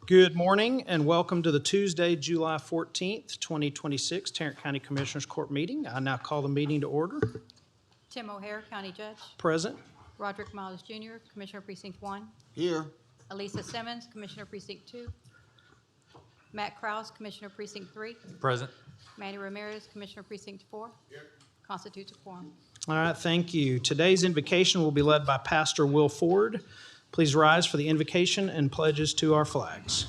Good morning and welcome to the Tuesday, July 14th, 2026 Tarrant County Commissioners Court meeting. I now call the meeting to order. Tim O'Hare, County Judge. Present. Roderick Miles Jr., Commissioner Precinct 1. Here. Elisa Simmons, Commissioner Precinct 2. Matt Krause, Commissioner Precinct 3. Present. Manny Ramirez, Commissioner Precinct 4. Here. Constitutes a quorum. All right, thank you. Today's invocation will be led by Pastor Will Ford. Please rise for the invocation and pledges to our flags.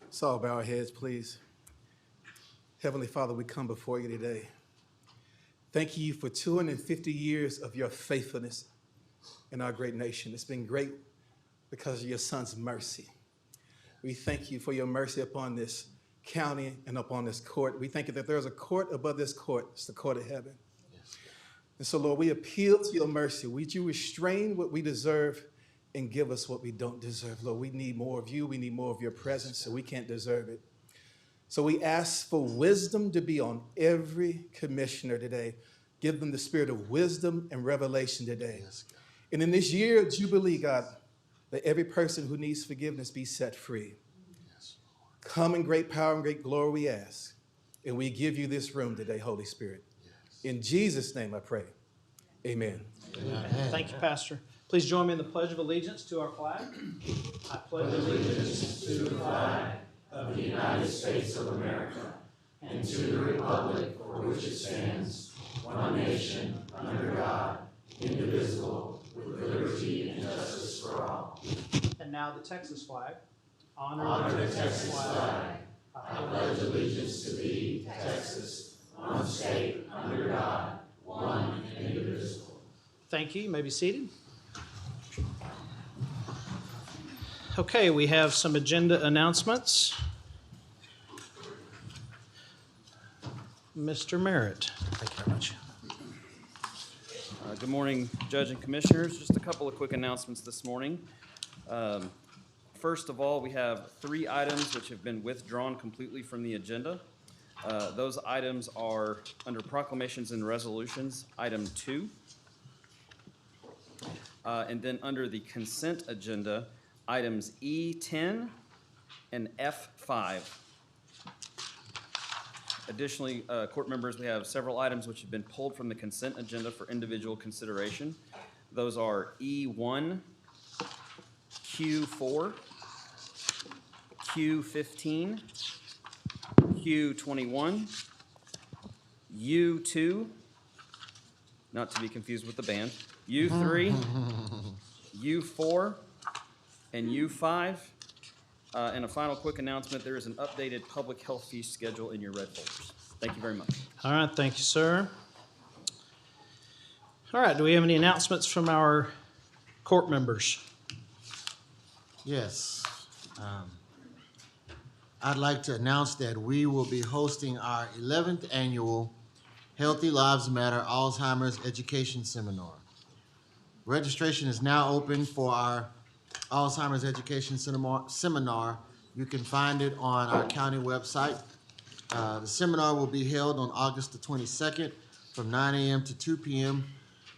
Let's all bow our heads, please. Heavenly Father, we come before you today. Thank you for 250 years of your faithfulness in our great nation. It's been great because of your son's mercy. We thank you for your mercy upon this county and upon this court. We thank you that there's a court above this court. It's the court of heaven. Yes. And so, Lord, we appeal to your mercy. Would you restrain what we deserve and give us what we don't deserve? Lord, we need more of you. We need more of your presence, so we can't deserve it. So we ask for wisdom to be on every commissioner today. Give them the spirit of wisdom and revelation today. Yes, and in this year of Jubilee, God, let every person who needs forgiveness be set free. Yes, come in great power and great glory, we ask. And we give you this room today, Holy Spirit. Yes. In Jesus' name I pray. Amen. Amen. Thank you, Pastor. Please join me in the Pledge of Allegiance to our flag. I pledge allegiance to the flag of the United States of America and to the republic for which it stands, one nation, under God, indivisible, with liberty and justice for all. And now the Texas flag. Honor the Texas flag. I pledge allegiance to thee, Texas, one state, under God, one and indivisible. Thank you. You may be seated. Okay, we have some agenda announcements. Mr. Merritt. Thank you very much. Good morning, Judge and Commissioners. Just a couple of quick announcements this morning. First of all, we have 3 items which have been withdrawn completely from the agenda. Those items are under proclamations and resolutions, item 2. And then under the consent agenda, items E10 and F5. Additionally, court members, we have several items which have been pulled from the consent agenda for individual consideration. Those are E1, Q4, Q15, Q21, U2, not to be confused with the band, U3, U4, and U5. And a final quick announcement, there is an updated public health fee schedule in your red folders. Thank you very much. All right, thank you, sir. All right, do we have any announcements from our court members? Yes. I'd like to announce that we will be hosting our 11th annual Healthy Lives Matter Alzheimer's Education Seminar. Registration is now open for our Alzheimer's Education Seminar. You can find it on our county website. The seminar will be held on August the 22nd from 9 a.m. to 2 p.m.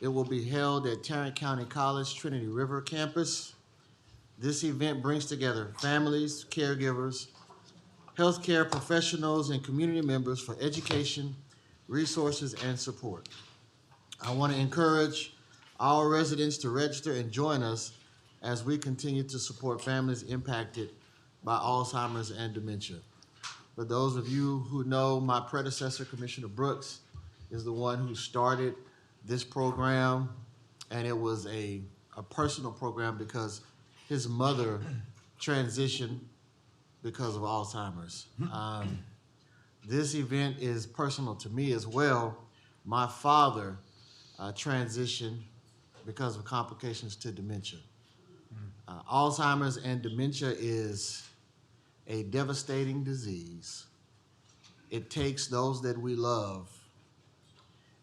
It will be held at Tarrant County College Trinity River campus. This event brings together families, caregivers, healthcare professionals, and community members for education, resources, and support. I want to encourage our residents to register and join us as we continue to support families impacted by Alzheimer's and dementia. For those of you who know, my predecessor, Commissioner Brooks, is the one who started this program, and it was a personal program because his mother transitioned because of Alzheimer's. This event is personal to me as well. My father transitioned because of complications to dementia. Alzheimer's and dementia is a devastating disease. It takes those that we love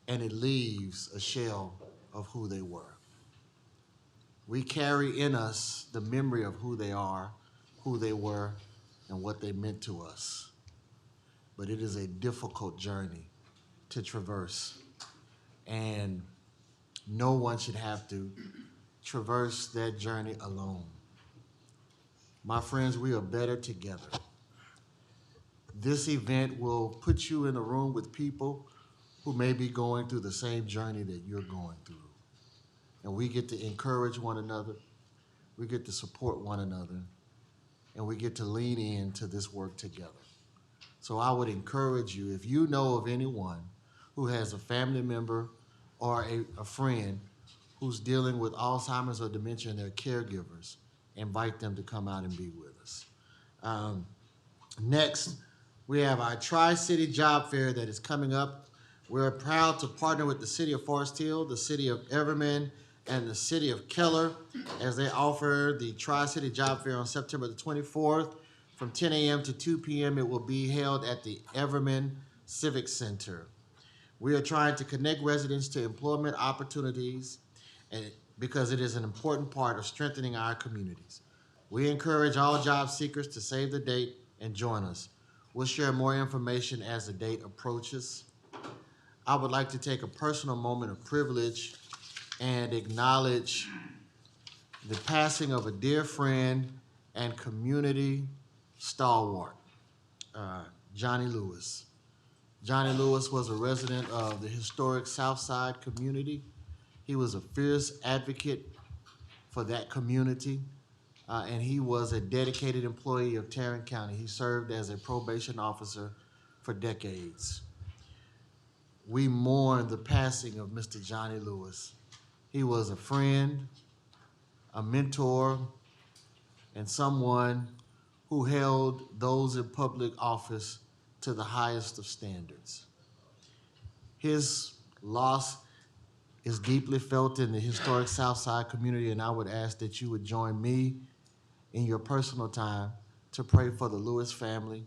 and it leaves a shell of who they were. We carry in us the memory of who they are, who they were, and what they meant to us. But it is a difficult journey to traverse. And no one should have to traverse that journey alone. My friends, we are better together. This event will put you in a room with people who may be going through the same journey that you're going through. And we get to encourage one another, we get to support one another, and we get to lean into this work together. So I would encourage you, if you know of anyone who has a family member or a friend who's dealing with Alzheimer's or dementia and they're caregivers, invite them to come out and be with us. Next, we have our Tri-City Job Fair that is coming up. We're proud to partner with the City of Forest Hill, the City of Everman, and the City of Keller as they offer the Tri-City Job Fair on September the 24th. From 10 a.m. to 2 p.m. It will be held at the Everman Civic Center. We are trying to connect residents to employment opportunities because it is an important part of strengthening our communities. We encourage all job seekers to save the date and join us. We'll share more information as the date approaches. I would like to take a personal moment of privilege and acknowledge the passing of a dear friend and community stalwart, Johnny Lewis. Johnny Lewis was a resident of the historic Southside community. He was a fierce advocate for that community, and he was a dedicated employee of Tarrant County. He served as a probation officer for decades. We mourn the passing of Mr. Johnny Lewis. He was a friend, a mentor, and someone who held those in public office to the highest of standards. His loss is deeply felt in the historic Southside community, and I would ask that you would join me in your personal time to pray for the Lewis family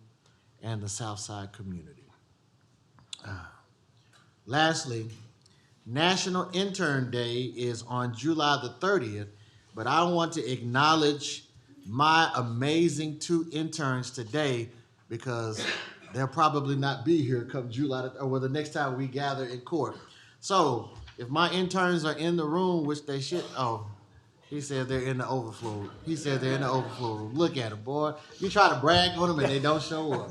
and the Southside community. Lastly, National Intern Day is on July the 30th, but I want to acknowledge my amazing 2 interns today because they'll probably not be here come July or the next time we gather in court. So if my interns are in the room, which they should, he said they're in the overflow. He said they're in the overflow room. Look at them, boy. You try to brag on them and they don't show up.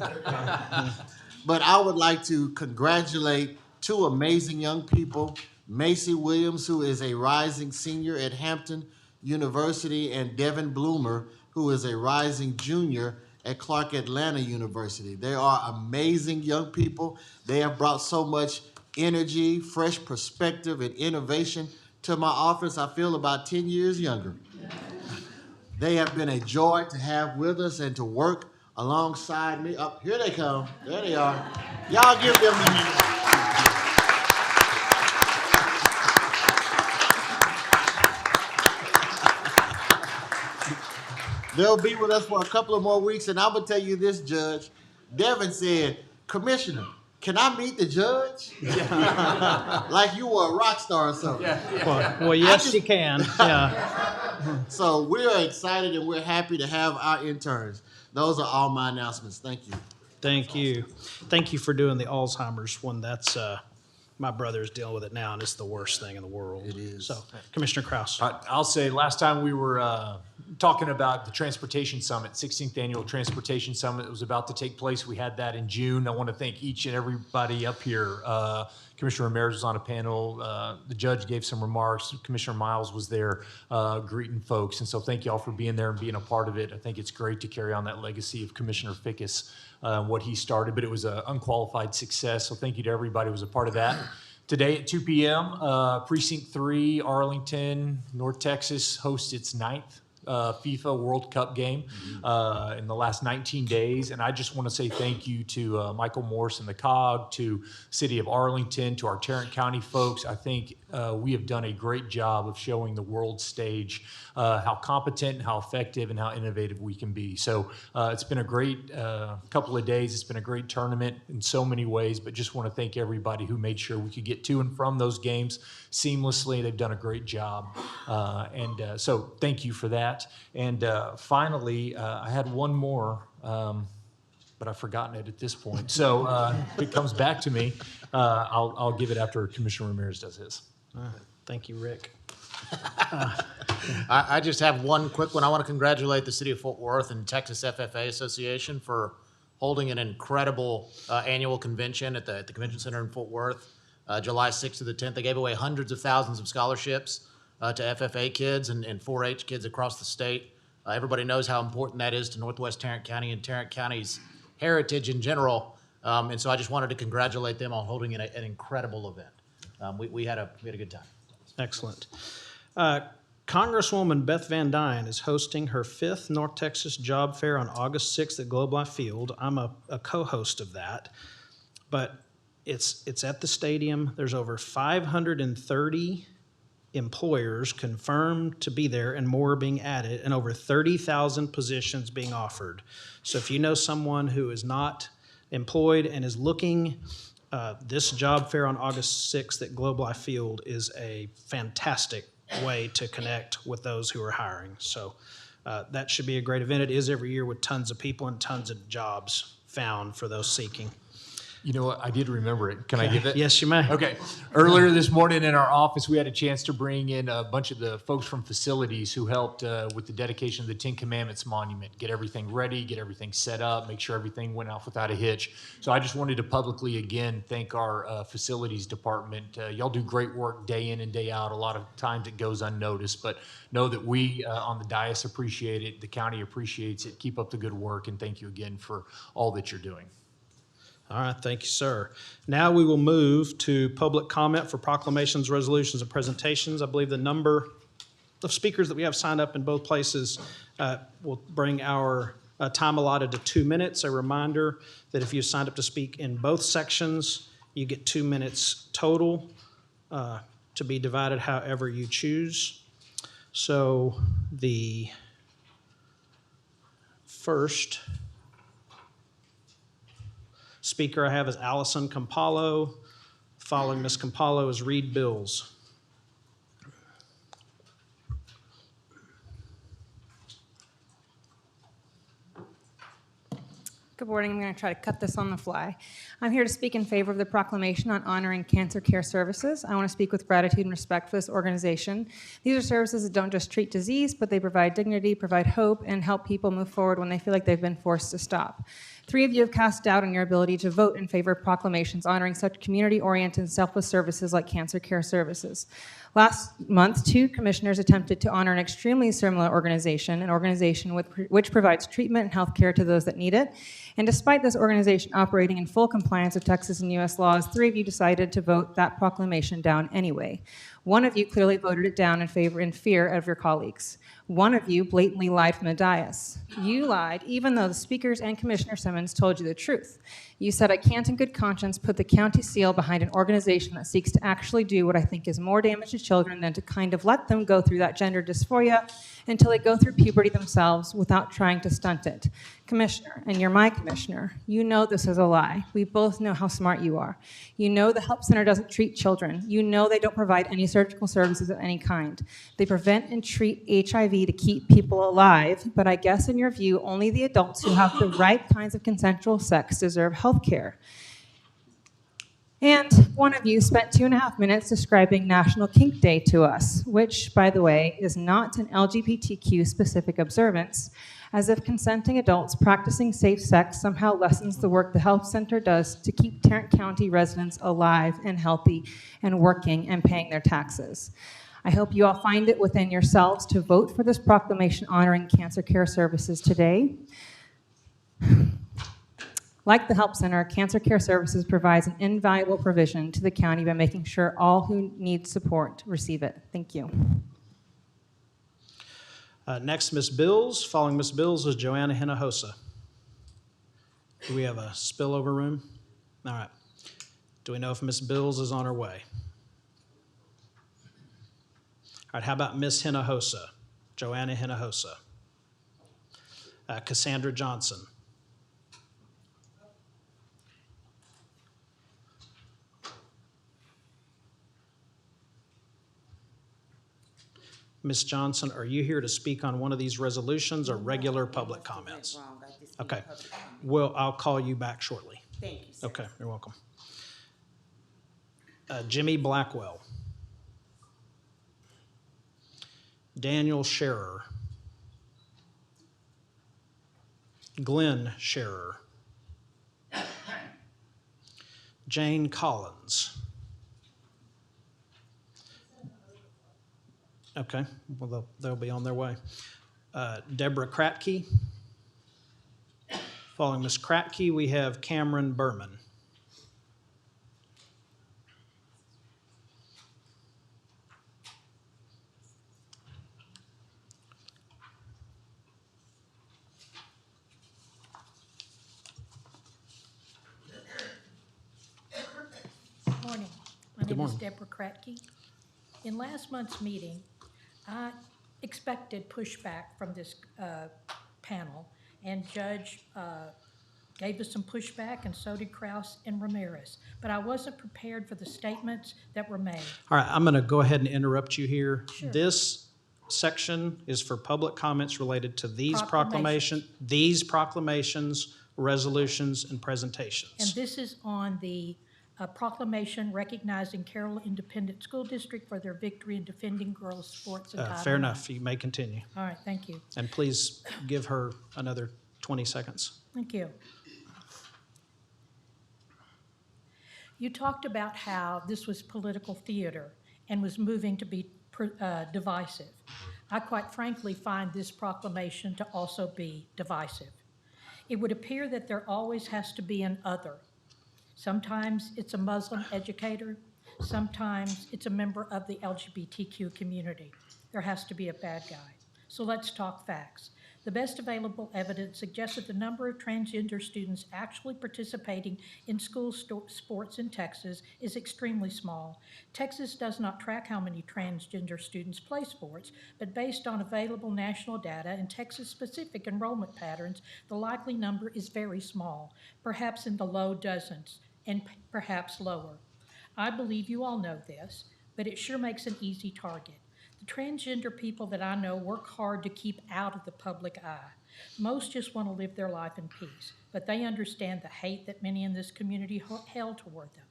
But I would like to congratulate 2 amazing young people, Macy Williams, who is a rising senior at Hampton University, and Devin Bloomer, who is a rising junior at Clark Atlanta University. They are amazing young people. They have brought so much energy, fresh perspective, and innovation to my office. I feel about 10 years younger. They have been a joy to have with us and to work alongside me. Up here they come. There they are. Y'all give them a minute. They'll be with us for a couple of more weeks, and I'm gonna tell you this, Judge. Devin said, "Commissioner, can I meet the judge?" Like you were a rock star or something. Well, yes, you can. Yeah. So we're excited and we're happy to have our interns. Those are all my announcements. Thank you. Thank you. Thank you for doing the Alzheimer's one. That's my brother's dealing with it now, and it's the worst thing in the world. It is. So, Commissioner Kraus. I'll say last time we were talking about the Transportation Summit, 16th Annual Transportation Summit that was about to take place. We had that in June. I want to thank each and everybody up here. Commissioner Ramirez was on a panel. The judge gave some remarks. Commissioner Miles was there greeting folks. And so thank you all for being there and being a part of it. I think it's great to carry on that legacy of Commissioner Fickus, what he started, but it was an unqualified success. So thank you to everybody who was a part of that. Today at 2 p.m., Precinct 3, Arlington, North Texas hosts its 9th FIFA World Cup game in the last 19 days. And I just want to say thank you to Michael Morris and the COG, to City of Arlington, to our Tarrant County folks. I think we have done a great job of showing the world stage how competent and how effective and how innovative we can be. So it's been a great couple of days. It's been a great tournament in so many ways, but just want to thank everybody who made sure we could get to and from those games seamlessly. They've done a great job. So thank you for that. And finally, I had one more, but I've forgotten it at this point. So if it comes back to me, I'll give it after Commissioner Ramirez does his. All right. Thank you, Rick. I just have one quick one. I want to congratulate the City of Fort Worth and Texas FFA Association for holding an incredible annual convention at the Convention Center in Fort Worth, July 6th to the 10th. They gave away hundreds of thousands of scholarships to FFA kids and 4-H kids across the state. Everybody knows how important that is to Northwest Tarrant County and Tarrant County's heritage in general. And so I just wanted to congratulate them on holding an incredible event. We had a good time. Excellent. Congresswoman Beth Van Dyne is hosting her 5th North Texas Job Fair on August 6th at Globe Life Field. I'm a co-host of that, but it's at the stadium. There's over 530 employers confirmed to be there and more being added, and over 30,000 positions being offered. So if you know someone who is not employed and is looking, this job fair on August 6th at Globe Life Field is a fantastic way to connect with those who are hiring. So that should be a great event. It is every year with tons of people and tons of jobs found for those seeking. You know what? I did remember it. Can I give it? Yes, you may. Okay. Earlier this morning in our office, we had a chance to bring in a bunch of the folks from facilities who helped with the dedication of the Ten Commandments Monument, get everything ready, get everything set up, make sure everything went off without a hitch. So I just wanted to publicly, again, thank our facilities department. Y'all do great work day in and day out. A lot of times it goes unnoticed, but know that we on the dais appreciate it. The county appreciates it. Keep up the good work, and thank you again for all that you're doing. All right, thank you, sir. Now we will move to public comment for proclamations, resolutions, and presentations. I believe the number of speakers that we have signed up in both places will bring our time allotted to 2 minutes. A reminder that if you signed up to speak in both sections, you get 2 minutes total to be divided however you choose. So the first speaker I have is Allison Campalo. Following Ms. Campalo is Reed Bills. Good morning. I'm going to try to cut this on the fly. I'm here to speak in favor of the proclamation on honoring cancer care services. I want to speak with gratitude and respect for this organization. These are services that don't just treat disease, but they provide dignity, provide hope, and help people move forward when they feel like they've been forced to stop. 3 of you have cast doubt on your ability to vote in favor of proclamations honoring such community-oriented, selfless services like cancer care services. Last month, 2 commissioners attempted to honor an extremely similar organization, an organization which provides treatment and health care to those that need it. And despite this organization operating in full compliance with Texas and U.S. laws, 3 of you decided to vote that proclamation down anyway. 1 of you clearly voted it down in fear of your colleagues. 1 of you blatantly lied from the dais. You lied even though the speakers and Commissioner Simmons told you the truth. You said, I can't in good conscience put the county seal behind an organization that seeks to actually do what I think is more damage to children than to kind of let them go through that gender dysphoria until they go through puberty themselves without trying to stunt it. Commissioner, and you're my commissioner, you know this is a lie. We both know how smart you are. You know the Help Center doesn't treat children. You know they don't provide any surgical services of any kind. They prevent and treat HIV to keep people alive, but I guess in your view, only the adults who have the right kinds of consensual sex deserve health care. And 1 of you spent 2.5 minutes describing National Kink Day to us, which, by the way, is not an LGBTQ-specific observance, as if consenting adults practicing safe sex somehow lessens the work the Health Center does to keep Tarrant County residents alive and healthy and working and paying their taxes. I hope you all find it within yourselves to vote for this proclamation honoring cancer care services today. Like the Help Center, Cancer Care Services provides an invaluable provision to the county by making sure all who need support receive it. Thank you. Next, Ms. Bills. Following Ms. Bills is Joanna Hinojosa. Do we have a spillover room? All right. Do we know if Ms. Bills is on her way? All right, how about Ms. Hinojosa? Joanna Hinojosa. Cassandra Johnson. Ms. Johnson, are you here to speak on one of these resolutions or regular public comments? Okay. Well, I'll call you back shortly. Thank you, sir. Okay, you're welcome. Jimmy Blackwell. Daniel Scherer. Glenn Scherer. Jane Collins. Okay, well, they'll be on their way. Deborah Kratke. Following Ms. Kratke, we have Cameron Berman. Morning. My Good name is morning. Deborah Kratke. In last month's meeting, I expected pushback from this panel, and Judge gave us some pushback, and so did Kraus and Ramirez. But I wasn't prepared for the statements that were made. All right, I'm going to go ahead and interrupt you here. Sure. This section is for public comments related to these proclamations, resolutions, and presentations. And this is on the proclamation recognizing Carroll Independent School District for their victory in defending girls' sports and Title Fair IX. enough, you may continue. All right, thank you. And please give her another 20 seconds. Thank you. You talked about how this was political theater and was moving to be divisive. I quite frankly find this proclamation to also be divisive. It would appear that there always has to be an other. Sometimes it's a Muslim educator. Sometimes it's a member of the LGBTQ community. There has to be a bad guy. So let's talk facts. The best available evidence suggests that the number of transgender students actually participating in school sports in Texas is extremely small. Texas does not track how many transgender students play sports, but based on available national data and Texas-specific enrollment patterns, the likely number is very small, perhaps in the low dozens, and perhaps lower. I believe you all know this, but it sure makes an easy target. The transgender people that I know work hard to keep out of the public eye. Most just want to live their life in peace, but they understand the hate that many in this community held toward them.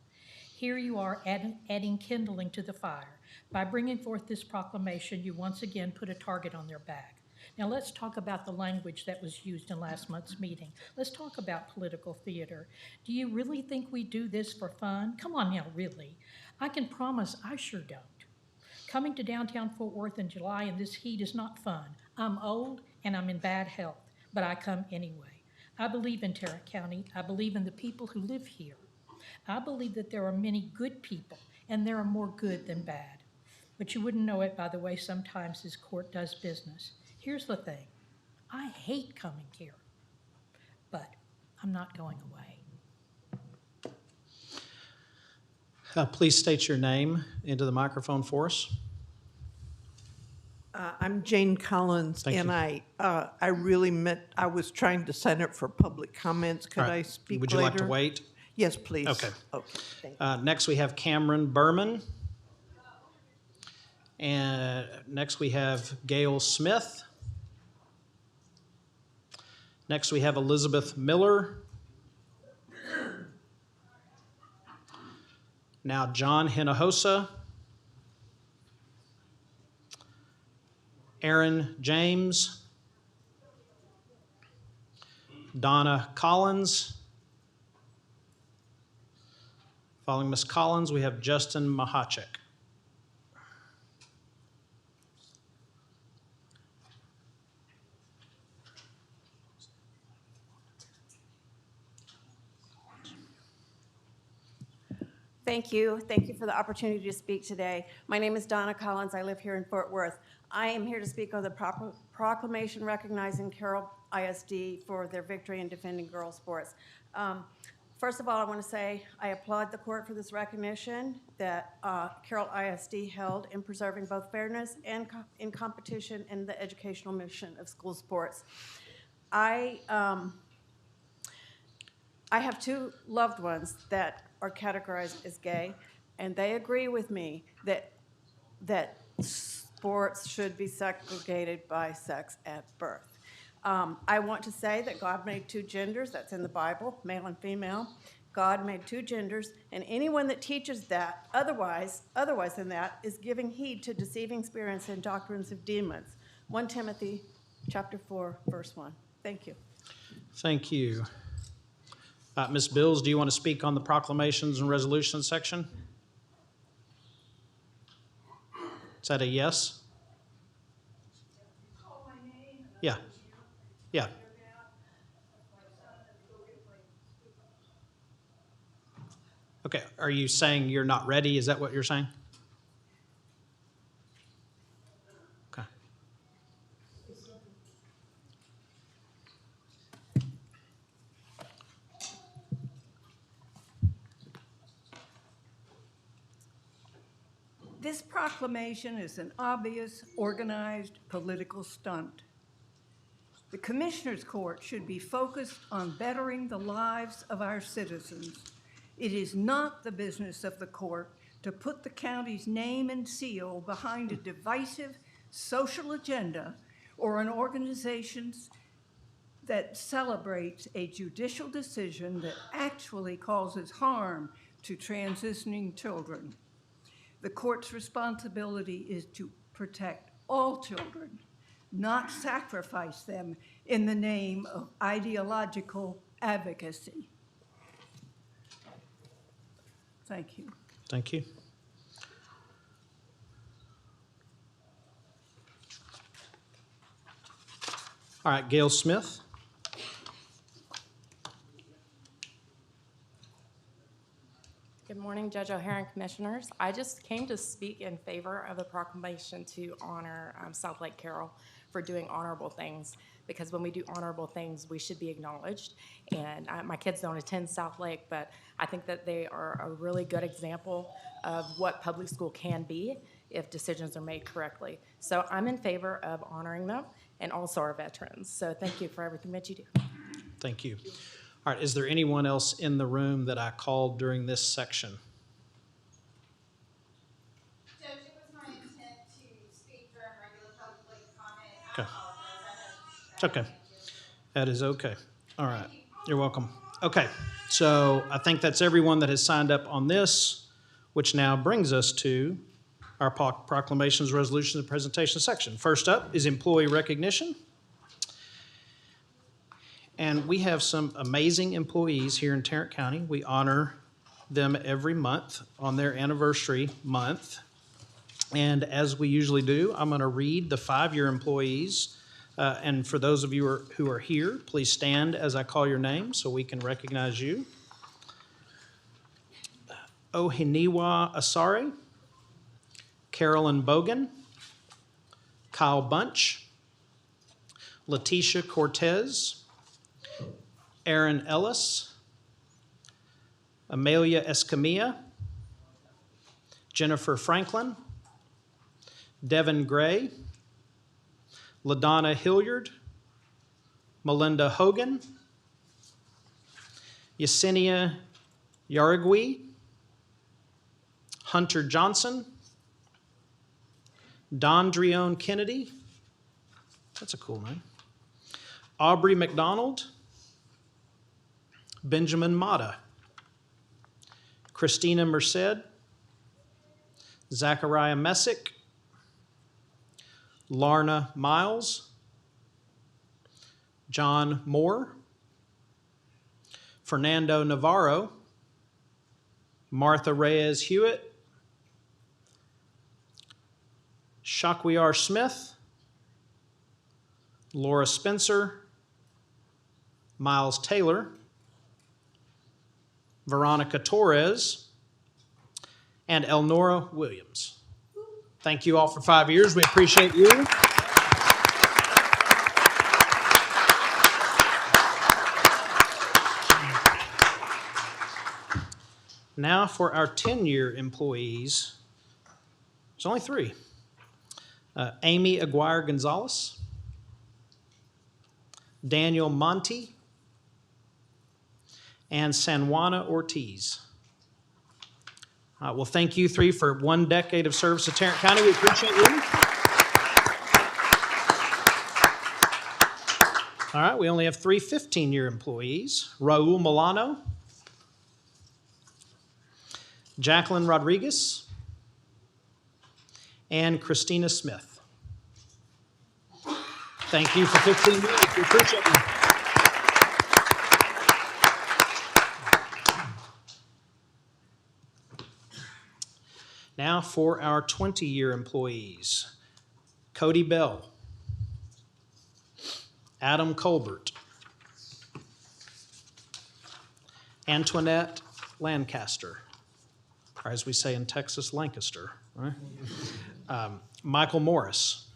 Here you are adding kindling to the fire. By bringing forth this proclamation, you once again put a target on their back. Now let's talk about the language that was used in last month's meeting. Let's talk about political theater. Do you really think we do this for fun? Come on now, really. I can promise I sure don't. Coming to downtown Fort Worth in July in this heat is not fun. I'm old and I'm in bad health, but I come anyway. I believe in Tarrant County. I believe in the people who live here. I believe that there are many good people, and there are more good than bad. But you wouldn't know it by the way sometimes this court does business. Here's the thing. I hate coming here, but I'm not going away. Please state your name into the microphone for us. I'm Jane Collins, Thank and you. I really meant, I was trying to sign up for public comments. Could All right. I speak Would later? you like to wait? Yes, please. Okay. Okay, thank you. Next, we have Cameron Berman. And next, we have Gail Smith. Next, we have Elizabeth Miller. Now, John Hinojosa. Aaron James. Donna Collins. Following Ms. Collins, we have Justin Mahachek. Thank you. Thank you for the opportunity to speak today. My name is Donna Collins. I live here in Fort Worth. I am here to speak on the proclamation recognizing Carroll ISD for their victory in defending girls' sports. First of all, I want to say I applaud the court for this recognition that Carroll ISD held in preserving both fairness and in competition in the educational mission of school sports. I have two loved ones that are categorized as gay, and they agree with me that sports should be segregated by sex at birth. I want to say that God made two genders, that's in the Bible, male and female, God made two genders, and anyone that teaches that otherwise than that is giving heed to deceiving spirits and doctrines of demons. 1 Timothy chapter 4, verse 1. Thank you. Thank you. Ms. Bills, do you want to speak on the proclamations and resolutions section? Is that a yes? Yeah. Yeah. Okay, are you saying you're not ready? Is that what you're saying? Okay. This proclamation is an obvious, organized political stunt. The Commissioners Court should be focused on bettering the lives of our citizens. It is not the business of the court to put the county's name and seal behind a divisive social agenda or an organization that celebrates a judicial decision that actually causes harm to transitioning children. The court's responsibility is to protect all children, not sacrifice them in the name of ideological advocacy. Thank you. Thank you. All right, Gail Smith. Good morning, Judge O'Hara and Commissioners. I just came to speak in favor of the proclamation to honor South Lake Carroll for doing honorable things, because when we do honorable things, we should be acknowledged. And my kids don't attend South Lake, but I think that they are a really good example of what public school can be if decisions are made correctly. So I'm in favor of honoring them and also our veterans. So thank you for everything that you do. Thank you. All right, is there anyone else in the room that I called during this section? Judge, it was my intent to speak during regular public comment. Okay. I It's okay. That is okay. All right. You're welcome. Okay, so I think that's everyone that has signed up on this, which now brings us to our proclamations, resolutions, and presentation section. First up is employee recognition. And we have some amazing employees here in Tarrant County. We honor them every month on their anniversary month. And as we usually do, I'm going to read the 5-year employees. And for those of you who are here, please stand as I call your name so we can recognize you. Ohiniwa Asare, Carolyn Bogan, Kyle Bunch, Letitia Cortez, Aaron Ellis, Amelia Escamilla, Jennifer Franklin, Devin Gray, LaDonna Hilliard, Melinda Hogan, Yesenia Yarigui, Hunter Johnson, Dondrione Kennedy, that's a cool name, Aubrey McDonald, Benjamin Mata, Christina Merced, Zachariah Messick, Larna Miles, John Moore, Fernando Navarro, Martha Reyes Hewitt, Shaquiar Smith, Laura Spencer, Miles Taylor, Veronica Torres, and Elnora Williams. Thank you all for 5 years. We appreciate you. Now for our 10-year employees. There's only 3. Amy Aguirre Gonzalez, Daniel Monti, and Sanjuana Ortiz. Well, thank you 3 for 1 decade of service to Tarrant County. We appreciate you. All right, we only have 3 15-year employees. Raul Milano, Jacqueline Rodriguez, and Christina Smith. Thank you for 15 minutes. We appreciate you. Now for our 20-year employees. Cody Bell, Adam Colbert, Antoinette Lancaster, or as we say in Texas, Lancaster, right? Michael Morris,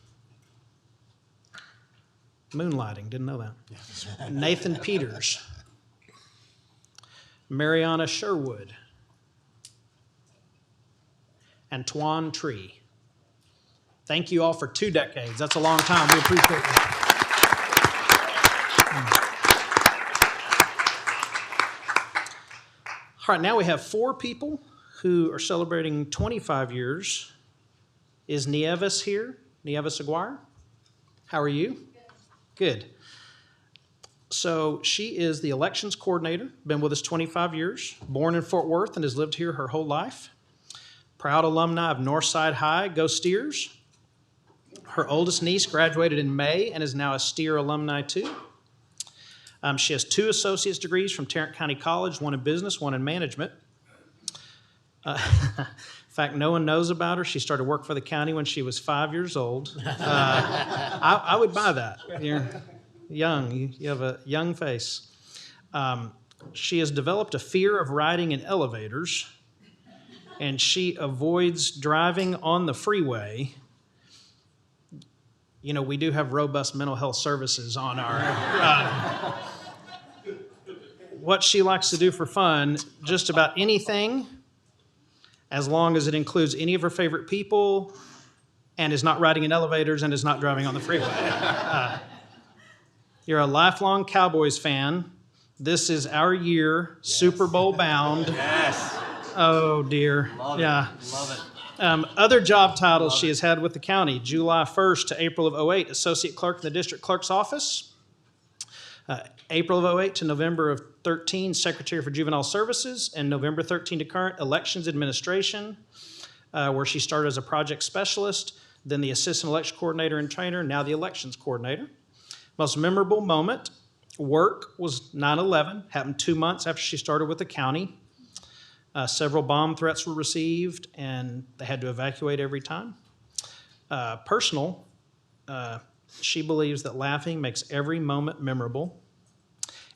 moonlighting, didn't know that. Nathan Peters, Mariana Sherwood, and Tuan Tree. Thank you all for 2 decades. That's a long time. We appreciate it. All right, now we have 4 people who are celebrating 25 years. Is Nieves here? Nieves Aguirre? How are you? Good. So she is the elections coordinator, been with us 25 years, born in Fort Worth and has lived here her whole life. Proud alumni of Northside High, go Steers. Her oldest niece graduated in May and is now a Steer alumni too. She has 2 associate's degrees from Tarrant County College, one in business, one in management. In fact, no one knows about her. She started work for the county when she was 5 years old. I would buy that. You're young. You have a young face. She has developed a fear of riding in elevators, and she avoids driving on the freeway. You know, we do have robust mental health services on our... what she likes to do for fun, just about anything, as long as it includes any of her favorite people and is not riding in elevators and is not driving on the freeway. You're a lifelong Cowboys fan. This is our year, yes. Super Bowl bound. Yes. Oh, dear. Love yeah. It. Love it. Other job titles she has had with the county: July 1st to April of 2008, Associate Clerk in the District Clerk's Office. April of 2008 to November of 2013, Secretary for Juvenile Services, and November 2013 to current, Elections Administration, where she started as a project specialist, then the Assistant Election Coordinator and Trainer, now the Elections Coordinator. Most memorable moment, work, was 9/11, happened 2 months after she started with the county. Several bomb threats were received, and they had to evacuate every time. Personal, she believes that laughing makes every moment memorable.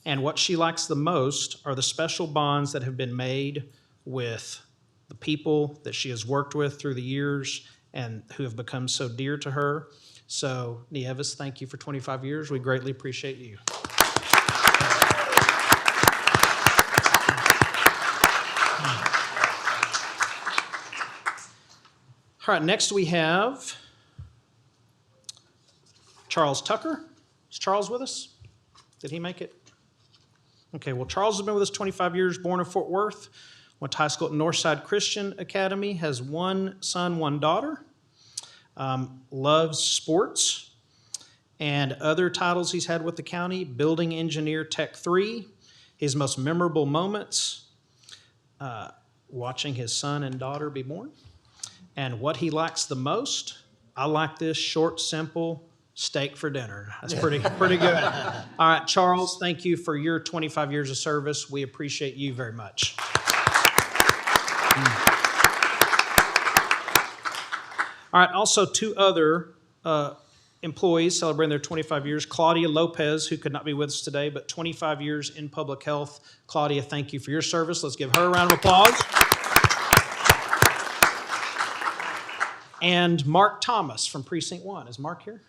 And what she likes the most are the special bonds that have been made with the people that she has worked with through the years and who have become so dear to her. So, Nieves, thank you for 25 years. We greatly appreciate you. All right, next we have Charles Tucker. Is Charles with us? Did he make it? Okay, well, Charles has been with us 25 years, born in Fort Worth, went to high school at Northside Christian Academy, has 1 son, 1 daughter, loves sports, and other titles he's had with the county: Building Engineer Tech 3. His most memorable moments, watching his son and daughter be born. And what he likes the most, I like this: short, simple, steak for dinner. That's pretty good. All right, Charles, thank you for your 25 years of service. We appreciate you very much. All right, also 2 other employees celebrating their 25 years. Claudia Lopez, who could not be with us today, but 25 years in public health. Claudia, thank you for your service. Let's give her a round of applause. And Mark Thomas from Precinct 1. Is Mark here?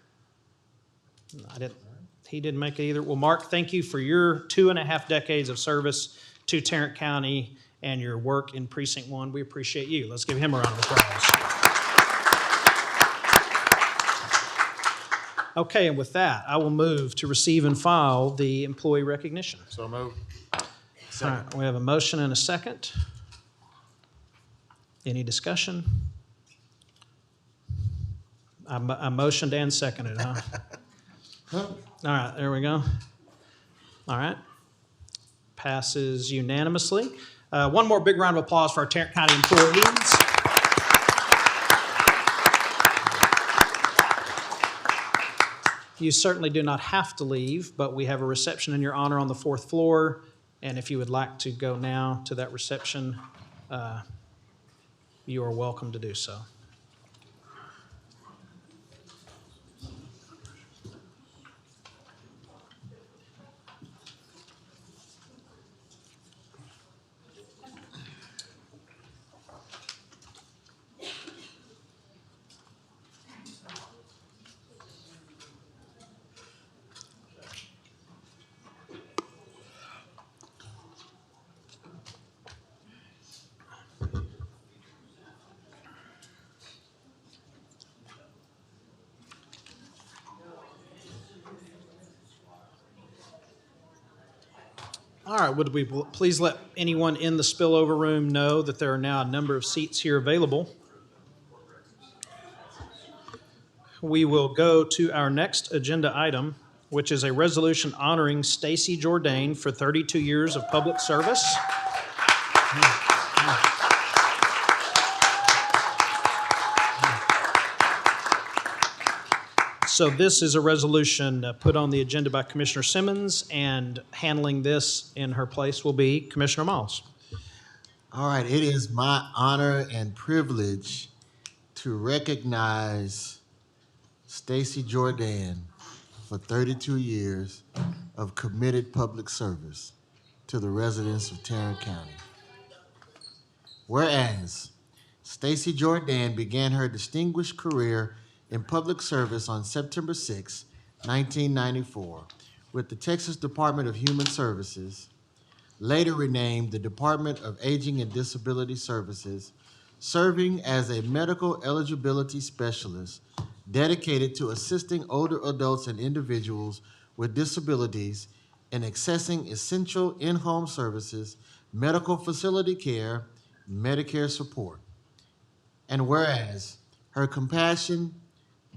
He didn't make it either. Well, Mark, thank you for your 2.5 decades of service to Tarrant County and your work in Precinct 1. We appreciate you. Let's give him a round of applause. Okay, and with that, I will move to receive and file the employee recognition. So moved. All right, we have a motion and a second. Any discussion? I motioned and seconded, huh? All right, there we go. All right. Passes unanimously. One more big round of applause for our Tarrant County employees. You certainly do not have to leave, but we have a reception in your honor on the 4th floor. And if you would like to go now to that reception, you are welcome to do so. All right, would we please let anyone in the spillover room know that there are now a number of seats here available. We will go to our next agenda item, which is a resolution honoring Stacy Jourdain for 32 years of public service. So this is a resolution put on the agenda by Commissioner Simmons, and handling this in her place will be Commissioner Miles. All right, it is my honor and privilege to recognize Stacy Jourdain for 32 years of committed public service to the residents of Tarrant County. Whereas Stacy Jourdain began her distinguished career in public service on September 6, 1994, with the Texas Department of Human Services, later renamed the Department of Aging and Disability Services, serving as a medical eligibility specialist dedicated to assisting older adults and individuals with disabilities in accessing essential in-home services, medical facility care, Medicare support. And whereas her compassion,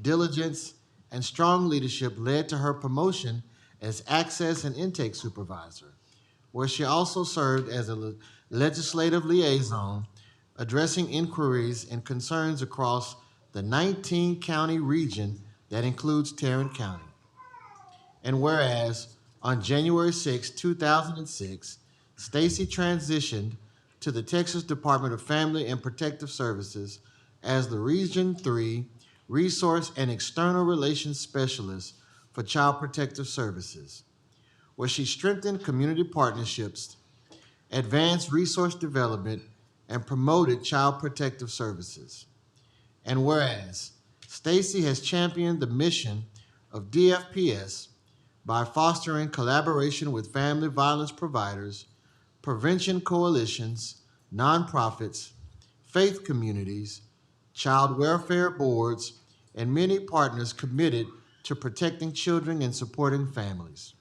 diligence, and strong leadership led to her promotion as Access and Intake Supervisor, where she also served as a legislative liaison, addressing inquiries and concerns across the 19-county region that includes Tarrant County. And whereas on January 6, 2006, Stacy transitioned to the Texas Department of Family and Protective Services as the Region 3 Resource and External Relations Specialist for Child Protective Services, where she strengthened community partnerships, advanced resource development, and promoted child protective services. And whereas Stacy has championed the mission of DFPS by fostering collaboration with family violence providers, prevention coalitions, nonprofits, faith communities, child welfare boards, and many partners committed to protecting children and supporting families.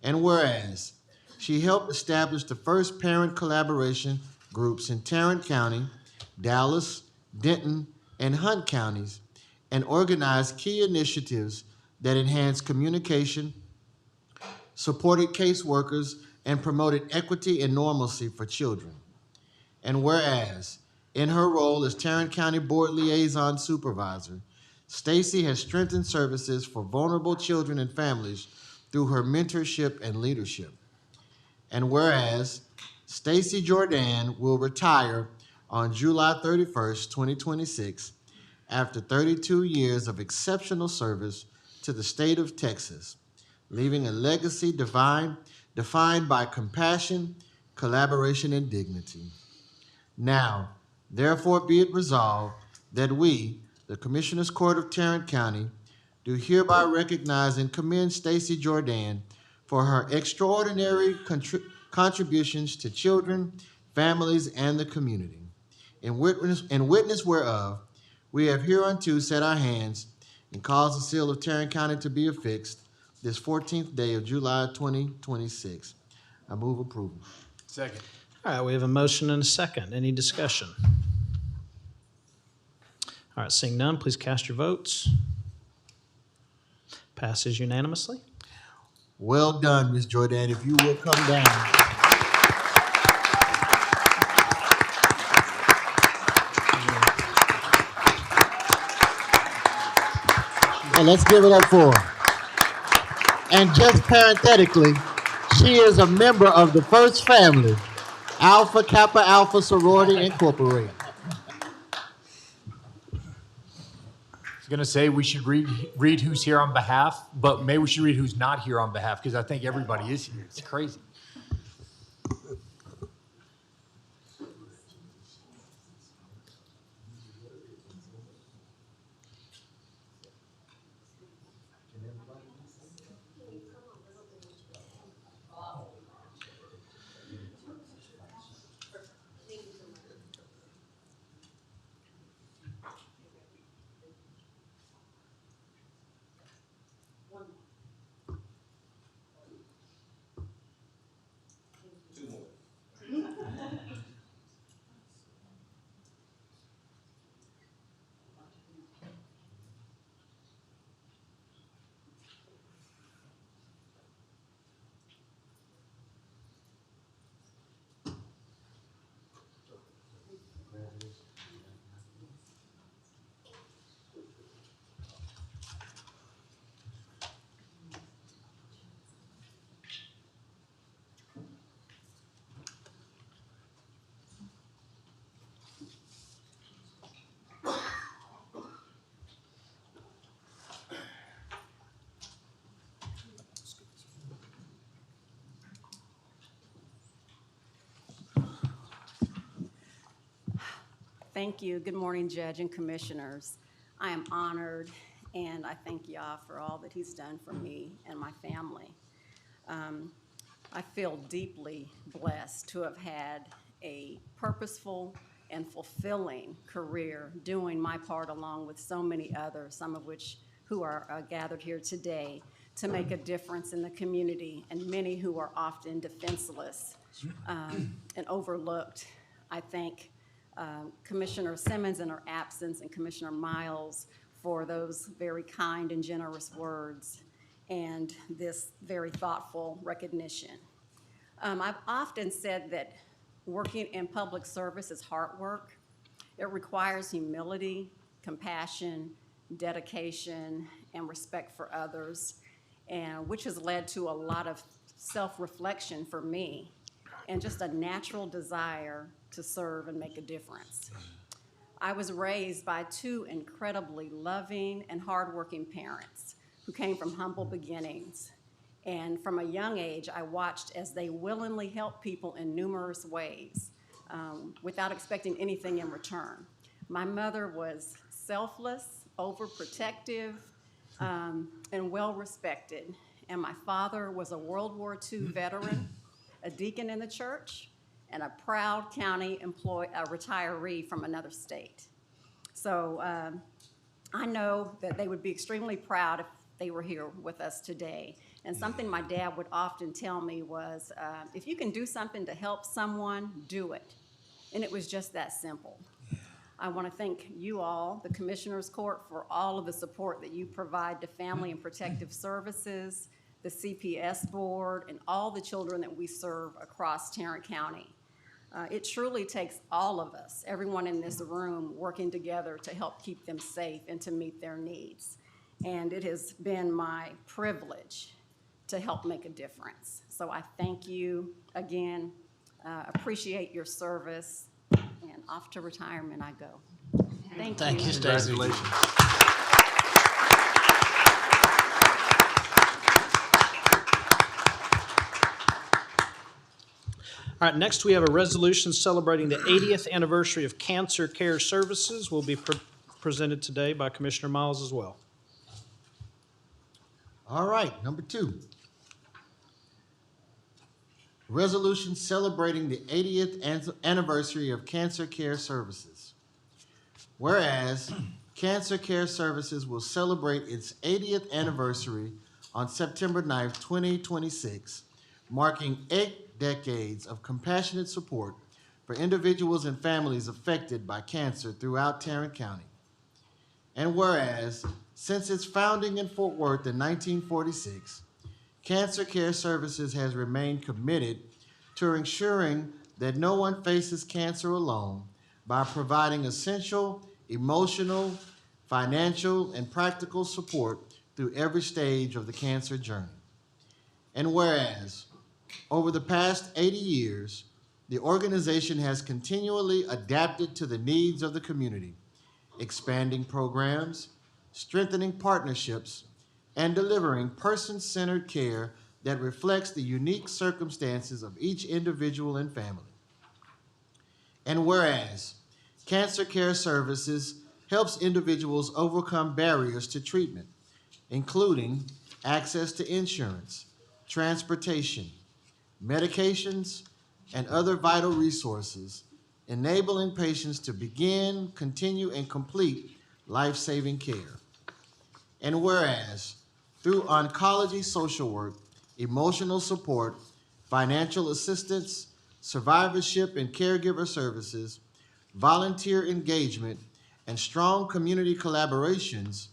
And whereas she helped establish the first parent collaboration groups in Tarrant County, Dallas, Denton, and Hunt counties, and organized key initiatives that enhanced communication, supported caseworkers, and promoted equity and normalcy for children. And whereas in her role as Tarrant County Board Liaison Supervisor, Stacy has strengthened services for vulnerable children and families through her mentorship and leadership. And whereas Stacy Jourdain will retire on July 31st, 2026, after 32 years of exceptional service to the state of Texas, leaving a legacy defined by compassion, collaboration, and dignity. Now, therefore be it resolved that we, the Commissioners Court of Tarrant County, do hereby recognize and commend Stacy Jourdain for her extraordinary contributions to children, families, and the community. In witness whereof, we have hereunto set our hands and caused the seal of Tarrant County to be affixed this 14th day of July 2026. I move approval. Second. All right, we have a motion and a second. Any discussion? All right, seeing none, please cast your votes. Passes unanimously. Well done, Ms. Jourdain. If you will come down. Yeah, let's give it up for her. And just parenthetically, she is a member of the first family, Alpha Kappa Alpha Sorority Incorporated. I was gonna say we should read who's here on behalf, but maybe we should read who's not here on behalf, because I think everybody is here. It's crazy. Thank you. Good morning, Judge and Commissioners. I am honored, and I thank Yah for all that He's done for me and my family. I feel deeply blessed to have had a purposeful and fulfilling career doing my part along with so many others, some of which who are gathered here today, to make a difference in the community, and many who are often defenseless and overlooked. I thank Commissioner Simmons in her absence and Commissioner Miles for those very kind and generous words and this very thoughtful recognition. I've often said that working in public service is hard work. It requires humility, compassion, dedication, and respect for others, and which has led to a lot of self-reflection for me and just a natural desire to serve and make a difference. I was raised by two incredibly loving and hardworking parents who came from humble beginnings. And from a young age, I watched as they willingly helped people in numerous ways without expecting anything in return. My mother was selfless, overprotective, and well-respected. And my father was a World War II veteran, a deacon in the church, and a proud county retiree from another state. So I know that they would be extremely proud if they were here with us today. And something my dad would often tell me was, if you can do something to help someone, do it. And it was just that simple. I want to thank you all, the Commissioners Court, for all of the support that you provide to Family and Protective Services, the CPS Board, and all the children that we serve across Tarrant County. It truly takes all of us, everyone in this room, working together to help keep them safe and to meet their needs. And it has been my privilege to help make a difference. So I thank you again, appreciate your service, and off to retirement I go. Thank you. Thank you, Stacey. Congratulations. All right, next we have a resolution celebrating the 80th anniversary of Cancer Care Services. Will be presented today by Commissioner Miles as well. All right, number 2. Resolution celebrating the 80th anniversary of Cancer Care Services. Whereas Cancer Care Services will celebrate its 80th anniversary on September 9th, 2026, marking 8 decades of compassionate support for individuals and families affected by cancer throughout Tarrant County. And whereas, since its founding in Fort Worth in 1946, Cancer Care Services has remained committed to ensuring that no one faces cancer alone by providing essential, emotional, financial, and practical support through every stage of the cancer journey. And whereas, over the past 80 years, the organization has continually adapted to the needs of the community, expanding programs, strengthening partnerships, and delivering person-centered care that reflects the unique circumstances of each individual and family. And whereas, Cancer Care Services helps individuals overcome barriers to treatment, including access to insurance, transportation, medications, and other vital resources, enabling patients to begin, continue, and complete life-saving care. And whereas, through oncology social work, emotional support, financial assistance, survivorship and caregiver services, volunteer engagement, and strong community collaborations,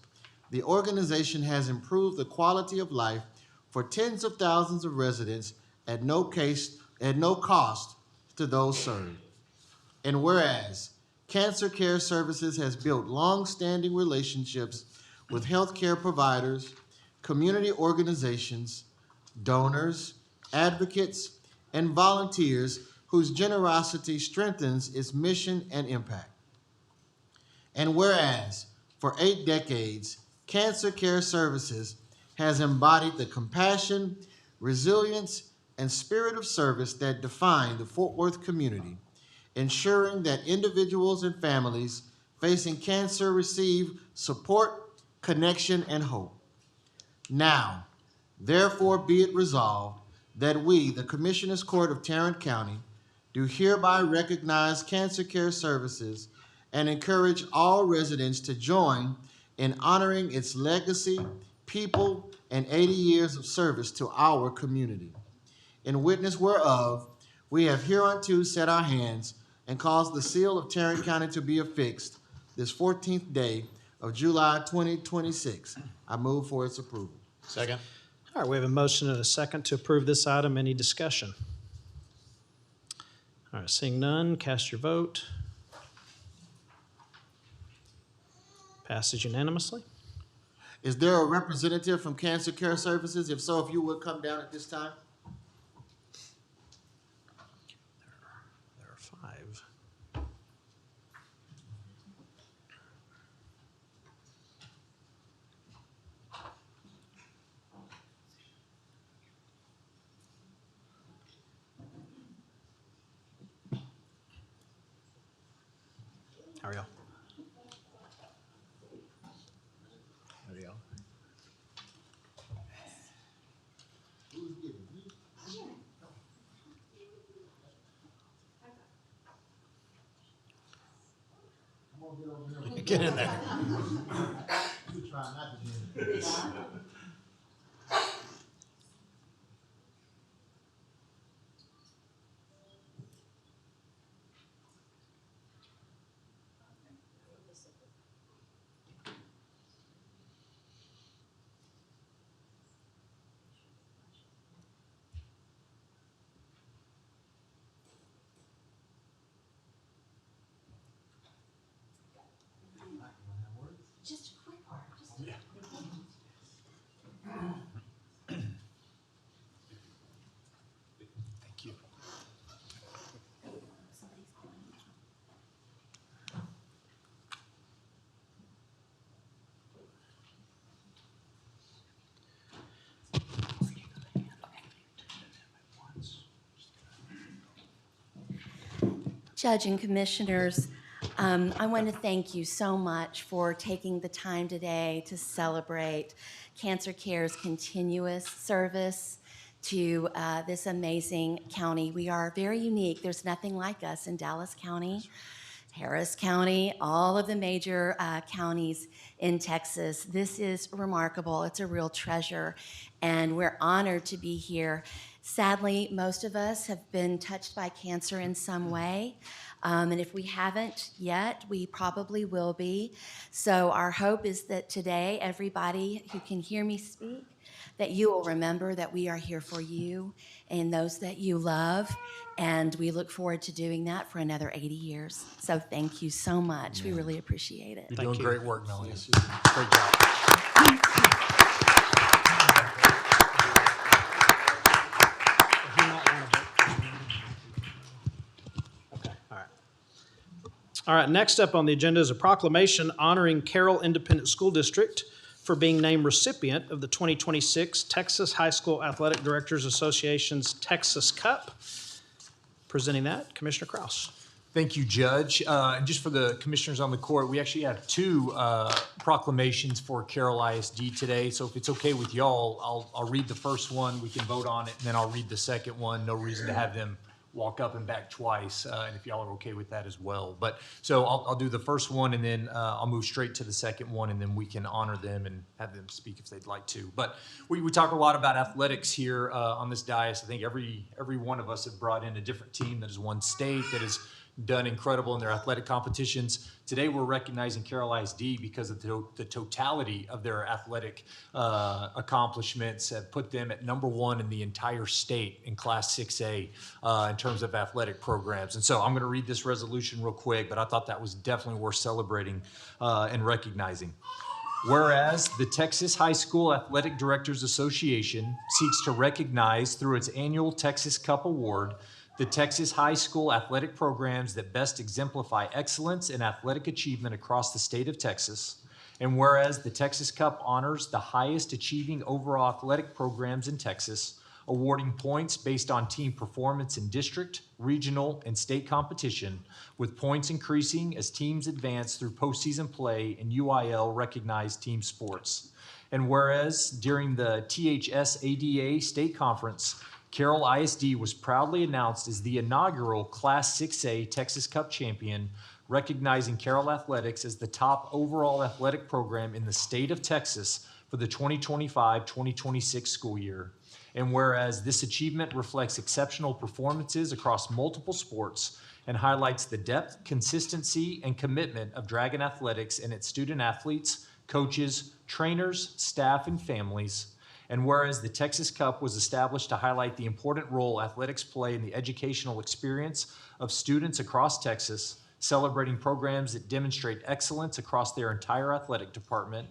the organization has improved the quality of life for tens of thousands of residents at no cost to those served. And whereas Cancer Care Services has built long-standing relationships with healthcare providers, community organizations, donors, advocates, and volunteers whose generosity strengthens its mission and impact. And whereas, for 8 decades, Cancer Care Services has embodied the compassion, resilience, and spirit of service that define the Fort Worth community, ensuring that individuals and families facing cancer receive support, connection, and hope. Now, therefore be it resolved that we, the Commissioners Court of Tarrant County, do hereby recognize Cancer Care Services and encourage all residents to join in honoring its legacy, people, and 80 years of service to our community. In witness whereof, we have hereunto set our hands and caused the seal of Tarrant County to be affixed this 14th day of July 2026. I move for its approval. Second. All right, we have a motion and a second to approve this item. Any discussion? All right, seeing none, cast your vote. Passes unanimously. Is there a representative from Cancer Care Services? If so, if you would come down at this time. There are 5. How are y'all? There you go. Get in there. Try not to do it. Just a quick part. Thank you. Judge and Commissioners, I want to thank you so much for taking the time today to celebrate Cancer Care's continuous service to this amazing county. We are very unique. There's nothing like us in Dallas County, Harris County, all of the major counties in Texas. This is remarkable. It's a real treasure, and we're honored to be here. Sadly, most of us have been touched by cancer in some way, and if we haven't yet, we probably will be. So our hope is that today, everybody who can hear me speak, that you will remember that we are here for you and those that you love, and we look forward to doing that for another 80 years. So thank you so much. We really appreciate it. You're doing great work, Melanie. Yes, you do. Great job. All right, next up on the agenda is a proclamation honoring Carroll Independent School District for being named recipient of the 2026 Texas High School Athletic Directors Association's Texas Cup. Presenting that, Commissioner Kraus. Thank you, Judge. And just for the commissioners on the court, we actually have two proclamations for Carroll ISD today. So if it's okay with y'all, I'll read the first one, we can vote on it, and then I'll read the second one. No reason to have them walk up and back twice, and if y'all are okay with that as well. But so I'll do the first one, and then I'll move straight to the second one, and then we can honor them and have them speak if they'd like to. But we talk a lot about athletics here on this dais. I think every one of us have brought in a different team that has won state, that has done incredible in their athletic competitions. Today we're recognizing Carroll ISD because of the totality of their athletic accomplishments have put them at #1 in the entire state in Class 6A in terms of athletic programs. And so I'm going to read this resolution real quick, but I thought that was definitely worth celebrating and recognizing. Whereas the Texas High School Athletic Directors Association seeks to recognize through its annual Texas Cup Award the Texas high school athletic programs that best exemplify excellence in athletic achievement across the state of Texas. And whereas the Texas Cup honors the highest achieving overall athletic programs in Texas, awarding points based on team performance in district, regional, and state competition, with points increasing as teams advance through postseason play in UIL recognized team sports. And whereas during the THS-ADA State Conference, Carroll ISD was proudly announced as the inaugural Class 6A Texas Cup champion, recognizing Carroll Athletics as the top overall athletic program in the state of Texas for the 2025-2026 school year. And whereas this achievement reflects exceptional performances across multiple sports and highlights the depth, consistency, and commitment of Dragon Athletics and its student athletes, coaches, trainers, staff, and families. And whereas the Texas Cup was established to highlight the important role athletics play in the educational experience of students across Texas, celebrating programs that demonstrate excellence across their entire athletic department.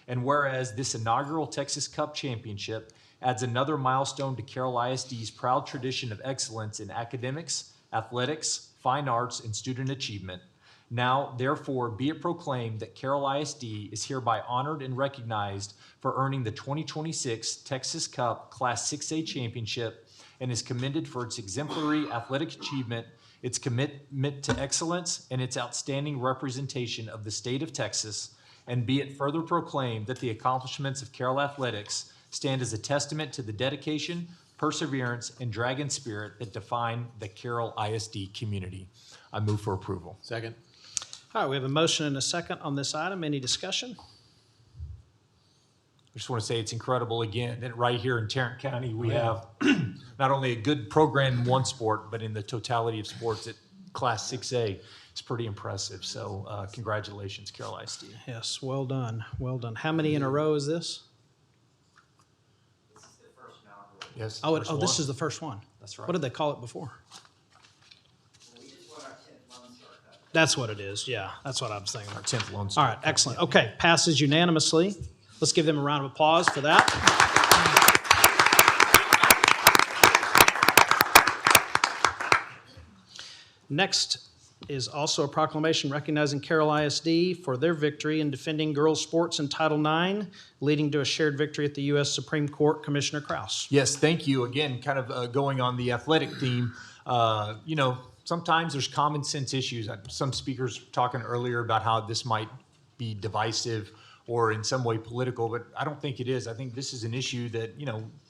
And whereas this inaugural Texas Cup championship adds another milestone to Carroll ISD's proud tradition of excellence in academics, athletics, fine arts, and student achievement. Now, therefore, be it proclaimed that Carroll ISD is hereby honored and recognized for earning the 2026 Texas Cup Class 6A championship and is commended for its exemplary athletic achievement, its commitment to excellence, and its outstanding representation of the state of Texas. And be it further proclaimed that the accomplishments of Carroll Athletics stand as a testament to the dedication, perseverance, and Dragon spirit that define the Carroll ISD community. I move for approval. Second. All right, we have a motion and a second on this item. Any discussion? I just want to say it's incredible again that right here in Tarrant County, we have not only a good program in one sport, but in the totality of sports at Class 6A. It's pretty impressive. So congratulations, Carroll ISD. Yes, well done, well done. How many in a row is this? Yes. This is the first one. That's right. What did they call it before? That's what it is, yeah. That's what I was thinking. Our 10th Lone All Star. right, excellent. Okay, passes unanimously. Let's give them a round of applause for that. Next is also a proclamation recognizing Carroll ISD for their victory in defending girls' sports in Title IX, leading to a shared victory at the U.S. Supreme Court. Commissioner Kraus. Yes, thank you. Again, kind of going on the athletic theme, sometimes there's common sense issues. Some speakers were talking earlier about how this might be divisive or in some way political, but I don't think it is. I think this is an issue that,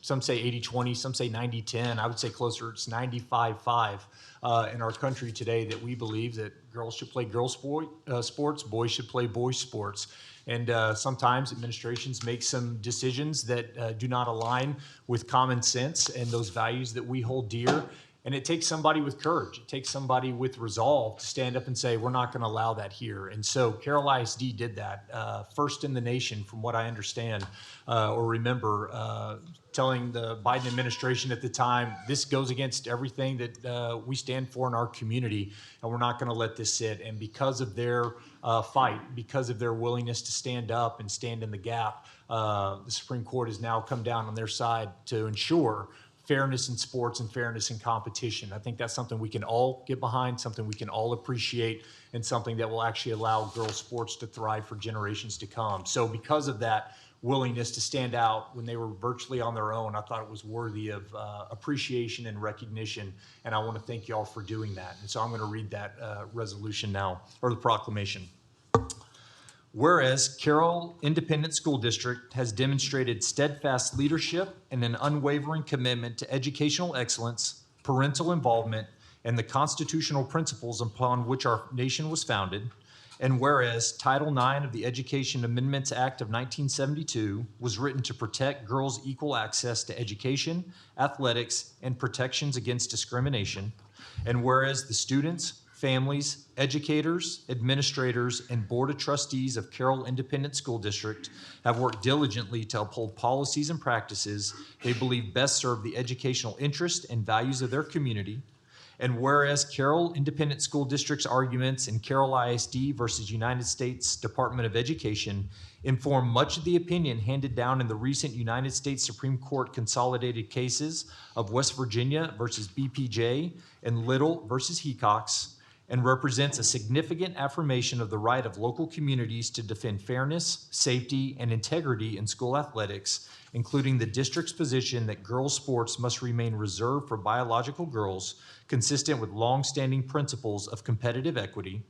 some say 80-20, some say 90-10. I would say closer, it's 95-5 in our country today, that we believe that girls should play girls sports, boys should play boys sports. And sometimes administrations make some decisions that do not align with common sense and those values that we hold dear. And it takes somebody with courage. It takes somebody with resolve to stand up and say, we're not going to allow that here. And so Carroll ISD did that, first in the nation, from what I understand or remember, telling the Biden administration at the time, this goes against everything that we stand for in our community, and we're not going to let this sit. And because of their fight, because of their willingness to stand up and stand in the gap, the Supreme Court has now come down on their side to ensure fairness in sports and fairness in competition. I think that's something we can all get behind, something we can all appreciate, and something that will actually allow girls' sports to thrive for generations to come. So because of that willingness to stand out when they were virtually on their own, I thought it was worthy of appreciation and recognition, and I want to thank you all for doing that. And so I'm going to read that resolution now, or the proclamation. Whereas Carroll Independent School District has demonstrated steadfast leadership and an unwavering commitment to educational excellence, parental involvement, and the constitutional principles upon which our nation was founded, and whereas Title IX of the Education Amendments Act of 1972 was written to protect girls' equal access to education, athletics, and protections against discrimination, and whereas the students, families, educators, administrators, and Board of Trustees of Carroll Independent School District have worked diligently to uphold policies and practices they believe best serve the educational interest and values of their community. And whereas Carroll Independent School District's arguments in Carroll ISD versus United States Department of Education inform much of the opinion handed down in the recent United States Supreme Court consolidated cases of West Virginia versus BPJ and Little versus Hecox, and represents a significant affirmation of the right of local communities to defend fairness, safety, and integrity in school athletics, including the district's position that girls' sports must remain reserved for biological girls, consistent with longstanding principles of competitive equity.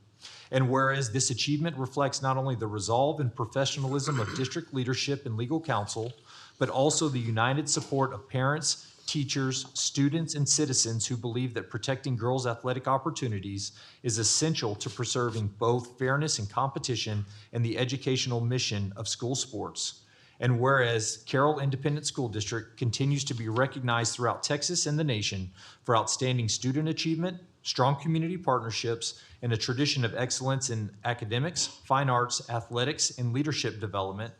And whereas this achievement reflects not only the resolve and professionalism of district leadership and legal counsel, but also the united support of parents, teachers, students, and citizens who believe that protecting girls' athletic opportunities is essential to preserving both fairness in competition and the educational mission of school sports. And whereas Carroll Independent School District continues to be recognized throughout Texas and the nation for outstanding student achievement, strong community partnerships, and a tradition of excellence in academics, fine arts, athletics, and leadership development.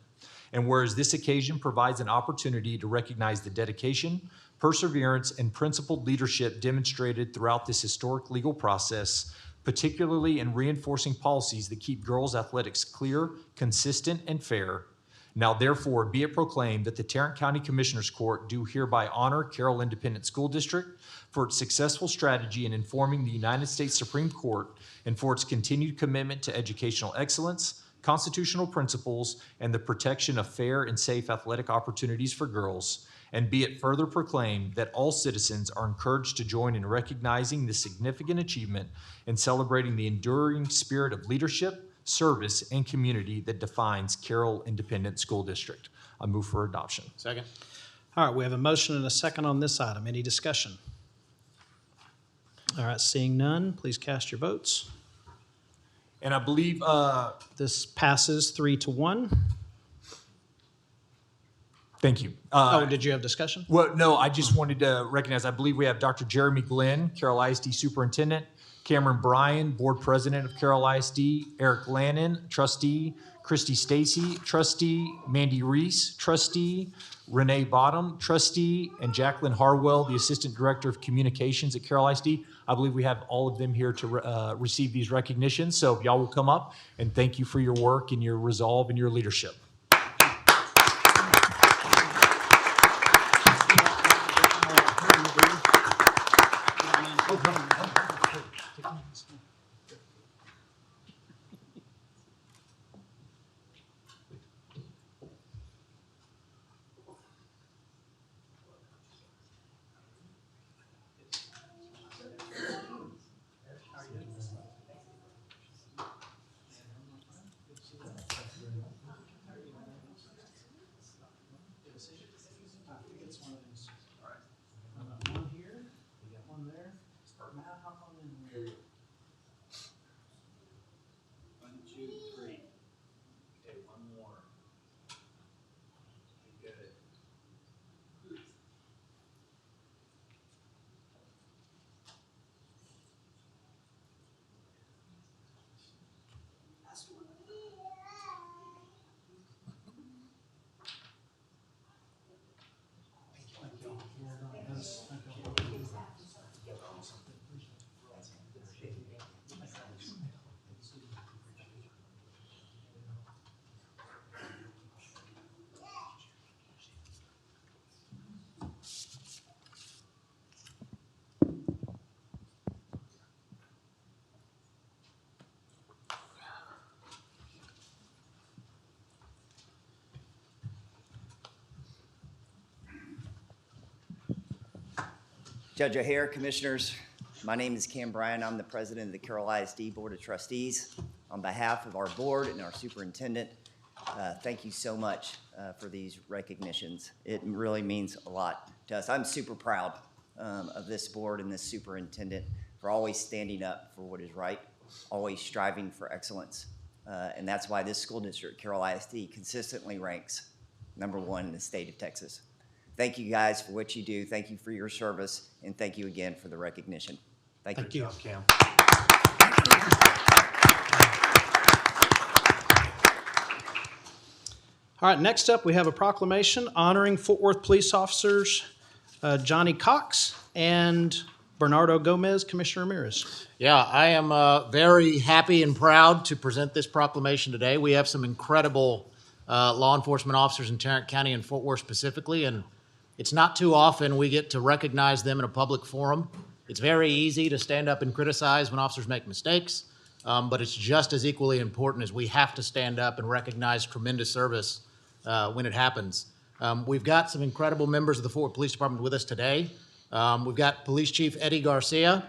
And whereas this occasion provides an opportunity to recognize the dedication, perseverance, and principled leadership demonstrated throughout this historic legal process, particularly in reinforcing policies that keep girls' athletics clear, consistent, and fair. Now therefore be it proclaimed that the Tarrant County Commissioners Court do hereby honor Carroll Independent School District for its successful strategy in informing the United States Supreme Court and for its continued commitment to educational excellence, constitutional principles, and the protection of fair and safe athletic opportunities for girls. And be it further proclaimed that all citizens are encouraged to join in recognizing this significant achievement and celebrating the enduring spirit of leadership, service, and community that defines Carroll Independent School District. I move for adoption. Second. All right, we have a motion and a second on this item. Any discussion? All right, seeing none, please cast your votes. And I believe This passes 3-1. Thank you. Did you have discussion? Well, no, I just wanted to recognize, I believe we have Dr. Jeremy Glenn, Carroll ISD Superintendent, Cameron Bryan, Board President of Carroll ISD, Eric Lannon, Trustee, Christy Stacy, Trustee, Mandy Reese, Trustee, Renee Bottom, Trustee, and Jacqueline Harwell, the Assistant Director of Communications at Carroll ISD. I believe we have all of them here to receive these recognitions. So if y'all will come up, and thank you for your work and your resolve and your leadership. Judge O'Hare, Commissioners, my name is Cam Bryan. I'm the president of the Carroll ISD Board of Trustees. On behalf of our board and our superintendent, thank you so much for these recognitions. It really means a lot to us. I'm super proud of this board and this superintendent for always standing up for what is right, always striving for excellence. And that's why this school district, Carroll ISD, consistently ranks #1 in the state of Texas. Thank you guys for what you do. Thank you for your service, and thank you again for the recognition. Thank you. Thank you. Good job, Cam. All right, next up, we have a proclamation honoring Fort Worth police officers Johnny Cox and Bernardo Gomez. Commissioner Ramirez. Yeah, I am very happy and proud to present this proclamation today. We have some incredible law enforcement officers in Tarrant County and Fort Worth specifically, and it's not too often we get to recognize them in a public forum. It's very easy to stand up and criticize when officers make mistakes, but it's just as equally important as we have to stand up and recognize tremendous service when it happens. We've got some incredible members of the Fort Worth Police Department with us today. We've got Police Chief Eddie Garcia,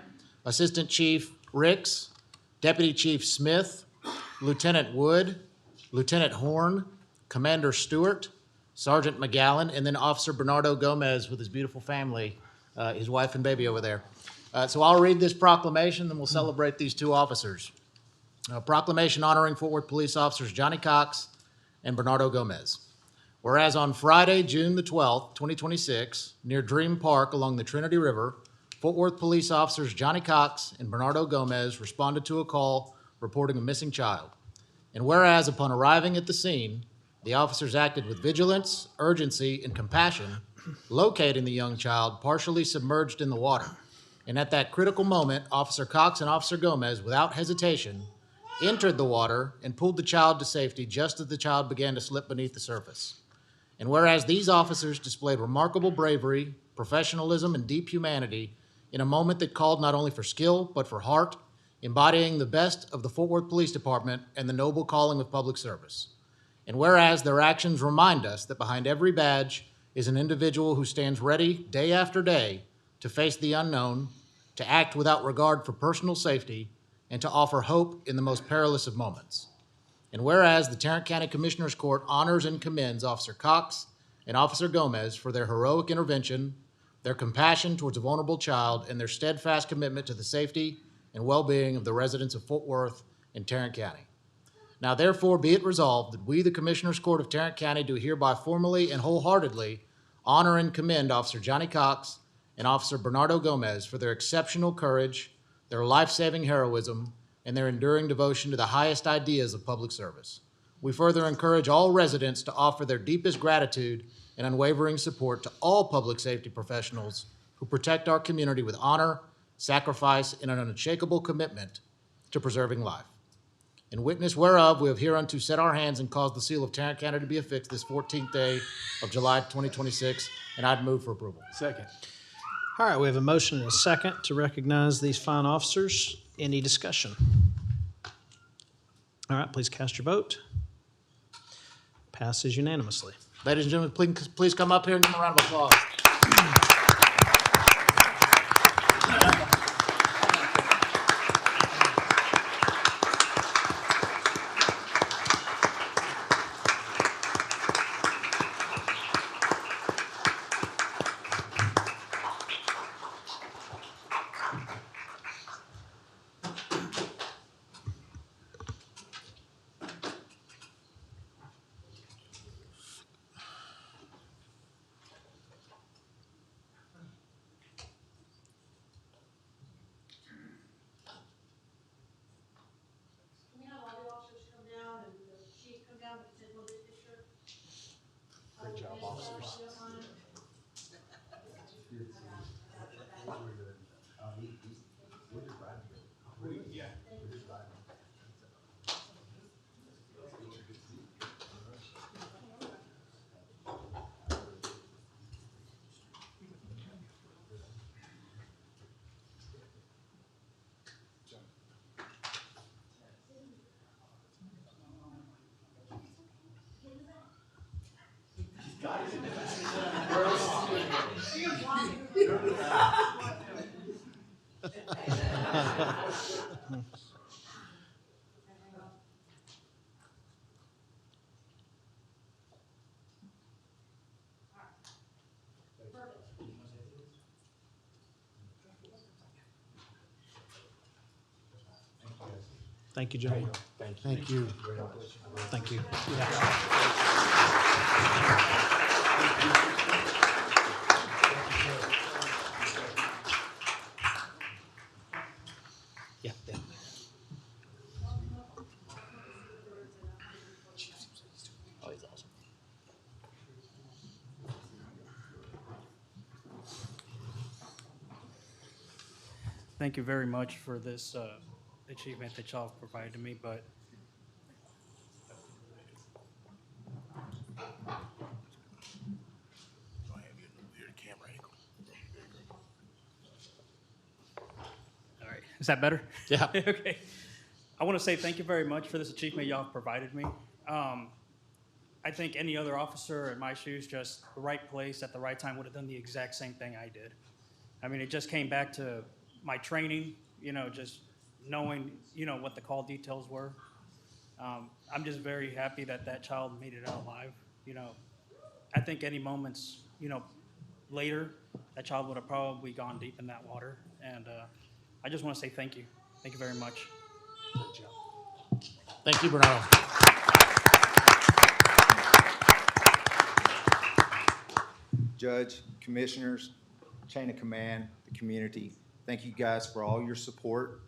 Assistant Chief Ricks, Deputy Chief Smith, Lieutenant Wood, Lieutenant Horn, Commander Stewart, Sergeant McGowan, and then Officer Bernardo Gomez with his beautiful family, his wife and baby over there. So I'll read this proclamation, then we'll celebrate these two officers. Proclamation honoring Fort Worth Police Officers Johnny Cox and Bernardo Gomez. Whereas on Friday, June the 12th, 2026, near Dream Park along the Trinity River, Fort Worth Police Officers Johnny Cox and Bernardo Gomez responded to a call reporting a missing child. And whereas upon arriving at the scene, the officers acted with vigilance, urgency, and compassion, locating the young child partially submerged in the water. And at that critical moment, Officer Cox and Officer Gomez, without hesitation, entered the water and pulled the child to safety just as the child began to slip beneath the surface. And whereas these officers displayed remarkable bravery, professionalism, and deep humanity in a moment that called not only for skill, but for heart, embodying the best of the Fort Worth Police Department and the noble calling of public service. And whereas their actions remind us that behind every badge is an individual who stands ready day after day to face the unknown, to act without regard for personal safety, and to offer hope in the most perilous of moments. And whereas the Tarrant County Commissioners Court honors and commends Officer Cox and Officer Gomez for their heroic intervention, their compassion towards a vulnerable child, and their steadfast commitment to the safety and well-being of the residents of Fort Worth and Tarrant County. Now therefore be it resolved that we, the Commissioners Court of Tarrant County, do hereby formally and wholeheartedly honor and commend Officer Johnny Cox and Officer Bernardo Gomez for their exceptional courage, their life-saving heroism, and their enduring devotion to the highest ideas of public service. We further encourage all residents to offer their deepest gratitude and unwavering support to all public safety professionals who protect our community with honor, sacrifice, and an unshakable commitment to preserving life. In witness whereof, we have hereunto set our hands and caused the seal of Tarrant County to be affixed this 14th day of July 2026, and I'd move for approval. Second. All right, we have a motion and a second to recognize these fine officers. Any discussion? All right, please cast your vote. Passes unanimously. Ladies and gentlemen, please come up here and give them a round of applause. Great job, officers. Thank you, gentlemen. Thank you. Thank you. Yeah. Yeah. Oh, he's awesome. Thank you very much for this achievement that y'all have provided me, but all right, is that better? Yeah. Okay. I want to say thank you very much for this achievement y'all have provided me. I think any other officer in my shoes, just the right place at the right time, would have done the exact same thing I did. I mean, it just came back to my training, just knowing, what the call details were. I'm just very happy that that child made it out alive. I think any moments, later, that child would have probably gone deep in that water. And I just want to say thank you. Thank you very much. Thank you, Bernardo. Judge, commissioners, chain of command, the community, thank you guys for all your support.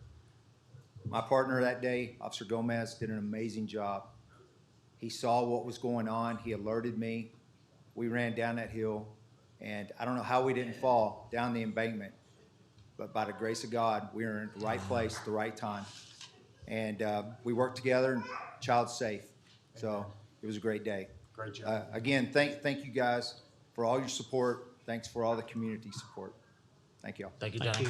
My partner that day, Officer Gomez, did an amazing job. He saw what was going on. He alerted me. We ran down that hill, and I don't know how we didn't fall down the embankment, but by the grace of God, we were in the right place at the right time. And we worked together, and child's safe. So it was a great day. Great job. Again, thank you guys for all your support. Thanks for all the community support. Thank you all. Thank you, Johnny.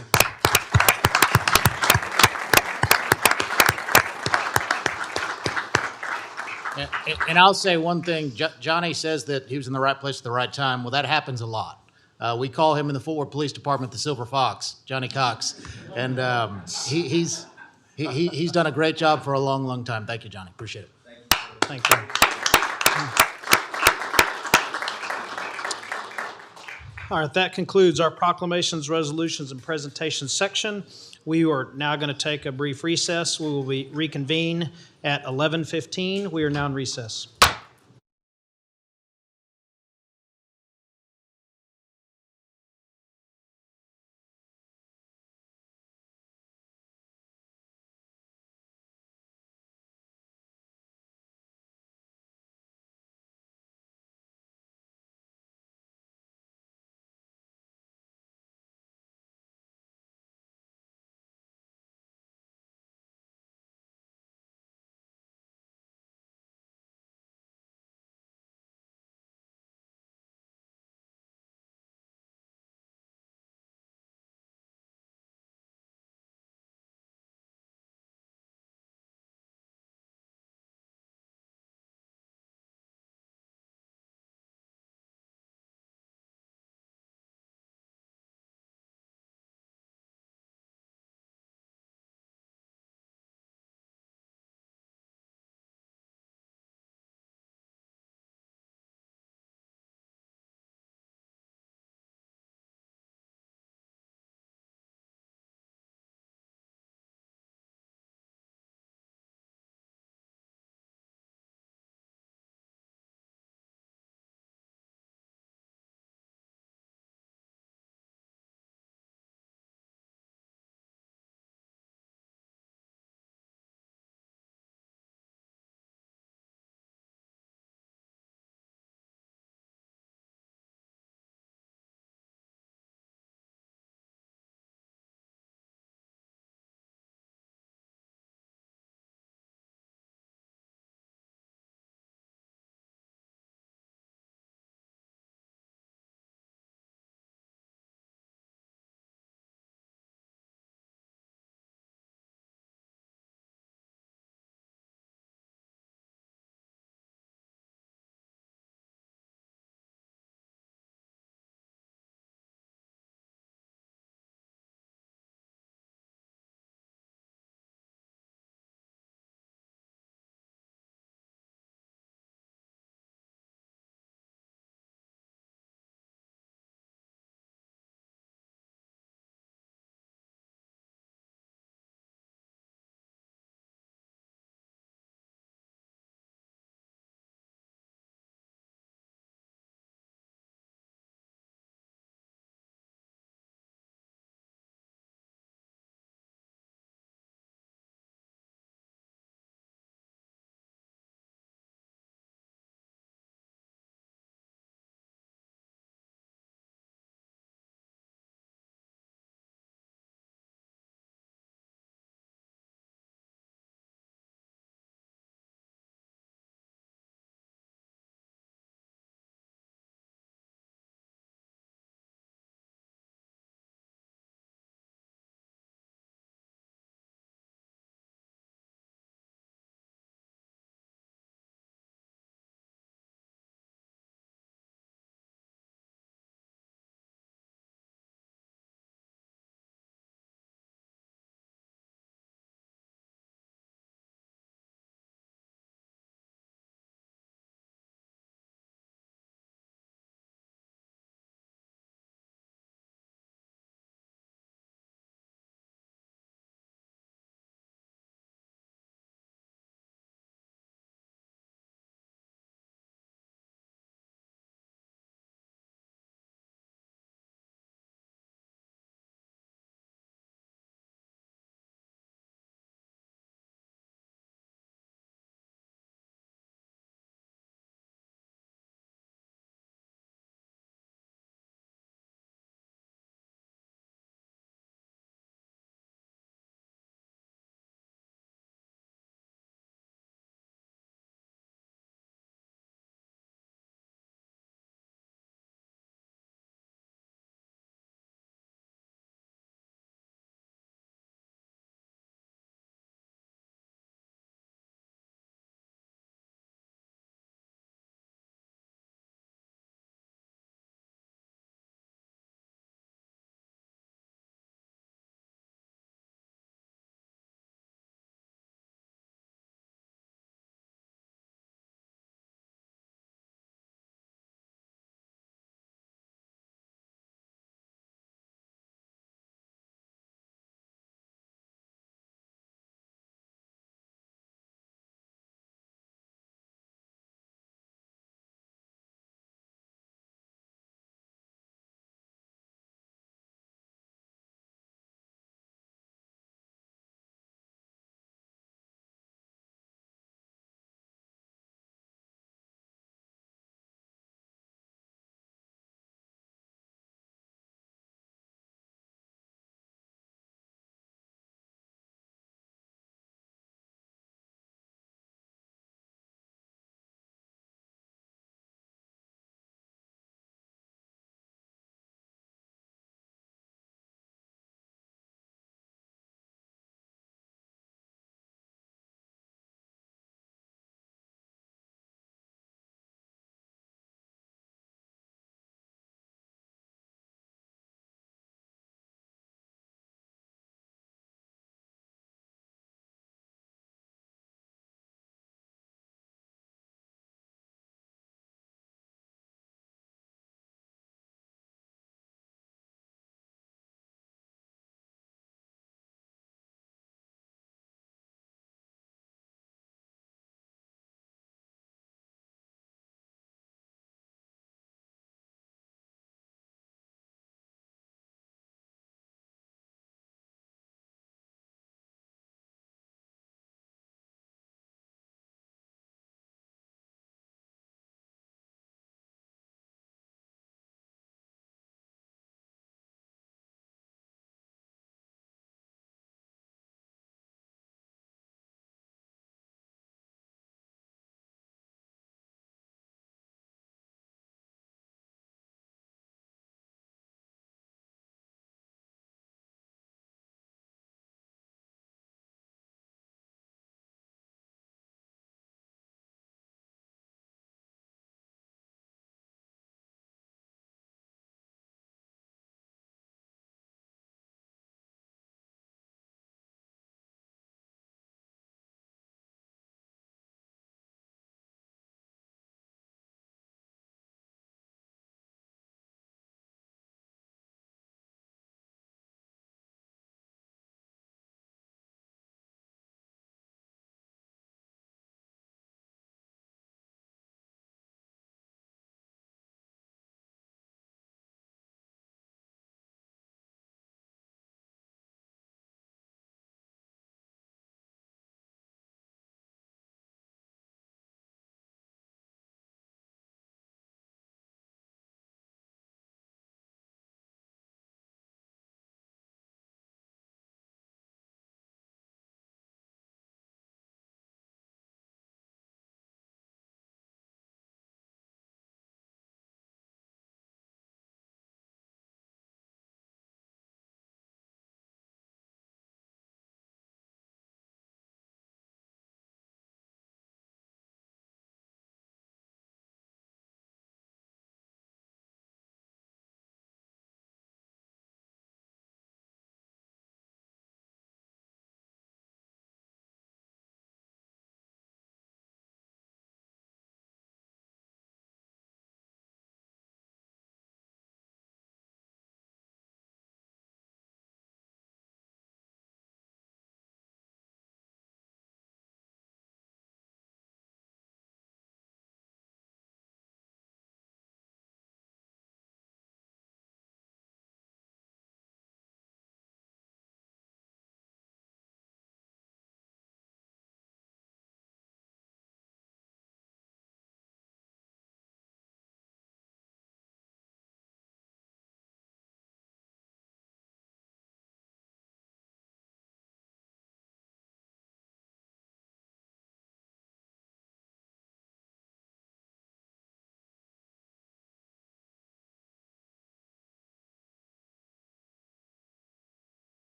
And I'll say one thing. Johnny says that he was in the right place at the right time. Well, that happens a lot. We call him in the Fort Worth Police Department the Silver Fox, Johnny Cox, and he's done a great job for a long, long time. Thank you, Johnny. Appreciate it. Thank you. All right, that concludes our proclamations, resolutions, and presentations section. We are now going to take a brief recess. We will reconvene at 11:15. We are now in recess.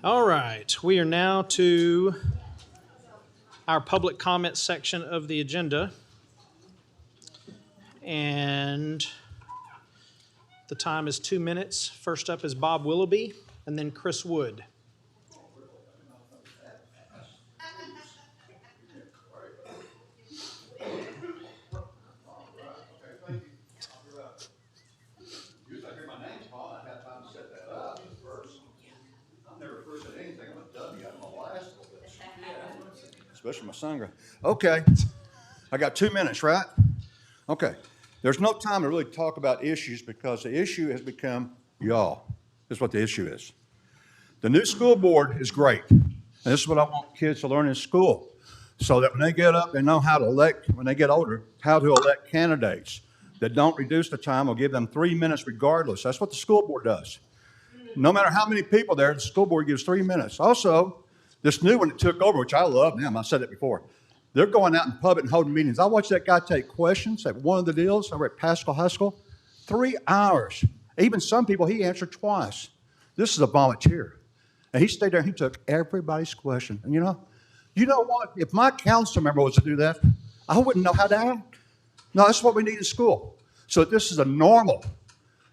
All right, we are now to our public comment section of the agenda. And the time is 2 minutes. First up is Bob Willoughby, and then Chris Wood. Usually I hear my name called, I have time to set that up first. I'm never first at anything, I'm a dummy, I'm the last of this. Especially my son. Okay, I got 2 minutes, right? Okay, there's no time to really talk about issues because the issue has become y'all. This is what the issue is. The new school board is great. And this is what I want kids to learn in school. So that when they get up, they know how to elect, when they get older, how to elect candidates that don't reduce the time or give them 3 minutes regardless. That's what the school board does. No matter how many people there, the school board gives 3 minutes. Also, this new one that took over, which I love them, I said it before, they're going out in public and holding meetings. I watched that guy take questions at one of the deals over at Pascal High School. 3 hours. Even some people he answered twice. This is a volunteer. And he stayed there and he took everybody's question. And you know what? If my council member was to do that, I wouldn't know how to act. No, that's what we need in school. So this is a normal,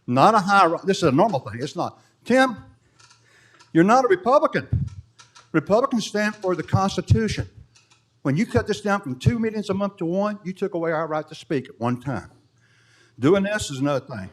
not a high, this is a normal thing. It's not. Tim, you're not a Republican. Republicans stand for the Constitution. When you cut this down from 2 meetings a month to 1, you took away our right to speak at one time. Doing this is another thing.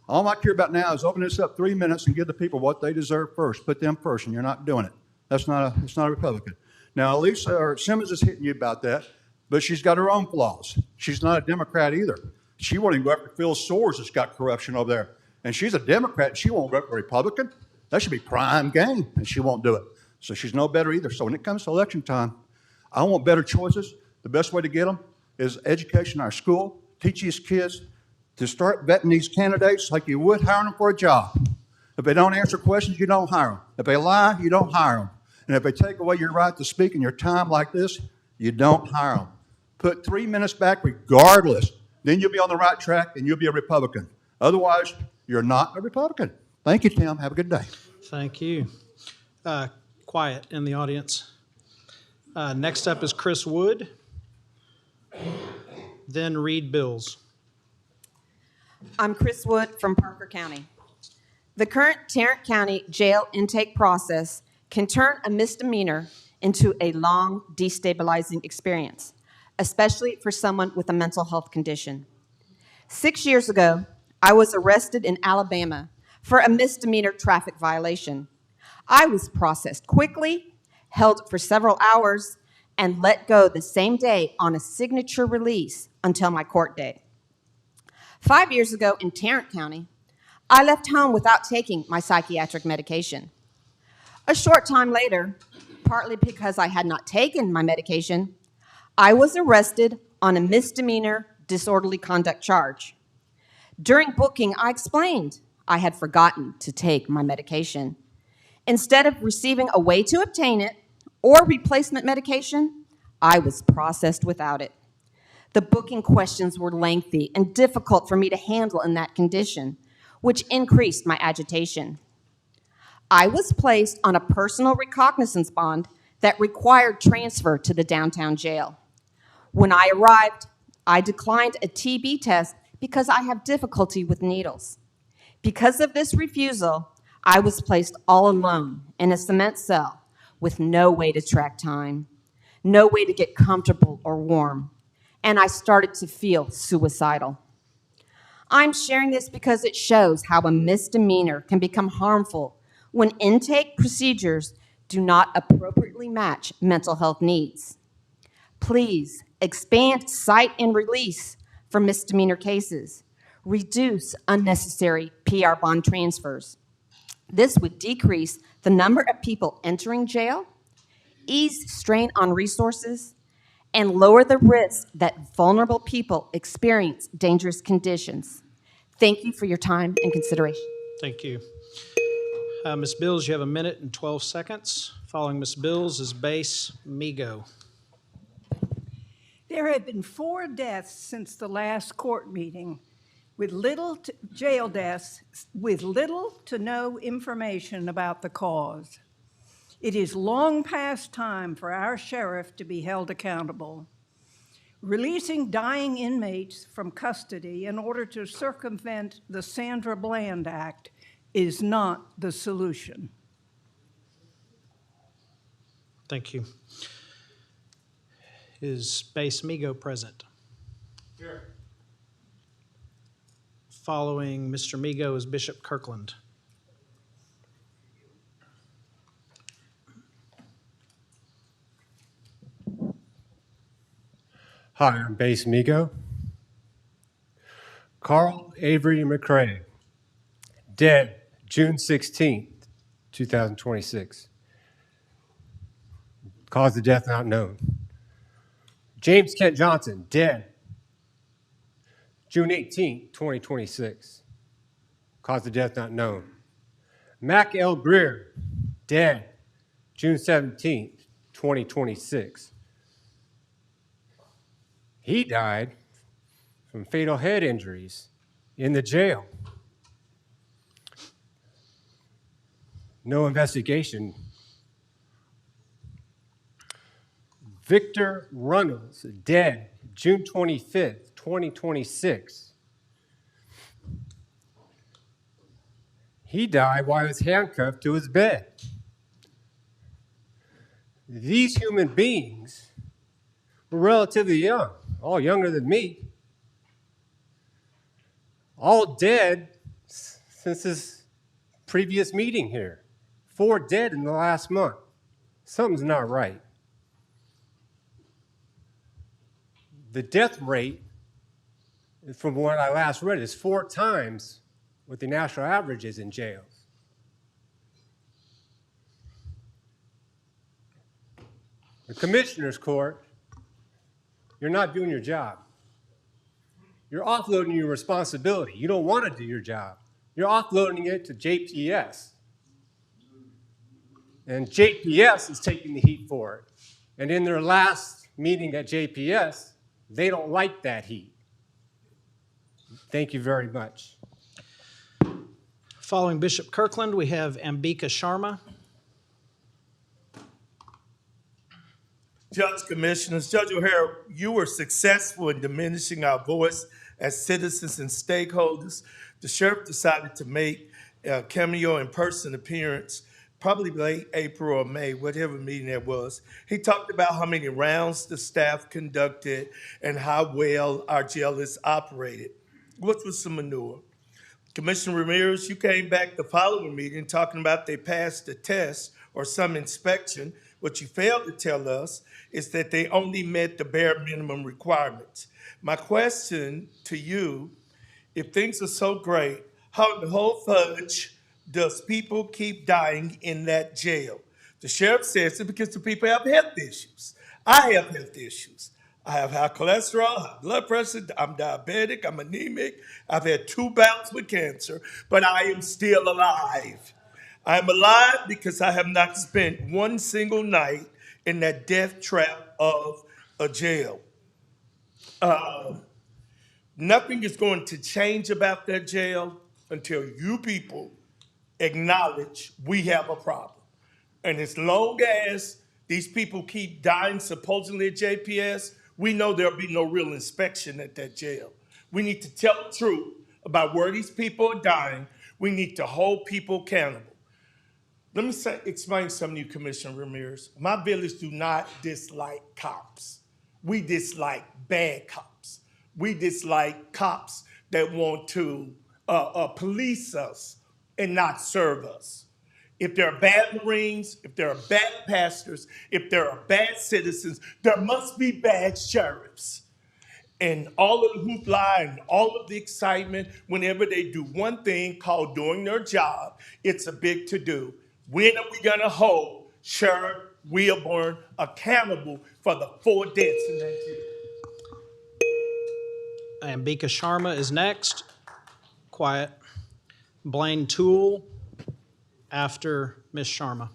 All I care about now is open this up 3 minutes and give the people what they deserve first. Put them first, and you're not doing it. It's not a Republican. Now, Lisa or Simmons is hitting you about that, but she's got her own flaws. She's not a Democrat either. She won't even go after Phil Soares that's got corruption over there. And she's a Democrat, and she won't go after a Republican. That should be prime game, and she won't do it. So she's no better either. So when it comes to election time, I want better choices. The best way to get them is education in our school. Teach these kids to start vetting these candidates like you would hiring them for a job. If they don't answer questions, you don't hire them. If they lie, you don't hire them. And if they take away your right to speak in your time like this, you don't hire them. Put 3 minutes back regardless. Then you'll be on the right track and you'll be a Republican. Otherwise, you're not a Republican. Thank you, Tim. Have a good day. Thank you. Quiet in the audience. Next up is Chris Wood, then Reed Bills. I'm Chris Wood from Parker County. The current Tarrant County jail intake process can turn a misdemeanor into a long, destabilizing experience, especially for someone with a mental health condition. 6 years ago, I was arrested in Alabama for a misdemeanor traffic violation. I was processed quickly, held for several hours, and let go the same day on a signature release until my court date. 5 years ago in Tarrant County, I left home without taking my psychiatric medication. A short time later, partly because I had not taken my medication, I was arrested on a misdemeanor disorderly conduct charge. During booking, I explained I had forgotten to take my medication. Instead of receiving a way to obtain it or replacement medication, I was processed without it. The booking questions were lengthy and difficult for me to handle in that condition, which increased my agitation. I was placed on a personal recognizance bond that required transfer to the downtown jail. When I arrived, I declined a TB test because I have difficulty with needles. Because of this refusal, I was placed all alone in a cement cell with no way to track time, no way to get comfortable or warm, and I started to feel suicidal. I'm sharing this because it shows how a misdemeanor can become harmful when intake procedures do not appropriately match mental health needs. Please expand cite and release for misdemeanor cases. Reduce unnecessary PR bond transfers. This would decrease the number of people entering jail, ease strain on resources, and lower the risk that vulnerable people experience dangerous conditions. Thank you for your time and consideration. Thank you. Ms. Bills, you have 1 minute and 12 seconds. Following Ms. Bills is Base Migo. There have been 4 deaths since the last court meeting, with jail deaths with little to no information about the cause. It is long past time for our sheriff to be held accountable. Releasing dying inmates from custody in order to circumvent the Sandra Bland Act is not the solution. Thank you. Is Base Migo present? Here. Following Mr. Migo is Bishop Kirkland. Hi, I'm Base Migo. Carl Avery McCrae, dead June 16th, 2026. Cause of death not known. James Kent Johnson, dead June 18th, 2026. Cause of death not known. Mac L. Greer, dead June 17th, 2026. He died from fatal head injuries in the jail. No investigation. Victor Runnels, dead June 25th, 2026. He died while he was handcuffed to his bed. These human beings were relatively young, all younger than me, all dead since this previous meeting here. 4 dead in the last month. Something's not right. The death rate, from what I last read, is 4 times what the national average is in jails. The Commissioner's Court, you're not doing your job. You're offloading your responsibility. You don't want to do your job. You're offloading it to JPS. And JPS is taking the heat for it. And in their last meeting at JPS, they don't like that heat. Thank you very much. Following Bishop Kirkland, we have Ambika Sharma. Judge, Commissioners, Judge O'Hara, you were successful in diminishing our voice as citizens and stakeholders. The sheriff decided to make a cameo in-person appearance, probably late April or May, whatever meeting that was. He talked about how many rounds the staff conducted and how well our jail is operated, which was some manure. Commissioner Ramirez, you came back the following meeting talking about they passed the test or some inspection. What you failed to tell us is that they only met the bare minimum requirements. My question to you, if things are so great, how in the whole fudge does people keep dying in that jail? The sheriff says it because the people have health issues. I have health issues. I have high cholesterol, high blood pressure, I'm diabetic, I'm anemic, I've had 2 bouts with cancer, but I am still alive. I'm alive because I have not spent one single night in that death trap of a jail. Nothing is going to change about that jail until you people acknowledge we have a problem. And as long as these people keep dying supposedly at JPS, we know there'll be no real inspection at that jail. We need to tell the truth about where these people are dying. We need to hold people accountable. Let me explain something to you, Commissioner Ramirez. My village do not dislike cops. We dislike bad cops. We dislike cops that want to police us and not serve us. If there are bad Marines, if there are bad pastors, if there are bad citizens, there must be bad sheriffs. And all of the hoopla and all of the excitement, whenever they do one thing called doing their job, it's a big to-do. When are we going to hold Sheriff Wilburn accountable for the 4 deaths in that jail? Ambika Sharma is next. Quiet. Blaine Toole after Ms. Sharma.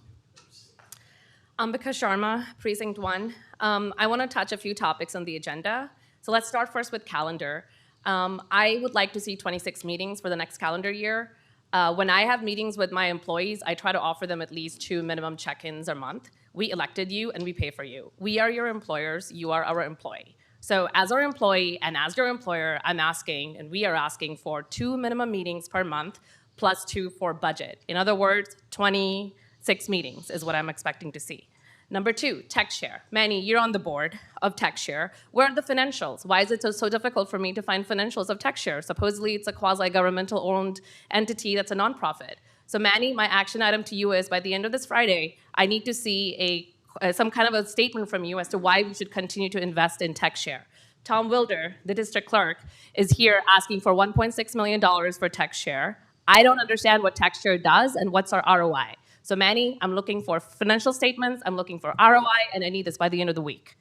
Ambika Sharma, Precinct 1. I want to touch a few topics on the agenda. So let's start first with calendar. I would like to see 26 meetings for the next calendar year. When I have meetings with my employees, I try to offer them at least 2 minimum check-ins a month. We elected you and we pay for you. We are your employers, you are our employee. So as our employee and as your employer, I'm asking, and we are asking for 2 minimum meetings per month plus 2 for budget. In other words, 26 meetings is what I'm expecting to see. Number 2, TechShare. Manny, you're on the board of TechShare. Where are the financials? Why is it so difficult for me to find financials of TechShare? Supposedly it's a quasi-governmental owned entity that's a nonprofit. So Manny, my action item to you is by the end of this Friday, I need to see some kind of a statement from you as to why we should continue to invest in TechShare. Tom Wilder, the district clerk, is here asking for $1.6 million for TechShare. I don't understand what TechShare does and what's our ROI. So Manny, I'm looking for financial statements, I'm looking for ROI, and I need this by the end of the week.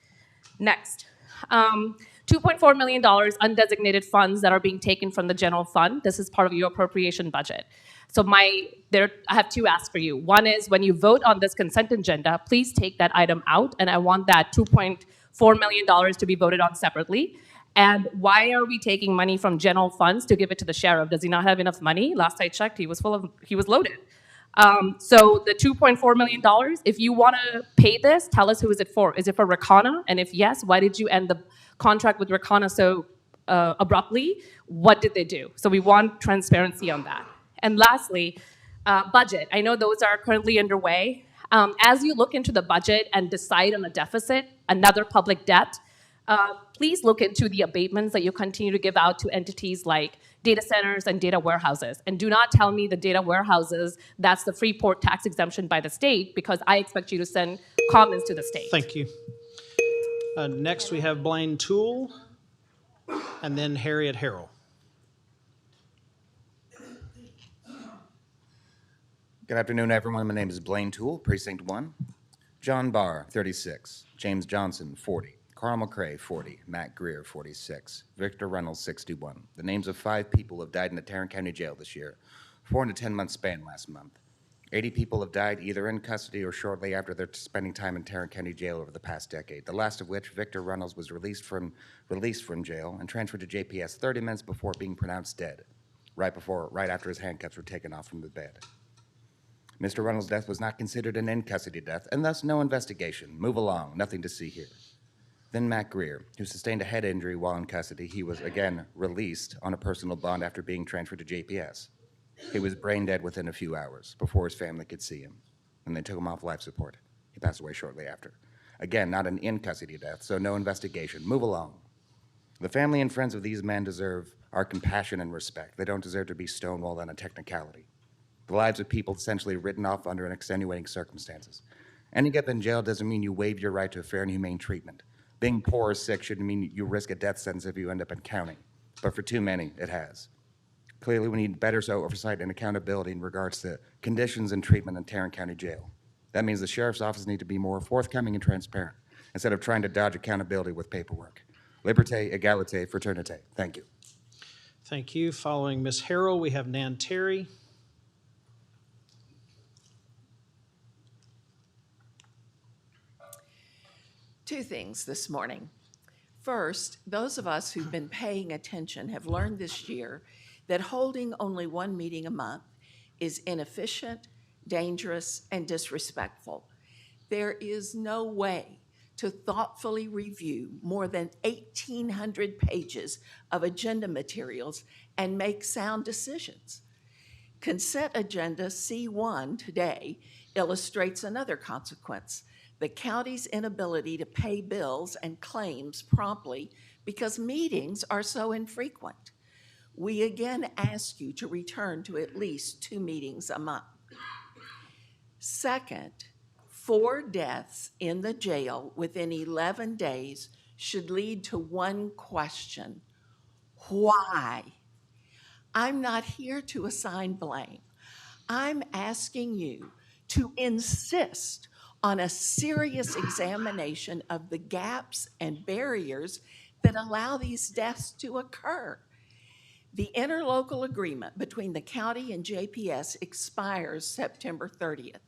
Next, $2.4 million undesignated funds that are being taken from the general fund. This is part of your appropriation budget. So I have 2 asks for you. One is when you vote on this consent agenda, please take that item out, and I want that $2.4 million to be voted on separately. And why are we taking money from general funds to give it to the sheriff? Does he not have enough money? Last I checked, he was loaded. So the $2.4 million, if you want to pay this, tell us who is it for. Is it for Rakana? And if yes, why did you end the contract with Rakana so abruptly? What did they do? So we want transparency on that. And lastly, budget. I know those are currently underway. As you look into the budget and decide on a deficit, another public debt, please look into the abatements that you continue to give out to entities like data centers and data warehouses. And do not tell me the data warehouses, that's the Freeport tax exemption by the state, because I expect you to send comments to the state. Thank you. Next, we have Blaine Toole, and then Harriet Harrell. Good afternoon, everyone. My name is Blaine Toole, Precinct 1. John Barr, 36. James Johnson, 40. Carl McCrae, 40. Matt Greer, 46. Victor Reynolds, 61. The names of 5 people have died in the Tarrant County Jail this year, 4 in a 10-month span last month. 80 people have died either in custody or shortly after their spending time in Tarrant County Jail over the past decade, the last of which, Victor Reynolds, was released from jail and transferred to JPS 30 minutes before being pronounced dead, right after his handcuffs were taken off from the bed. Mr. Reynolds' death was not considered an in-custody death, and thus no investigation. Move along, nothing to see here. Then Matt Greer, who sustained a head injury while in custody. He was again released on a personal bond after being transferred to JPS. He was brain dead within a few hours before his family could see him, and they took him off life support. He passed away shortly after. Again, not an in-custody death, so no investigation. Move along. The family and friends of these men deserve our compassion and respect. They don't deserve to be stonewalled on a technicality. The lives of people essentially written off under extenuating circumstances. Ending up in jail doesn't mean you waive your right to a fair and humane treatment. Being poor or sick shouldn't mean you risk a death sentence if you end up in county, but for too many, it has. Clearly, we need better oversight and accountability in regards to conditions and treatment in Tarrant County Jail. That means the sheriff's office needs to be more forthcoming and transparent, instead of trying to dodge accountability with paperwork. Liberté, égalité, fraternité. Thank you. Thank you. Following Ms. Harrell, we have Nan Terry. Two things this morning. First, those of us who've been paying attention have learned this year that holding only one meeting a month is inefficient, dangerous, and disrespectful. There is no way to thoughtfully review more than 1,800 pages of agenda materials and make sound decisions. Consent Agenda C1 today illustrates another consequence: the county's inability to pay bills and claims promptly because meetings are so infrequent. We again ask you to return to at least 2 meetings a month. Second, 4 deaths in the jail within 11 days should lead to one question: why? I'm not here to assign blame. I'm asking you to insist on a serious examination of the gaps and barriers that allow these deaths to occur. The interlocal agreement between the county and JPS expires September 30th.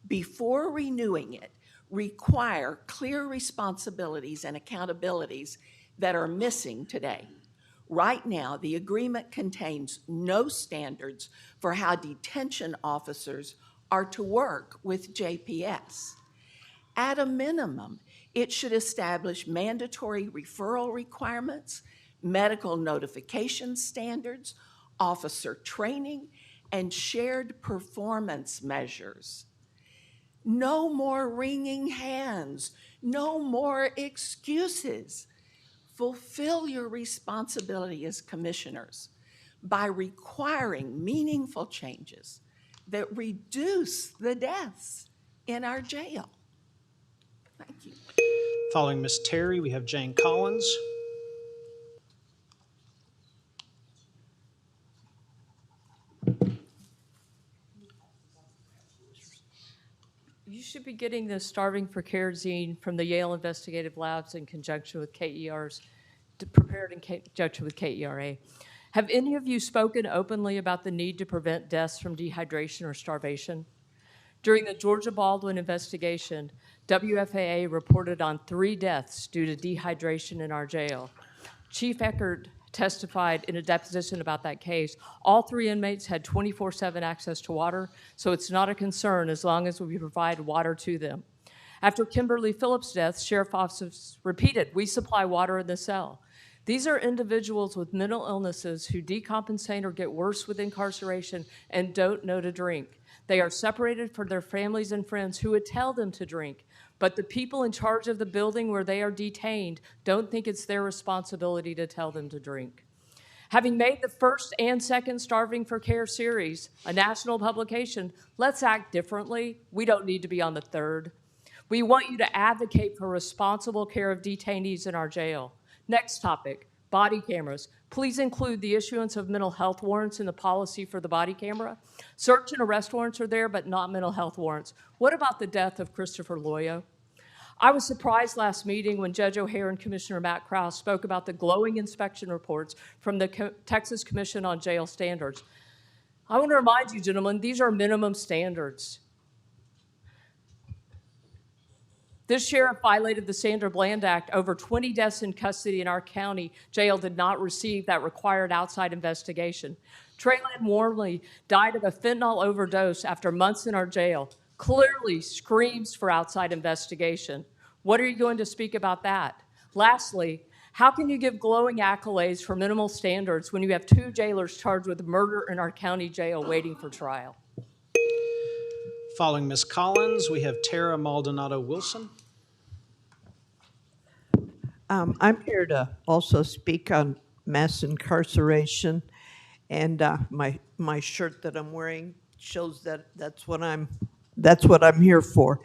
Before renewing it, require clear responsibilities and accountabilities that are missing today. Right now, the agreement contains no standards for how detention officers are to work with JPS. At a minimum, it should establish mandatory referral requirements, medical notification standards, officer training, and shared performance measures. No more wringing hands, no more excuses. Fulfill your responsibility as commissioners by requiring meaningful changes that reduce the deaths in our jail. Thank you. Following Ms. Terry, we have Jane Collins. You should be getting the Starving for Care zine from the Yale Investigative Labs in conjunction with prepared in conjunction with KERA. Have any of you spoken openly about the need to prevent deaths from dehydration or starvation? During the Georgia Baldwin investigation, WFAA reported on 3 deaths due to dehydration in our jail. Chief Eckert testified in a deposition about that case. All 3 inmates had 24/7 access to water, so it's not a concern as long as we provide water to them. After Kimberly Phillips' death, sheriff officers repeated, "We supply water in the cell." These are individuals with mental illnesses who decompensate or get worse with incarceration and don't know to drink. They are separated from their families and friends who would tell them to drink, but the people in charge of the building where they are detained don't think it's their responsibility to tell them to drink. Having made the first and second Starving for Care series a national publication, let's act differently. We don't need to be on the third. We want you to advocate for responsible care of detainees in our jail. Next topic, body cameras. Please include the issuance of mental health warrants in the policy for the body camera. Search and arrest warrants are there, but not mental health warrants. What about the death of Christopher Loyo? I was surprised last meeting when Judge O'Hare and Commissioner Matt Krause spoke about the glowing inspection reports from the Texas Commission on Jail Standards. I want to remind you, gentlemen, these are minimum standards. This sheriff violated the Sandra Bland Act. Over 20 deaths in custody in our county jail did not receive that required outside investigation. Traylon Wormley died of a fentanyl overdose after months in our jail. Clearly screams for outside investigation. What are you going to speak about that? Lastly, how can you give glowing accolades for minimal standards when you have 2 jailers charged with murder in our county jail waiting for trial? Following Ms. Collins, we have Tara Maldonado Wilson. I'm here to also speak on mass incarceration, and my shirt that I'm wearing shows that that's what I'm here for.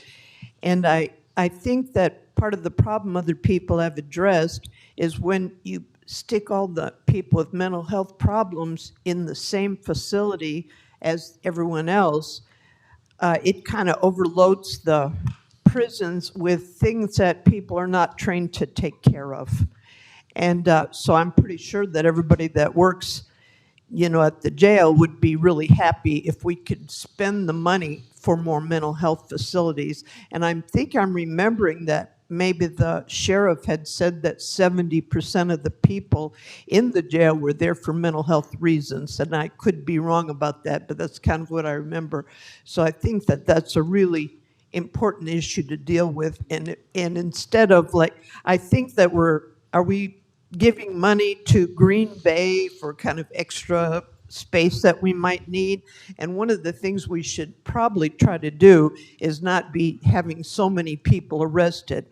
And I think that part of the problem other people have addressed is when you stick all the people with mental health problems in the same facility as everyone else, it kind of overloads the prisons with things that people are not trained to take care of. And so I'm pretty sure that everybody that works, at the jail would be really happy if we could spend the money for more mental health facilities. And I'm remembering that maybe the sheriff had said that 70% of the people in the jail were there for mental health reasons. And I could be wrong about that, but that's kind of what I remember. So I think that that's a really important issue to deal with. And instead of I think that are we giving money to Green Bay for kind of extra space that we might need? And one of the things we should probably try to do is not be having so many people arrested.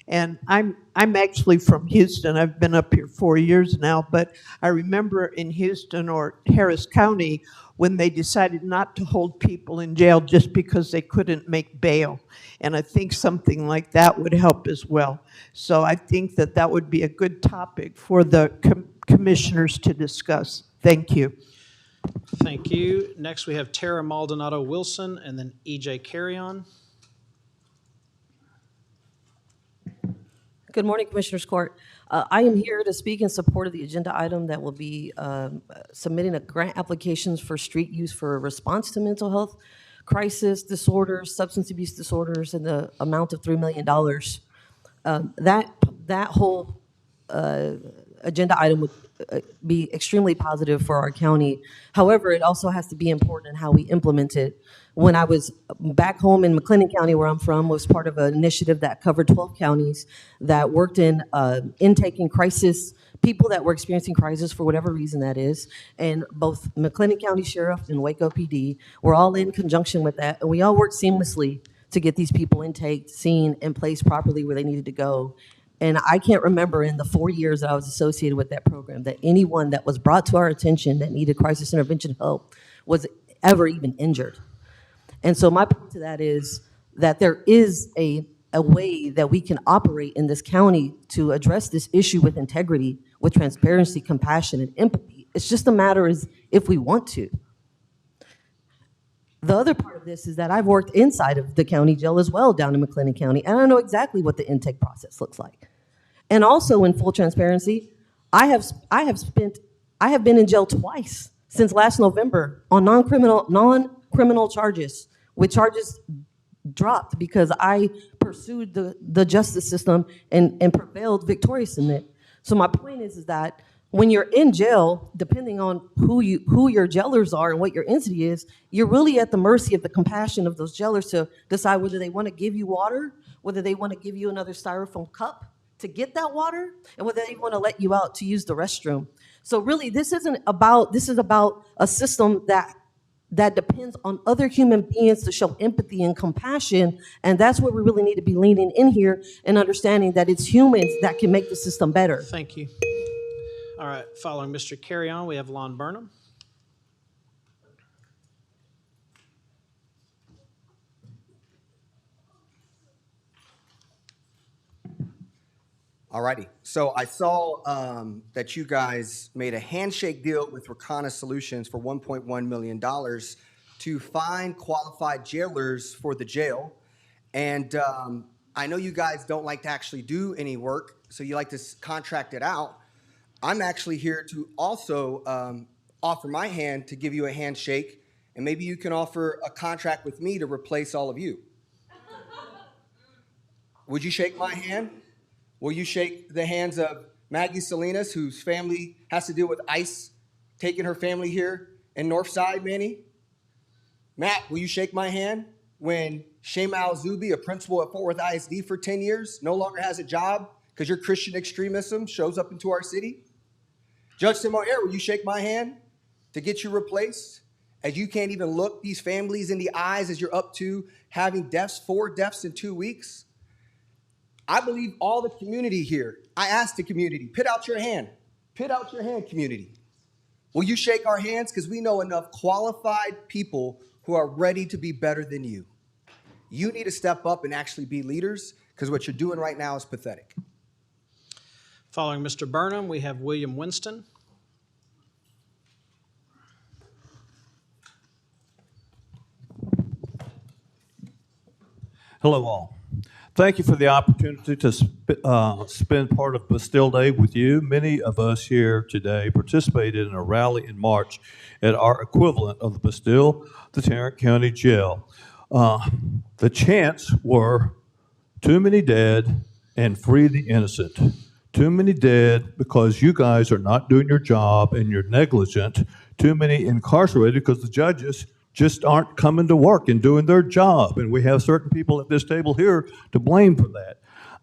And I'm actually from Houston. I've been up here 4 years now, but I remember in Houston or Harris County when they decided not to hold people in jail just because they couldn't make bail. And I think something like that would help as well. So I think that that would be a good topic for the commissioners to discuss. Thank you. Thank you. Next, we have Tara Maldonado Wilson and then E.J. Carrion. Good morning, Commissioners Court. I am here to speak in support of the agenda item that will be submitting a grant applications for street use for a response to mental health crisis disorders, substance abuse disorders, in the amount of $3 million. That whole agenda item would be extremely positive for our county. However, it also has to be important in how we implement it. When I was back home in McLennan County, where I'm from, was part of an initiative that covered 12 counties that worked in intake and crisis, people that were experiencing crisis for whatever reason that is. And both McLennan County Sheriff and Waco PD were all in conjunction with that, and we all worked seamlessly to get these people intaked, seen, and placed properly where they needed to go. And I can't remember in the 4 years that I was associated with that program that anyone that was brought to our attention that needed crisis intervention help was ever even injured. And so my point to that is that there is a way that we can operate in this county to address this issue with integrity, with transparency, compassion, and empathy. It's just a matter is if we want to. The other part of this is that I've worked inside of the county jail as well down in McLennan County, and I know exactly what the intake process looks like. And also, in full transparency, I have been in jail twice since last November on non-criminal charges, with charges dropped because I pursued the justice system and prevailed victorious in it. So my point is that when you're in jail, depending on who your jailers are and what your entity is, you're really at the mercy of the compassion of those jailers to decide whether they want to give you water, whether they want to give you another styrofoam cup to get that water, and whether they want to let you out to use the restroom. So really, this is about a system that depends on other human beings to show empathy and compassion, and that's where we really need to be leaning in here and understanding that it's humans that can make the system better. Thank you. All right, following Mr. Carry-On, we have Lon Burnham. Alrighty, so I saw that you guys made a handshake deal with Rakana Solutions for $1.1 million to find qualified jailers for the jail. And I know you guys don't like to actually do any work, so you like to contract it out. I'm actually here to also offer my hand to give you a handshake, and maybe you can offer a contract with me to replace all of you. Would you shake my hand? Will you shake the hands of Maggie Salinas, whose family has to deal with ICE taking her family here in Northside, Manny? Matt, will you shake my hand when Shema Al-Zubi, a principal at Fort Worth ISD for 10 years, no longer has a job because your Christian extremism shows up into our city? Judge Tim O'Hare, will you shake my hand to get you replaced, as you can't even look these families in the eyes as you're up to having 4 deaths in 2 weeks? I believe all the community here, I asked the community, put out your hand. Put out your hand, community. Will you shake our hands? Because we know enough qualified people who are ready to be better than you. You need to step up and actually be leaders, because what you're doing right now is pathetic. Following Mr. Burnham, we have William Winston. Hello, all. Thank you for the opportunity to spend part of Bastille Day with you. Many of us here today participated in a rally in March at our equivalent of the Bastille, the Tarrant County Jail. The chants were, too many dead and free the innocent. Too many dead because you guys are not doing your job and you're negligent. Too many incarcerated because the judges just aren't coming to work and doing their job. And we have certain people at this table here to blame for that.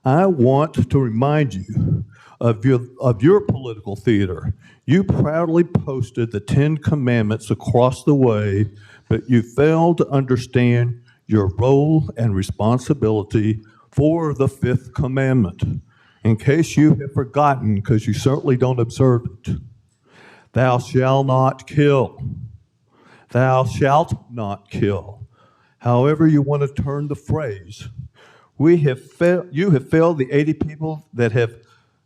I want to remind you of your political theater. You proudly posted the 10 Commandments across the way, but you failed to understand your role and responsibility for the 5th commandment. In case you have forgotten, because you certainly don't observe it, thou shalt not kill. Thou shalt not kill. However you want to turn the phrase. You have failed the 80 people that have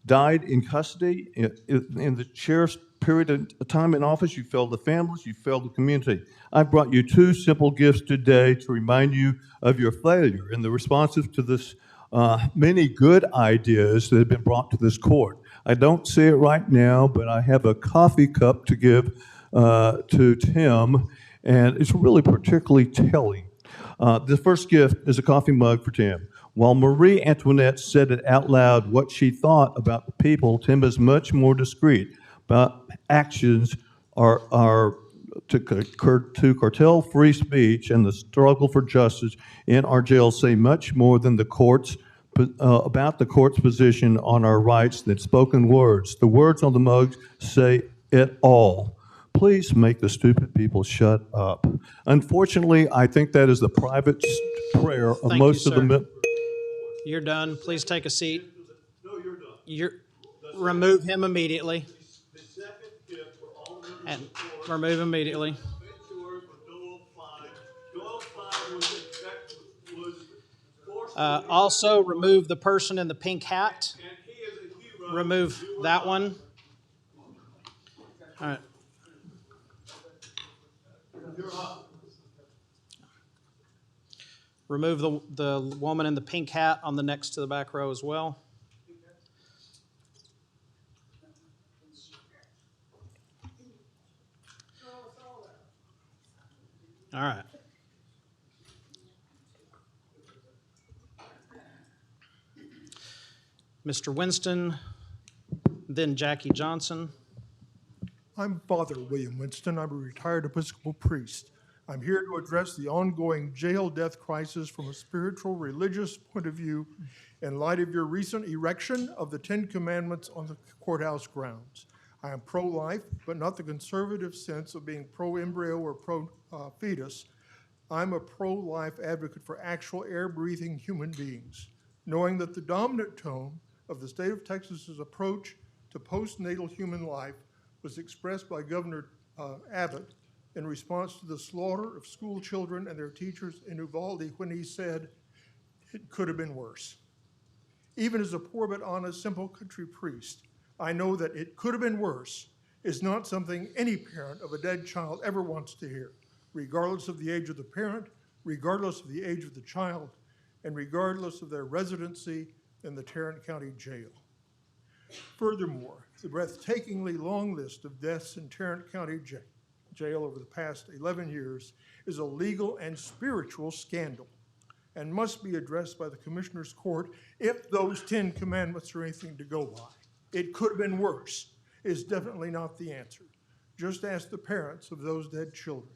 died in custody in the sheriff's period of time in office. You failed the families, you failed the community. I brought you 2 simple gifts today to remind you of your failure in the responses to this many good ideas that have been brought to this court. I don't see it right now, but I have a coffee cup to give to Tim, and it's really particularly telling. The first gift is a coffee mug for Tim. While Marie Antoinette said it out loud what she thought about the people, Tim is much more discreet. But actions are to curtail free speech and the struggle for justice in our jails say much more than the courts about the court's position on our rights than spoken words. The words on the mug say it all. Please make the stupid people shut up. Unfortunately, I think that is the private prayer of Thank most you, of the. sir. You're done. Please take a seat. You're, remove him immediately. And remove immediately. Also, remove the person in the pink hat. Remove that one. All right. Remove the woman in the pink hat on the next to the back row as well. All right. Mr. Winston, then Jackie Johnson. I'm Father William Winston. I'm a retired Episcopal priest. I'm here to address the ongoing jail death crisis from a spiritual, religious point of view in light of your recent erection of the Ten Commandments on the courthouse grounds. I am pro-life, but not the conservative sense of being pro-embryo or pro-fetus. I'm a pro-life advocate for actual air-breathing human beings, knowing that the dominant tone of the state of Texas's approach to postnatal human life was expressed by Governor Abbott in response to the slaughter of school children and their teachers in Uvalde when he said, it could have been worse. Even as a poor but honest, simple country priest, I know that it could have been worse is not something any parent of a dead child ever wants to hear, regardless of the age of the parent, regardless of the age of the child, and regardless of their residency in the Tarrant County Jail. Furthermore, the breathtakingly long list of deaths in Tarrant County Jail over the past 11 years is a legal and spiritual scandal and must be addressed by the Commissioner's Court if those 10 commandments are anything to go by. It could have been worse is definitely not the answer. Just ask the parents of those dead children.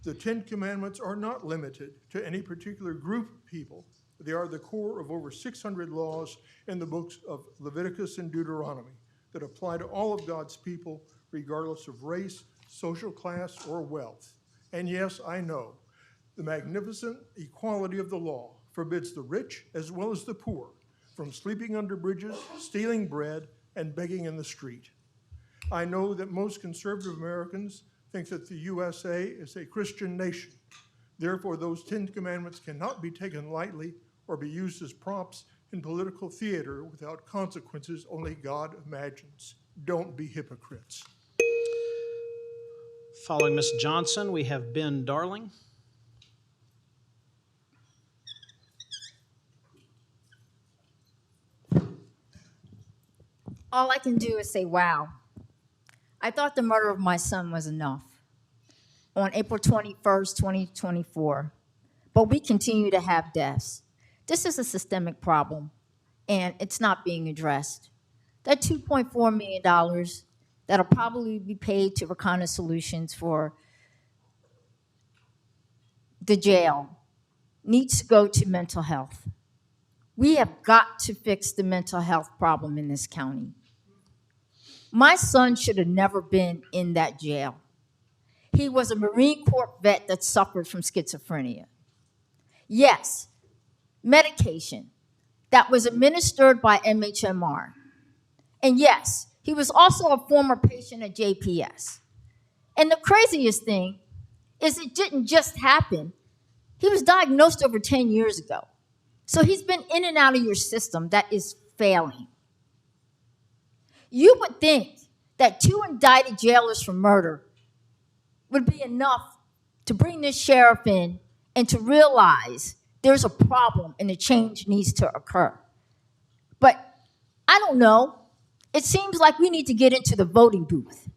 The 10 commandments are not limited to any particular group of people. They are the core of over 600 laws in the books of Leviticus and Deuteronomy that apply to all of God's people, regardless of race, social class, or wealth. And yes, I know, the magnificent equality of the law forbids the rich as well as the poor from sleeping under bridges, stealing bread, and begging in the street. I know that most conservative Americans think that the USA is a Christian nation. Therefore, those 10 commandments cannot be taken lightly or be used as props in political theater without consequences only God imagines. Don't be hypocrites. Following Ms. Johnson, we have Ben Darling. All I can do is say, wow. I thought the murder of my son was enough on April 21st, 2024, but we continue to have deaths. This is a systemic problem, and it's not being addressed. That $2.4 million that'll probably be paid to Rakana Solutions for the jail needs to go to mental health. We have got to fix the mental health problem in this county. My son should have never been in that jail. He was a Marine Corps vet that suffered from schizophrenia. Yes, medication that was administered by MHMR. And yes, he was also a former patient at JPS. And the craziest thing is it didn't just happen. He was diagnosed over 10 years ago. So he's been in and out of your system that is failing. You would think that 2 indicted jailers for murder would be enough to bring this sheriff in and to realize there's a problem and a change needs to occur. But I don't know. It seems like we need to get into the voting booth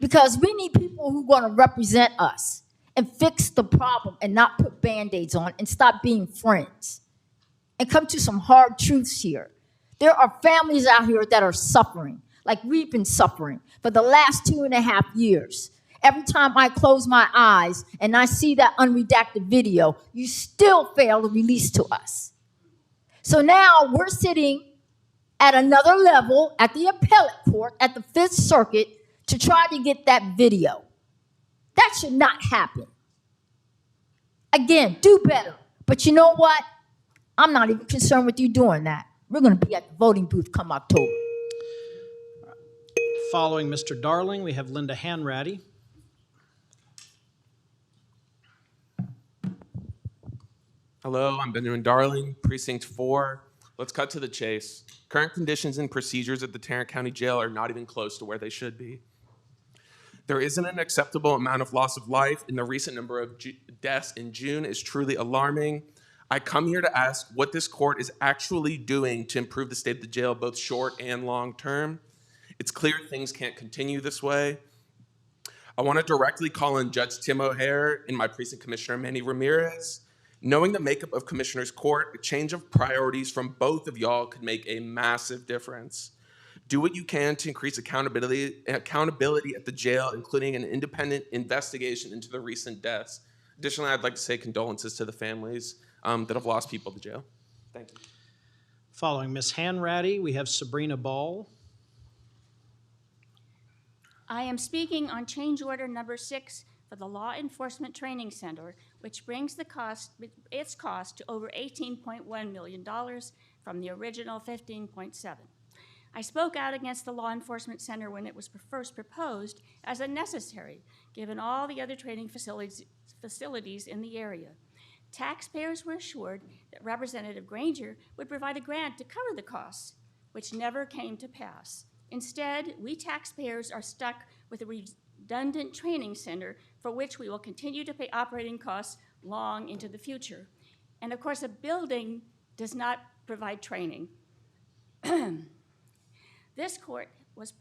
because we need people who are going to represent us and fix the problem and not put Band-Aids on and stop being friends and come to some hard truths here. There are families out here that are suffering, like we've been suffering for the last 2.5 years. Every time I close my eyes and I see that unredacted video, you still fail to release to us. So now we're sitting at another level at the appellate court at the Fifth Circuit to try to get that video. That should not happen. Again, do better. But you know what? I'm not even concerned with you doing that. We're going to be at the voting booth come October. Following Mr. Darling, we have Linda Hanratty. Hello, I'm Benjamin Darling, Precinct 4. Let's cut to the chase. Current conditions and procedures at the Tarrant County Jail are not even close to where they should be. There isn't an acceptable amount of loss of life, and the recent number of deaths in June is truly alarming. I come here to ask what this court is actually doing to improve the state of the jail, both short and long term. It's clear things can't continue this way. I want to directly call on Judge Tim O'Hare and my precinct commissioner, Manny Ramirez. Knowing the makeup of Commissioner's Court, a change of priorities from both of y'all could make a massive difference. Do what you can to increase accountability at the jail, including an independent investigation into the recent deaths. Additionally, I'd like to say condolences to the families that have lost people to jail. Thank you. Following Ms. Hanratty, we have Sabrina Ball. I am speaking on change order number 6 for the Law Enforcement Training Center, which brings its cost to over $18.1 million from the original $15.7. I spoke out against the Law Enforcement Center when it was first proposed as unnecessary, given all the other training facilities in the area. Taxpayers were assured that Representative Granger would provide a grant to cover the costs, which never came to pass. Instead, we taxpayers are stuck with a redundant training center for which we will continue to pay operating costs long into the future. And of course, a building does not provide training. This court has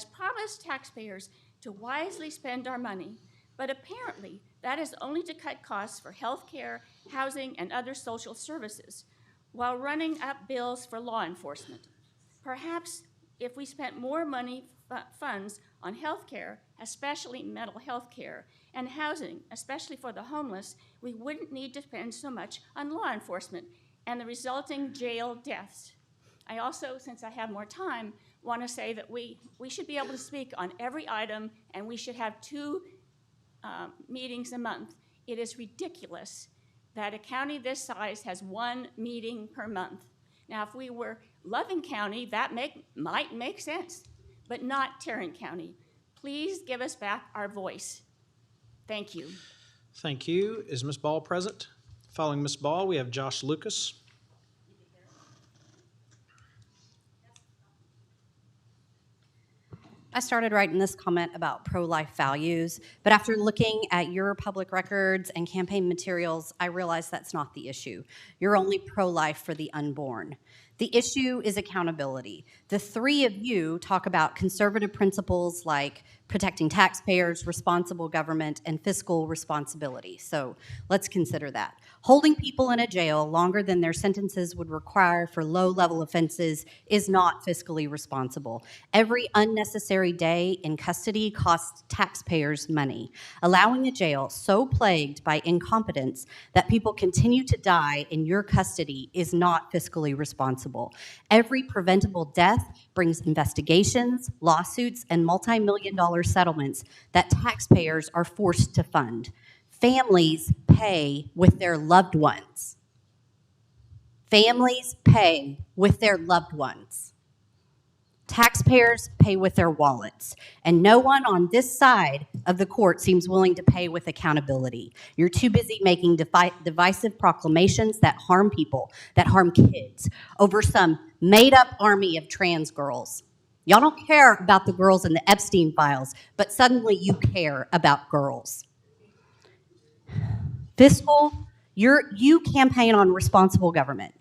promised taxpayers to wisely spend our money, but apparently that is only to cut costs for health care, housing, and other social services, while running up bills for law enforcement. Perhaps if we spent more funds on health care, especially mental health care, and housing, especially for the homeless, we wouldn't need to spend so much on law enforcement and the resulting jail deaths. I also, since I have more time, want to say that we should be able to speak on every item, and we should have 2 meetings a month. It is ridiculous that a county this size has 1 meeting per month. Now, if we were Loving County, that might make sense, but not Tarrant County. Please give us back our voice. Thank you. Thank you. Is Ms. Ball present? Following Ms. Ball, we have Josh Lucas. I started writing this comment about pro-life values, but after looking at your public records and campaign materials, I realized that's not the issue. You're only pro-life for the unborn. The issue is accountability. The 3 of you talk about conservative principles like protecting taxpayers, responsible government, and fiscal responsibility. So let's consider that. Holding people in a jail longer than their sentences would require for low-level offenses is not fiscally responsible. Every unnecessary day in custody costs taxpayers money. Allowing a jail so plagued by incompetence that people continue to die in your custody is not fiscally responsible. Every preventable death brings investigations, lawsuits, and multi-million-dollar settlements that taxpayers are forced to fund. Families pay with their loved ones. Families pay with their loved ones. Taxpayers pay with their wallets, and no one on this side of the court seems willing to pay with accountability. You're too busy making divisive proclamations that harm people, that harm kids, over some made-up army of trans girls. Y'all don't care about the girls in the Epstein files, but suddenly you care about girls. You campaign on responsible government.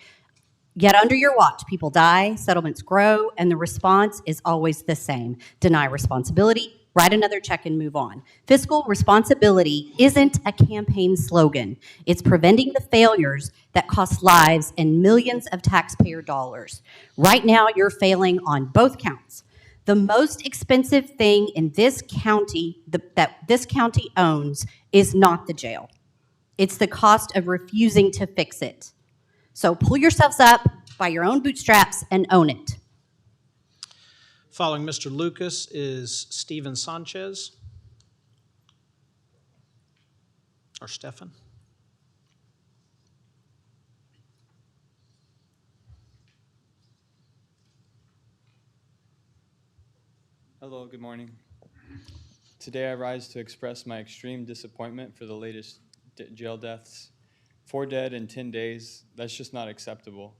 Yet under your watch, people die, settlements grow, and the response is always the same. Deny responsibility, Write another check and move on. Fiscal responsibility isn't a campaign slogan. It's preventing the failures that cost lives and millions of taxpayer dollars. Right now, you're failing on both counts. The most expensive thing in this county that this county owns is not the jail. It's the cost of refusing to fix it. So pull yourselves up by your own bootstraps and own it. Following Mr. Lucas is Stephen Sanchez. Or Stefan. Hello, good morning. Today I rise to express my extreme disappointment for the latest jail deaths. 4 dead in 10 days, that's just not acceptable.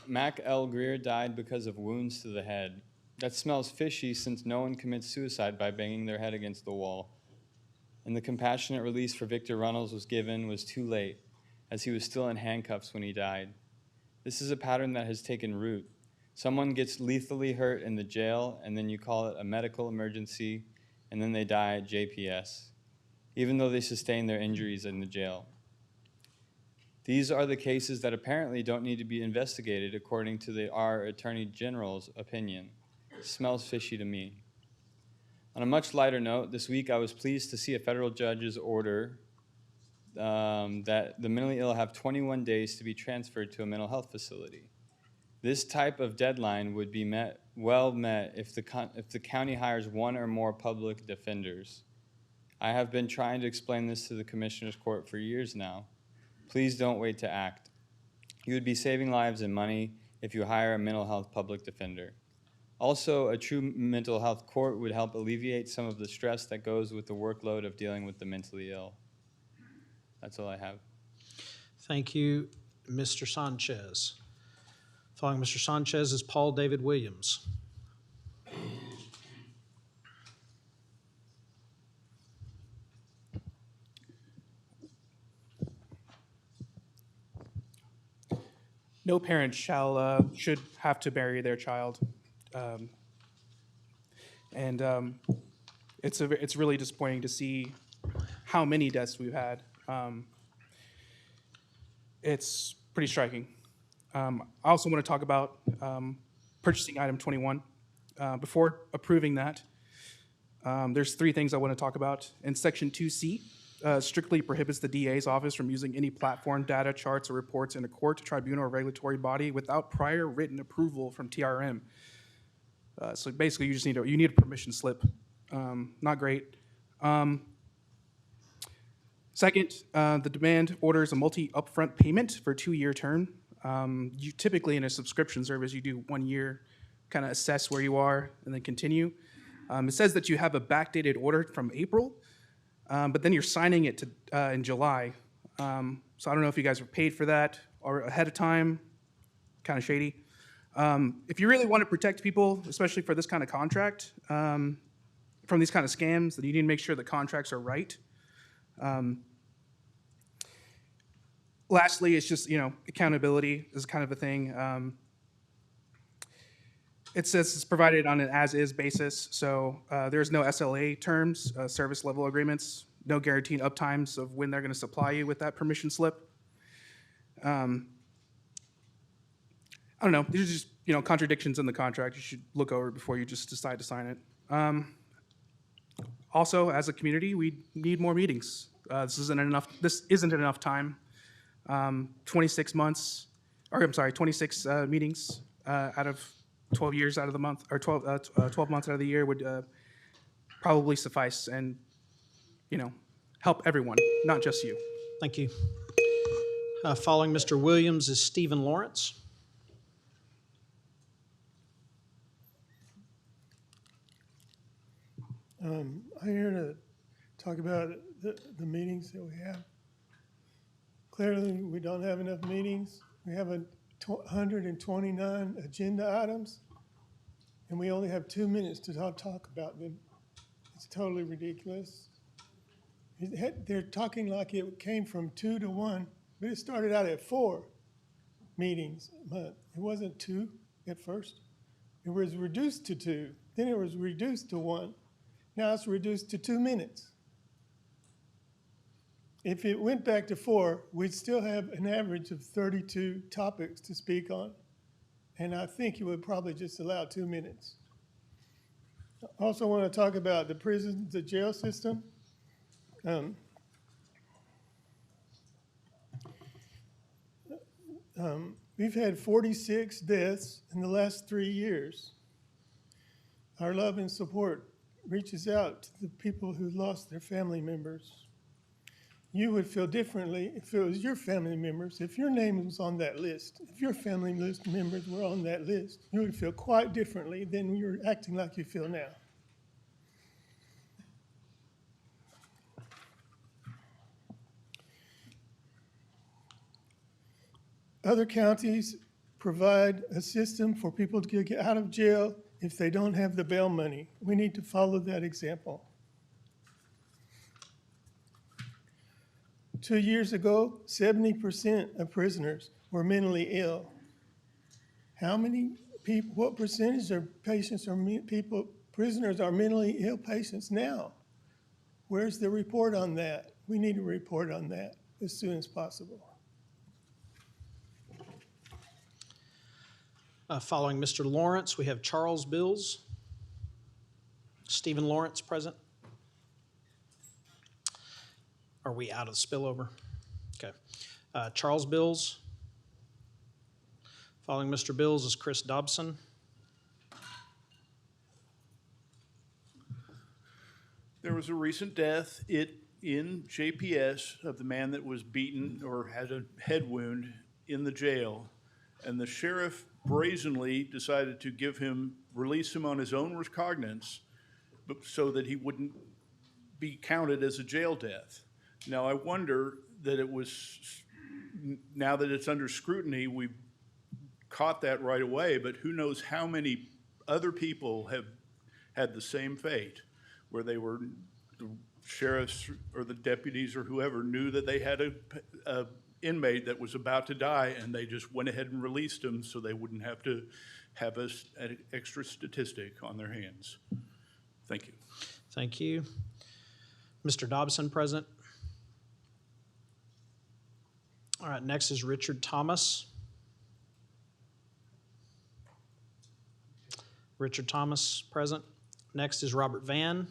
Mac L. Greer died because of wounds to the head. That smells fishy since no one commits suicide by banging their head against the wall. And the compassionate release for Victor Runnels was given was too late, as he was still in handcuffs when he died. This is a pattern that has taken root. Someone gets lethally hurt in the jail, and then you call it a medical emergency, and then they die at JPS, even though they sustain their injuries in the jail. These are the cases that apparently don't need to be investigated according to our Attorney General's opinion. It smells fishy to me. On a much lighter note, this week I was pleased to see a federal judge's order that the mentally ill have 21 days to be transferred to a mental health facility. This type of deadline would be well met if the county hires one or more public defenders. I have been trying to explain this to the Commissioner's Court for years now. Please don't wait to act. You would be saving lives and money if you hire a mental health public defender. Also, a true mental health court would help alleviate some of the stress that goes with the workload of dealing with the mentally ill. That's all I have. Thank you, Mr. Sanchez. Following Mr. Sanchez is Paul David Williams. No parent should have to bury their child, it's really disappointing to see how many deaths we've had. It's pretty striking. I also want to talk about purchasing item 21. Before approving that, there's 3 things I want to talk about. In section 2C, strictly prohibits the DA's office from using any platform, data, charts, or reports in a court, tribunal, or regulatory body without prior written approval from TRM. So basically, you need a permission slip. Not great. Second, the demand orders a multi-upfront payment for a 2-year term. You typically, in a subscription service, you do 1 year, kind of assess where you are, and then continue. It says that you have a backdated order from April, but then you're signing it in July. So I don't know if you guys were paid for that or ahead of time. Kind of shady. If you really want to protect people, especially for this kind of contract, from these kind of scams, then you need to make sure the contracts are right. Lastly, it's just, accountability is kind of a thing. It says it's provided on an as-is basis, so there's no SLA terms, service level agreements, no guaranteed uptimes of when they're going to supply you with that permission slip. I don't know. These are just, contradictions in the contract. You should look over it before you just decide to sign it. Also, as a community, we need more meetings. This isn't enough time. 26 meetings out of 12 years out of the month, or 12 months out of the year would probably suffice and, help everyone, not just you. Thank you. Following Mr. Williams is Stephen Lawrence. I'm here to talk about the meetings that we have. Clearly, we don't have enough meetings. We have 129 agenda items, and we only have 2 minutes to talk about them. It's totally ridiculous. They're talking like it came from 2 to 1, but it started out at 4 meetings a month. It wasn't 2 at first. It was reduced to 2. Then it was reduced to 1. Now it's reduced to 2 minutes. If it went back to 4, we'd still have an average of 32 topics to speak on. And I think you would probably just allow 2 minutes. I also want to talk about the prison, the jail system. We've had 46 deaths in the last 3 years. Our love and support reaches out to the people who lost their family members. You would feel differently if it was your family members, if your name was on that list, if your family list members were on that list, you would feel quite differently than you're acting like you feel now. Other counties provide a system for people to get out of jail if they don't have the bail money. We need to follow that example. 2 years ago, 70% of prisoners were mentally ill. How many people, what percentage of patients or prisoners are mentally ill patients now? Where's the report on that? We need a report on that as soon as possible. Following Mr. Lawrence, we have Charles Bills. Stephen Lawrence present. Are we out of spillover? Okay. Charles Bills. Following Mr. Bills is Chris Dobson. There was a recent death in JPS of the man that was beaten or had a head wound in the jail, and the sheriff brazenly decided to release him on his own recognizance so that he wouldn't be counted as a jail death. Now, I wonder that now that it's under scrutiny, we've caught that right away, but who knows how many other people have had the same fate, where the sheriffs or the deputies or whoever knew that they had a inmate that was about to die, and they just went ahead and released him so they wouldn't have to have an extra statistic on their hands. Thank you. Thank you. Mr. Dobson present. All right, next is Richard Thomas. Richard Thomas present. Next is Robert Van.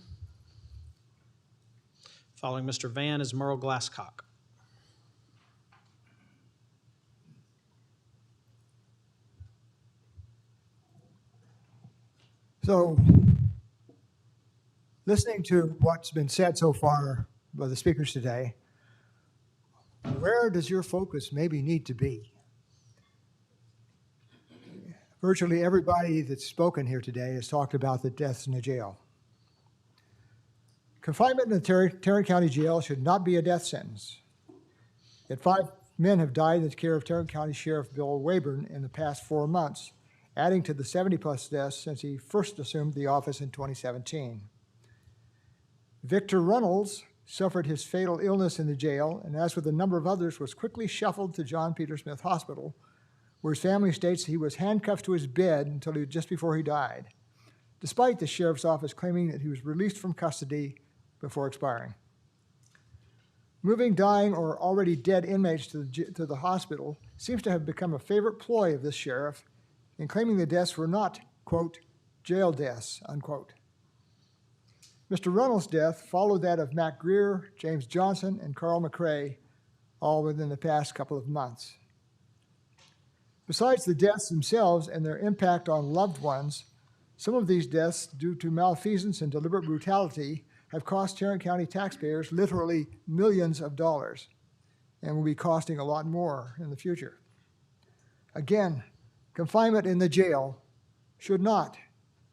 Following Mr. Van is Merle Glasscock. So, listening to what's been said so far by the speakers today, where does your focus maybe need to be? Virtually everybody that's spoken here today has talked about the deaths in the jail. Confinement in the Tarrant County Jail should not be a death sentence. Yet 5 men have died in the care of Tarrant County Sheriff Bill Wayburn in the past 4 months, adding to the 70-plus deaths since he first assumed the office in 2017. Victor Reynolds suffered his fatal illness in the jail, and as with a number of others, was quickly shuffled to John Peter Smith Hospital, where his family states he was handcuffed to his bed until just before he died, despite the sheriff's office claiming that he was released from custody before expiring. Moving dying or already dead inmates to the hospital seems to have become a favorite ploy of this sheriff in claiming the deaths were not, quote, jail deaths, unquote. Mr. Reynolds' death followed that of Matt Greer, James Johnson, and Carl McRae, all within the past couple of months. Besides the deaths themselves and their impact on loved ones, some of these deaths, due to malfeasance and deliberate brutality, have cost Tarrant County taxpayers literally millions of dollars and will be costing a lot more in the future. Again, confinement in the jail should not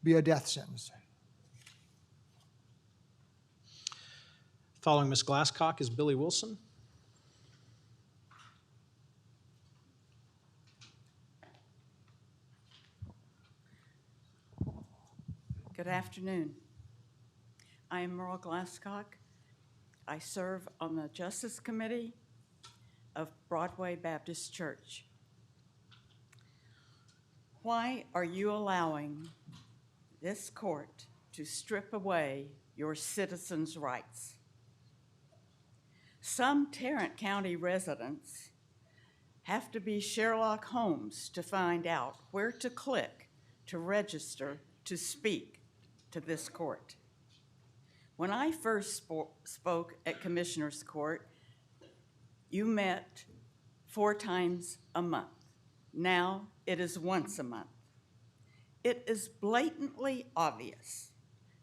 be a death sentence. Following Ms. Glasscock is Billy Wilson. Good afternoon. I am Merle Glasscock. I serve on the Justice Committee of Broadway Baptist Church. Why are you allowing this court to strip away your citizens' rights. Some Tarrant County residents have to be Sherlock Holmes to find out where to click to register to speak to this court. When I first spoke at Commissioner's Court, you met 4 times a month. Now it is once a month. It is blatantly obvious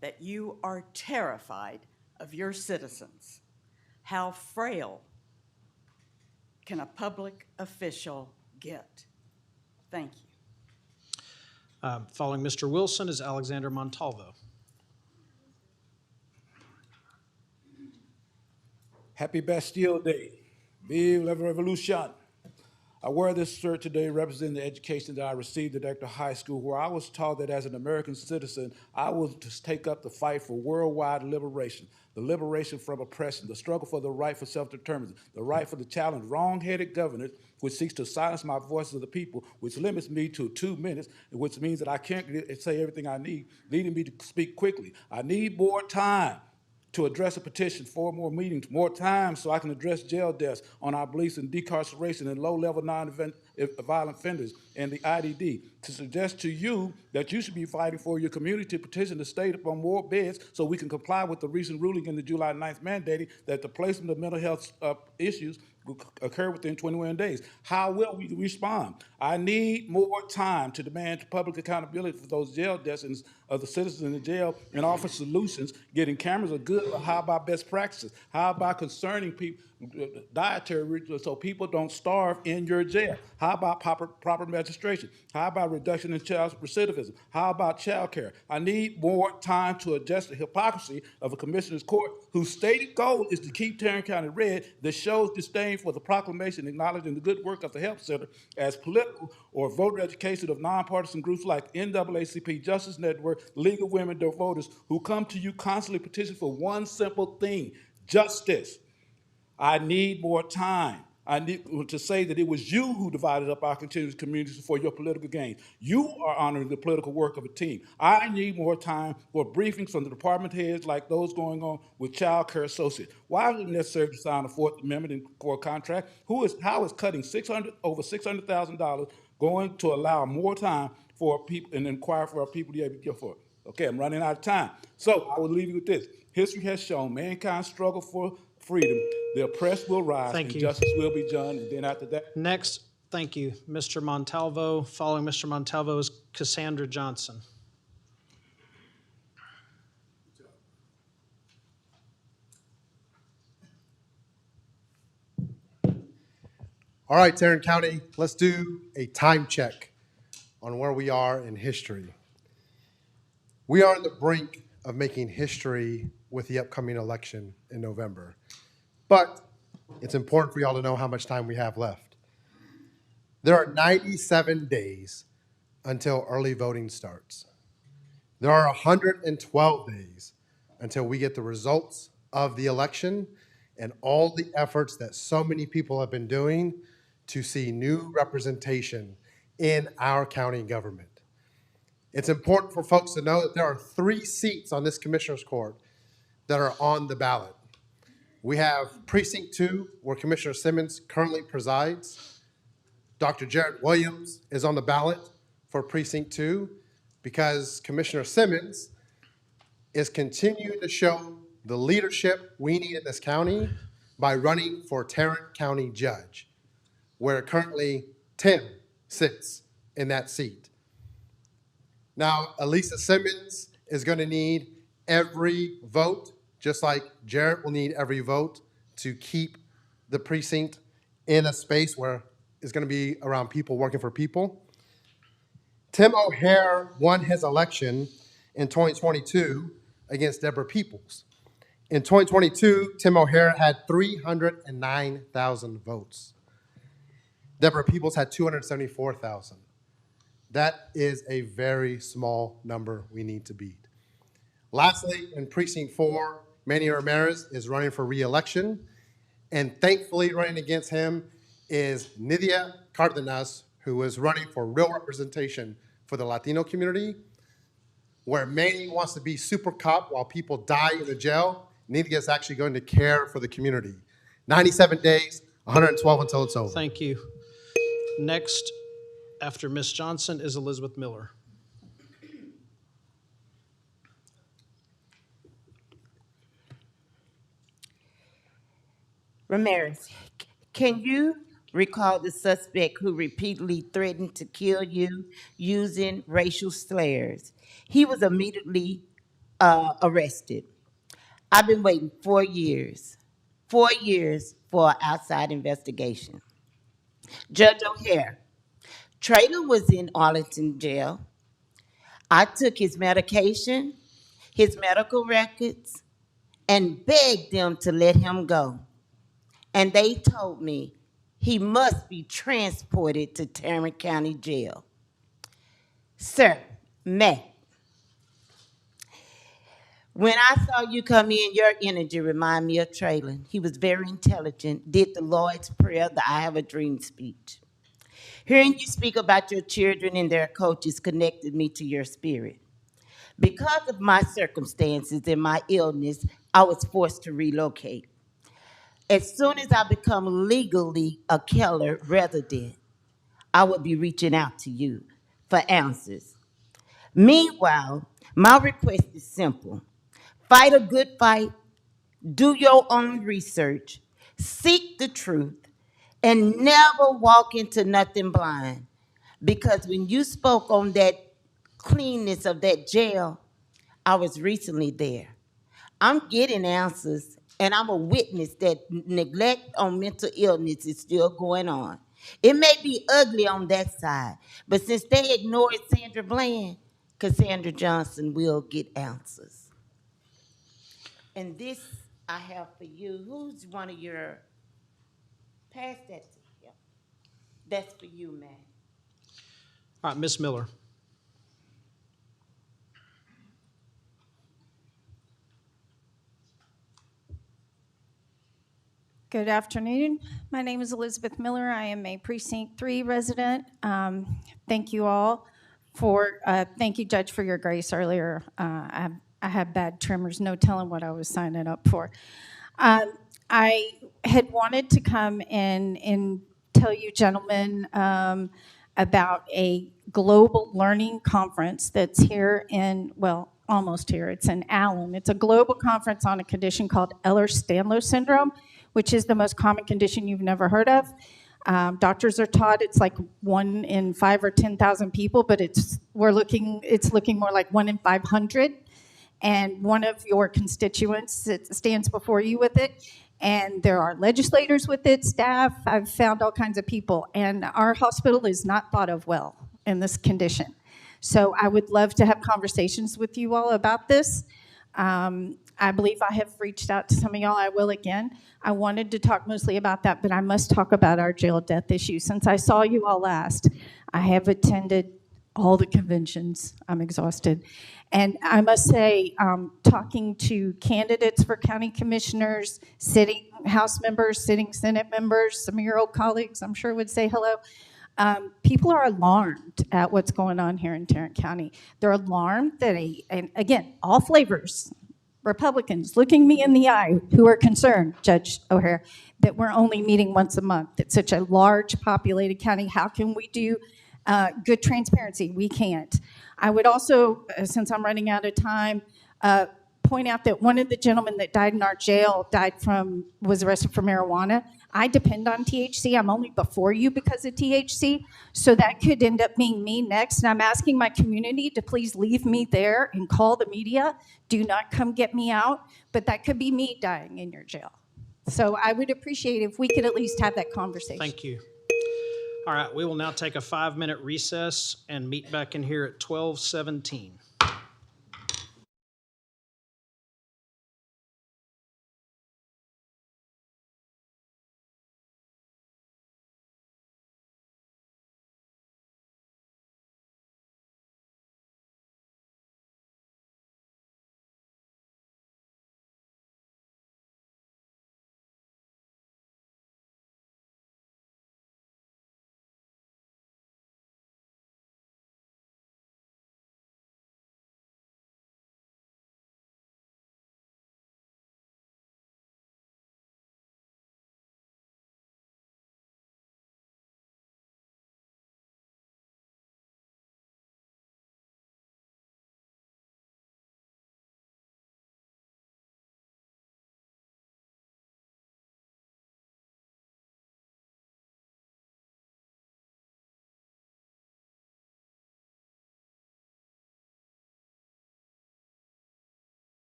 that you are terrified of your citizens. How frail can a public official get? Thank you. Following Mr. Wilson is Alexander Montalvo. Happy Bastille Day. Vive la Revolution. I wear this shirt today representing the education that I received at Ector High School, where I was taught that as an American citizen, I was to take up the fight for worldwide liberation, the liberation from oppression, the struggle for the right for self-determination, the right for the challenge wrong-headed governance, which seeks to silence my voice of the people, which limits me to 2 minutes, which means that I can't say everything I need, leading me to speak quickly. I need more time to address a petition, 4 more meetings, more time so I can address jail deaths on our beliefs in decarceration and low-level non-violent offenders and the IDD, to suggest to you that you should be fighting for your community to petition the state upon more beds so we can comply with the recent ruling in the July 9th mandating that the placement of mental health issues will occur within 21 days. How will we respond? I need more time to demand public accountability for those jail deaths and of the citizens in the jail and offer solutions. Getting cameras are good, but how about best practices? How about concerning people, dietary rituals so people don't starve in your jail? How about proper registration? How about reduction in child recidivism? How about child care? I need more time to address the hypocrisy of a commissioner's court whose stated goal is to keep Tarrant County red, that shows disdain for the proclamation acknowledging the good work of the Health Center as political or voter education of nonpartisan groups like NAACP, Justice Network, League of Women Voters, who come to you constantly petitioning for one simple thing: justice. I need more time. I need to say that it was you who divided up our continuous communities for your political gain. You are honoring the political work of a team. I need more time for briefings from the department heads like those going on with child care associates. Why is it necessary to sign a Fourth Amendment in core contract? How is cutting over $600,000 going to allow more time for people and inquire for our people to be able to get for it? Okay, I'm running out of time. So I will leave you with this. History has shown mankind's struggle for freedom, the oppressed will rise, Thank and you. justice will be done. And then after that, Next, thank you, Mr. Montalvo. Following Mr. Montalvo is Cassandra Johnson. All right, Tarrant County, let's do a time check on where we are in history. We are on the brink of making history with the upcoming election in November. But it's important for y'all to know how much time we have left. There are 97 days until early voting starts. There are 112 days until we get the results of the election and all the efforts that so many people have been doing to see new representation in our county government. It's important for folks to know that there are 3 seats on this Commissioner's Court that are on the ballot. We have Precinct 2, where Commissioner Simmons currently presides. Dr. Jarrett Williams is on the ballot for Precinct 2 because Commissioner Simmons is continuing to show the leadership we need in this county by running for Tarrant County Judge, where currently Tim sits in that seat. Now, Elisa Simmons is going to need every vote, just like Jarrett will need every vote to keep the precinct in a space where it's going to be around people working for people. Tim O'Hare won his election in 2022 against Deborah Peoples. In 2022, Tim O'Hare had 309,000 votes. Deborah Peoples had 274,000. That is a very small number we need to beat. Lastly, in Precinct 4, Manny Ramirez is running for re-election, and thankfully running against him is Nidia Cardenas, who is running for real representation for the Latino community. where Manny wants to be super cop while people die in the jail. Neely is actually going to care for the community. 97 days, 112 until it's over. Thank you. Next, after Ms. Johnson, is Elizabeth Miller. Ramirez, can you recall the suspect who repeatedly threatened to kill you using racial slurs? He was immediately arrested. I've been waiting 4 years for an outside investigation. Judge O'Hare, Traylor was in Arlington jail. I took his medication, his medical records, and begged them to let him go. And they told me he must be transported to Tarrant County Jail. Sir, Matt, when I saw you come in, your energy reminded me of Traylon. He was very intelligent, did the Lord's Prayer, the I Have a Dream speech. Hearing you speak about your children and their coaches connected me to your spirit. Because of my circumstances and my illness, I was forced to relocate. As soon as I become legally a Keller resident, I will be reaching out to you for answers. Meanwhile, my request is simple. Fight a good fight, do your own research, seek the truth, and never walk into nothing blind. Because when you spoke on that cleanness of that jail, I was recently there. I'm getting answers, and I'm a witness that neglect on mental illness is still going on. It may be ugly on that side, but since they ignored Sandra Bland, Cassandra Johnson will get answers. And this I have for you. Who's one of your, pass that to him. That's for you, man. All right, Ms. Miller. Good afternoon. My name is Elizabeth Miller. I am a Precinct 3 resident. Thank you all for, thank you, Judge, for your grace earlier. I have bad tremors, no telling what I was signing up for. I had wanted to come in and tell you gentlemen about a global learning conference that's here in, well, almost here. It's in Allen. It's a global conference on a condition called Ehlers-Danlos syndrome, which is the most common condition you've never heard of. Doctors are taught it's like 1 in 5 or 10,000 people, but it's looking more like 1 in 500. And one of your constituents stands before you with it. And there are legislators with it, staff. I've found all kinds of people. And our hospital is not thought of well in this condition. So I would love to have conversations with you all about this. I believe I have reached out to some of y'all. I will again. I wanted to talk mostly about that, but I must talk about our jail death issue. Since I saw you all last, I have attended all the conventions. I'm exhausted. And I must say, talking to candidates for county commissioners, sitting House members, sitting Senate members, some of your old colleagues I'm sure would say hello. People are alarmed at what's going on here in Tarrant County. They're alarmed that, and again, all flavors, Republicans looking me in the eye who are concerned, Judge O'Hare, that we're only meeting once a month. It's such a large populated county. How can we do good transparency? We can't. I would also, since I'm running out of time, point out that one of the gentlemen that died in our jail was arrested for marijuana. I depend on THC. I'm only before you because of THC. So that could end up being me next. And I'm asking my community to please leave me there and call the media. Do not come get me out. But that could be me dying in your jail. So I would appreciate if we could at least have that conversation. Thank you. All right, we will now take a 5-minute recess and meet back in here at 12:17.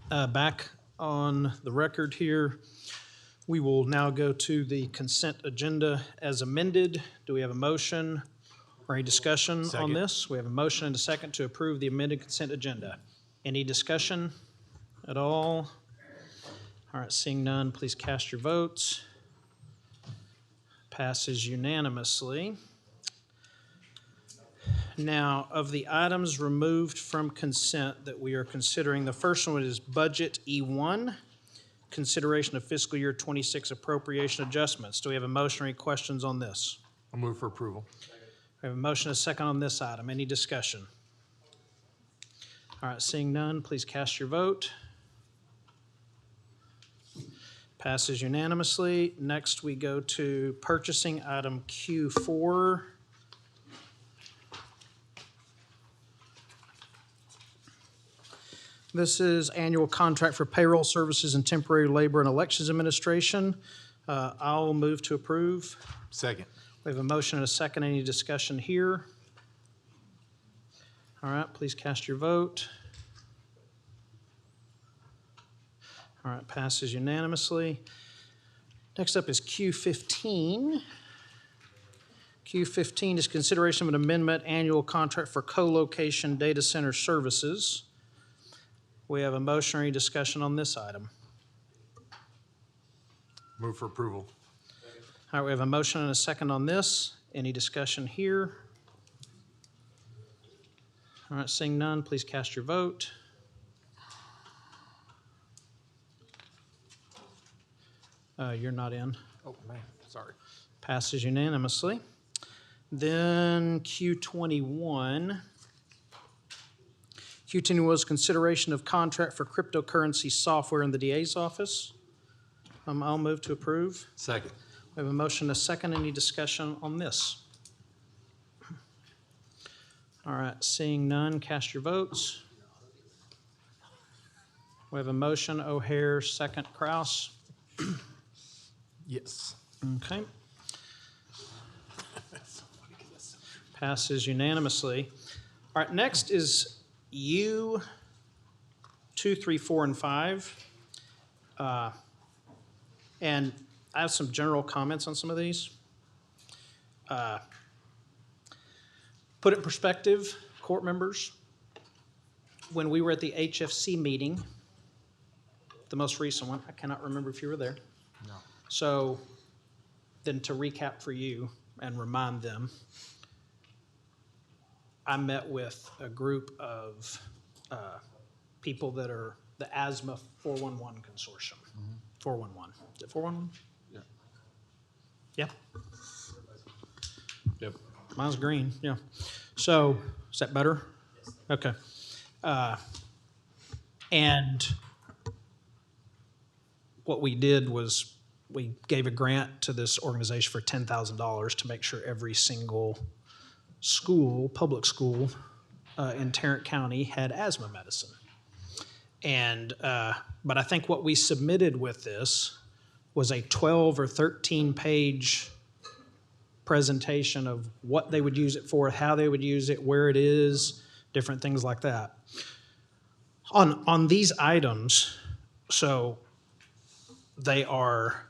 back on the record here. We will now go to the consent agenda as amended. Do we have a motion or any discussion on this? We have a motion and a second to approve the amended consent agenda. Any discussion at all? All right, seeing none, please cast your votes. Passes unanimously. Now, of the items removed from consent that we are considering, the first one is Budget E1, consideration of fiscal year 26 appropriation adjustments. Do we have a motion or any questions on this? I'll move for approval. We have a motion and a second on this item. Any discussion? All right, seeing none, please cast your vote. Passes unanimously. Next, we go to purchasing item Q4. This is annual contract for payroll services and temporary labor and elections administration. I'll move to approve. Second. We have a motion and a second. Any discussion here? All right, please cast your vote. All right, passes unanimously. Next up is Q15. Q15 is consideration of an amendment annual contract for co-location data center services. We have a motion or any discussion on this item. Move for approval. All right, we have a motion and a second on this. Any discussion here? All right, seeing none, please cast your vote. You're not in. Oh, man, sorry. Passes unanimously. Then Q21. Q21 was consideration of contract for cryptocurrency software in the DA's office. I'll move to approve. Second. We have a motion and a second. Any discussion on this? All right, seeing none, cast your votes. We have a motion, O'Hare, second, Kraus. Yes. Okay. Passes unanimously. All right, next is U 2, 3, 4, and 5. And I have some general comments on some of these. Put it in perspective, court members, when we were at the HFC meeting, the most recent one, I cannot remember if you were there. No. So then to recap for you and remind them, I met with a group of people that are the Asthma 411 Consortium. 411. Is it 411? Yeah. Yeah? Yep. Mine's green, yeah. So, is that better? Okay. And what we did was we gave a grant to this organization for $10,000 to make sure every single school, public school in Tarrant County had asthma medicine. And, but I think what we submitted with this was a 12 or 13 page presentation of what they would use it for, how they would use it, where it is, different things like that. On these items, so they are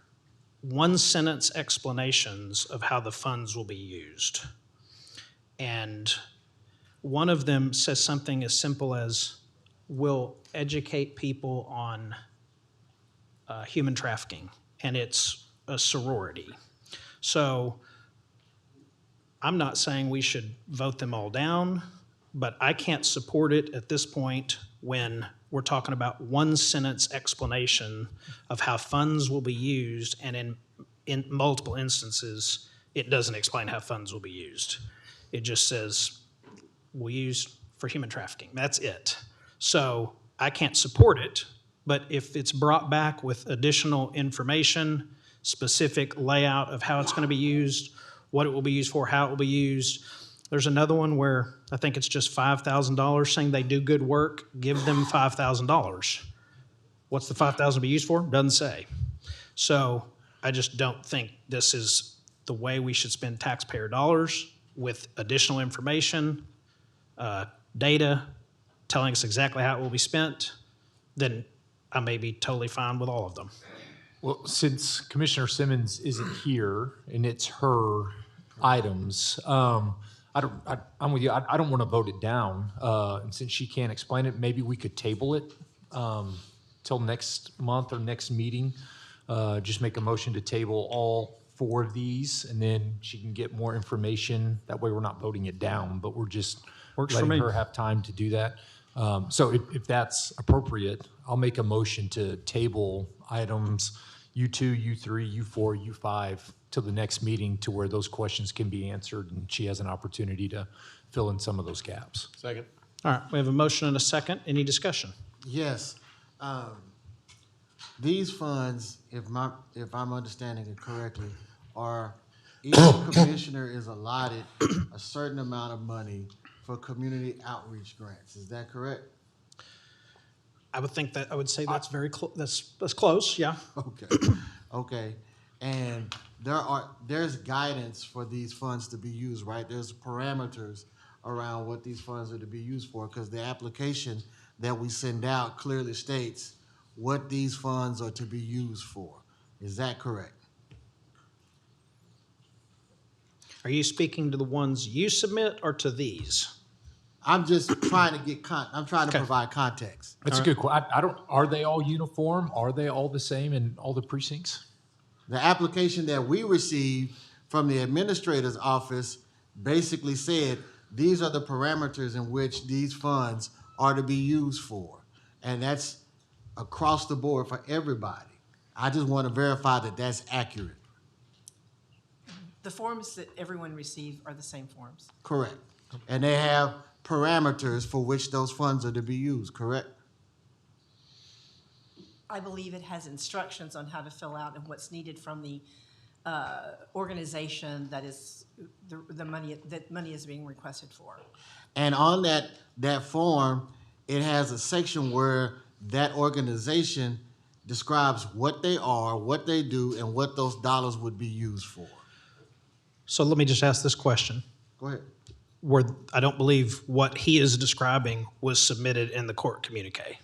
one-sentence explanations of how the funds will be used. And one of them says something as simple as, we'll educate people on human trafficking, and it's a sorority. So I'm not saying we should vote them all down, but I can't support it at this point when we're talking about one-sentence explanation of how funds will be used, and in multiple instances, it doesn't explain how funds will be used. It just says, we'll use for human trafficking. That's it. So I can't support it, but if it's brought back with additional information, specific layout of how it's going to be used, what it will be used for, how it will be used. There's another one where I think it's just $5,000 saying they do good work, give them $5,000. What's the $5,000 to be used for? Doesn't say. So I just don't think this is the way we should spend taxpayer dollars with additional information, data, telling us exactly how it will be spent. Then I may be totally fine with all of them. Well, since Commissioner Simmons isn't here and it's her items, I'm with you. I don't want to vote it down. And since she can't explain it, maybe we could table it till next month or next meeting. Just make a motion to table all 4 of these, and then she can get more information. That way we're not voting it down, but we're just Works for letting me. her have time to do that. So if that's appropriate, I'll make a motion to table items U2, U3, U4, U5 till the next meeting to where those questions can be answered and she has an opportunity to fill in some of those gaps. Second. All right, we have a motion and a second. Any discussion? Yes. These funds, if I'm understanding it correctly, are each commissioner is allotted a certain amount of money for community outreach grants. Is that correct? I would say that's very close. That's close, yeah. Okay. Okay. And there's guidance for these funds to be used, right? There's parameters around what these funds are to be used for, because the application that we send out clearly states what these funds are to be used for. Is that correct? Are you speaking to the ones you submit or to these? I'm just trying to get I'm trying to Okay. provide context. That's a good question. Are they all uniform? Are they all the same in all the precincts? The application that we received from the administrator's office basically said these are the parameters in which these funds are to be used for. And that's across the board for everybody. I just want to verify that that's accurate. The forms that everyone received are the same forms. Correct. And they have parameters for which those funds are to be used, correct? I believe it has instructions on how to fill out and what's needed from the organization that is the money that money is being requested for. And on that form, it has a section where that organization describes what they are, what they do, and what those dollars would be used for. So let me just ask this question. Go ahead. I don't believe what he is describing was submitted in the court communique,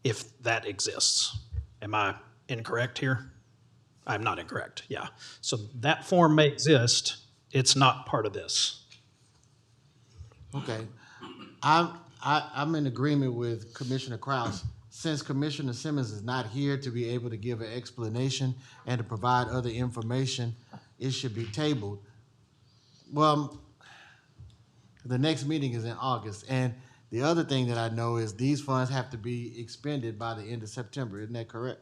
if that exists. Am I incorrect here? I'm not incorrect, yeah. So that form may exist, it's not part of this. Okay. I'm in agreement with Commissioner Kraus. Since Commissioner Simmons is not here to be able to give an explanation and to provide other information, it should be tabled. Well, the next meeting is in August, and the other thing that I know is these funds have to be expended by the end of September. Isn't that correct?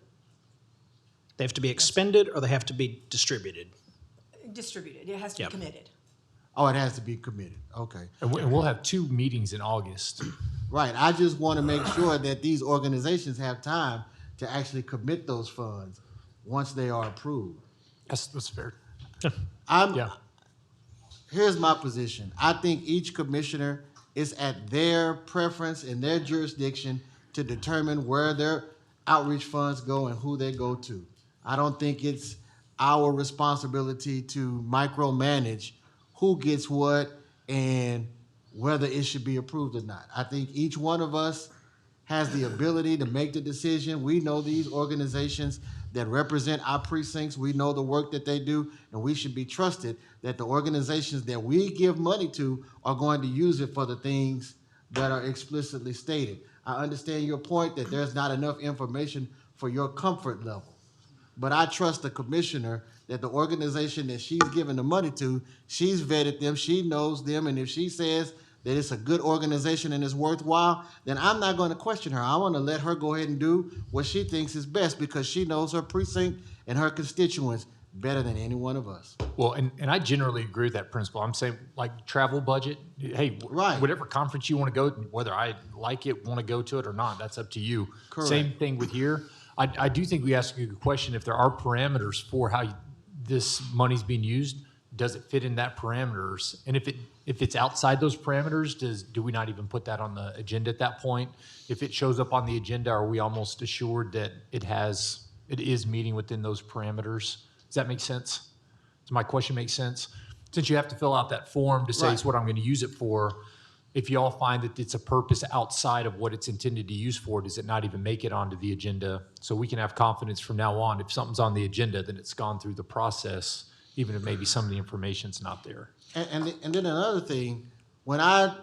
They have to be expended or they have to be distributed? Distributed. It has to Yep. be committed. Oh, it has to be committed. Okay. And we'll have 2 meetings in August. Right. I just want to make sure that these organizations have time to actually commit those funds once they are approved. That's fair. Here's my position. I think each commissioner is at their preference and their jurisdiction to determine where their outreach funds go and who they go to. I don't think it's our responsibility to micromanage who gets what and whether it should be approved or not. I think each one of us has the ability to make the decision. We know these organizations that represent our precincts. We know the work that they do, and we should be trusted that the organizations that we give money to are going to use it for the things that are explicitly stated. I understand your point that there's not enough information for your comfort level. But I trust the commissioner that the organization that she's giving the money to, she's vetted them, she knows them, and if she says that it's a good organization and it's worthwhile, then I'm not going to question her. I want to let her go ahead and do what she thinks is best because she knows her precinct and her constituents better than any one of us. Well, and I generally agree with that principle. I'm saying, like, travel budget, hey, right. Whatever conference you want to go, whether I like it, want to go to it or not, that's up to you. Correct. Same thing with here. I do think we asked you a good question. If there are parameters for how this money's being used, does it fit in that parameters? And if it's outside those parameters, do we not even put that on the agenda at that point? If it shows up on the agenda, are we almost assured that it is meeting within those parameters? Does that make sense? Does my question make sense? Since you have to fill out that form to say it's what I'm going to use it for, if y'all find that it's a purpose outside of what it's intended to use for, does it not even make it onto the agenda? So we can have confidence from now on, if something's on the agenda, then it's gone through the process, even if maybe some of the information's not there. And then another thing, when I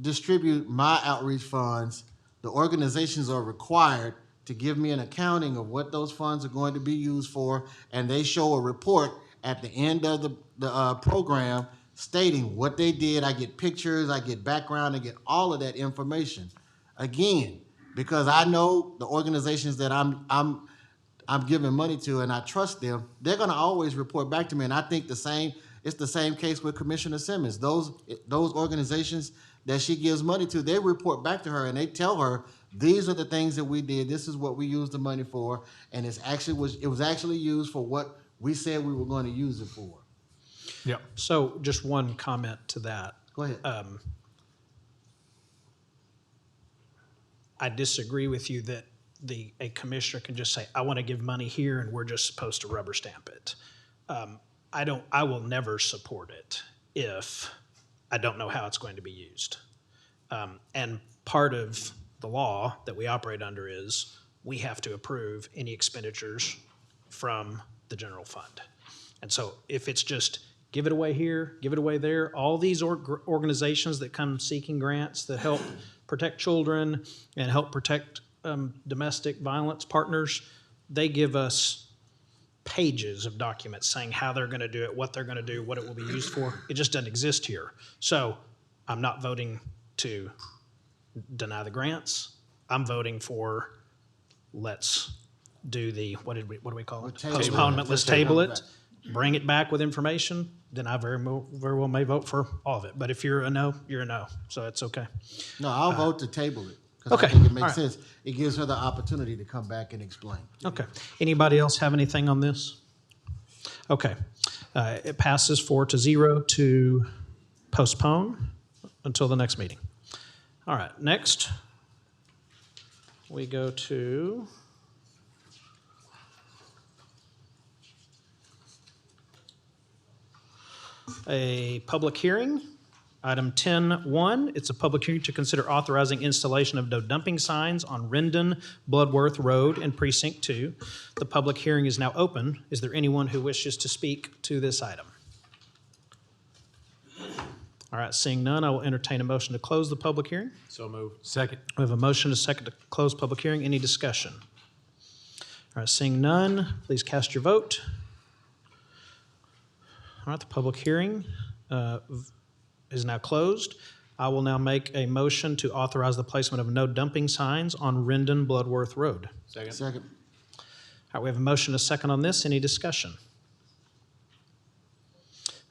distribute my outreach funds, the organizations are required to give me an accounting of what those funds are going to be used for, and they show a report at the end of the program stating what they did. I get pictures, I get background, I get all of that information. Again, because I know the organizations that I'm giving money to and I trust them, they're gonna always report back to me. And I think it's the same case with Commissioner Simmons. Those organizations that she gives money to, they report back to her and they tell her, these are the things that we did, this is what we used the money for, and it was actually used for what we said we were going to use it for. Yeah. So just one comment to that. Go ahead. I disagree with you that a commissioner can just say, I want to give money here and we're just supposed to rubber stamp it. I will never support it if I don't know how it's going to be used. And part of the law that we operate under is we have to approve any expenditures from the general fund. And so if it's just give it away here, give it away there, all these organizations that come seeking grants that help protect children and help protect domestic violence partners, they give us pages of documents saying how they're going to do it, what they're going to do, what it will be used for. It just doesn't exist here. So I'm not voting to deny the grants. I'm voting for let's do the, what do we call it? Postponement. Let's table it, bring it back with information. Then I very well may vote for all of it. But if you're a no, you're a no. So it's okay. No, I'll vote to table it. Because Okay. I think it makes All right. sense. It gives her the opportunity to come back and explain. Okay. Anybody else have anything on this? Okay. It passes 4-0 to postpone until the next meeting. All right. Next, we go to a public hearing. Item 10.1, it's a public hearing to consider authorizing installation of no dumping signs on Rendon Bloodworth Road in Precinct 2. The public hearing is now open. Is there anyone who wishes to speak to this item? All right, seeing none, I will entertain a motion to close the public hearing. So moved. Second. We have a motion and a second to close public hearing. Any discussion? All right, seeing none, please cast your vote. All right, the public hearing is now closed. I will now make a motion to authorize the placement of no dumping signs on Rendon Bloodworth Road. Second. All right, we have a motion and a second on this. Any discussion?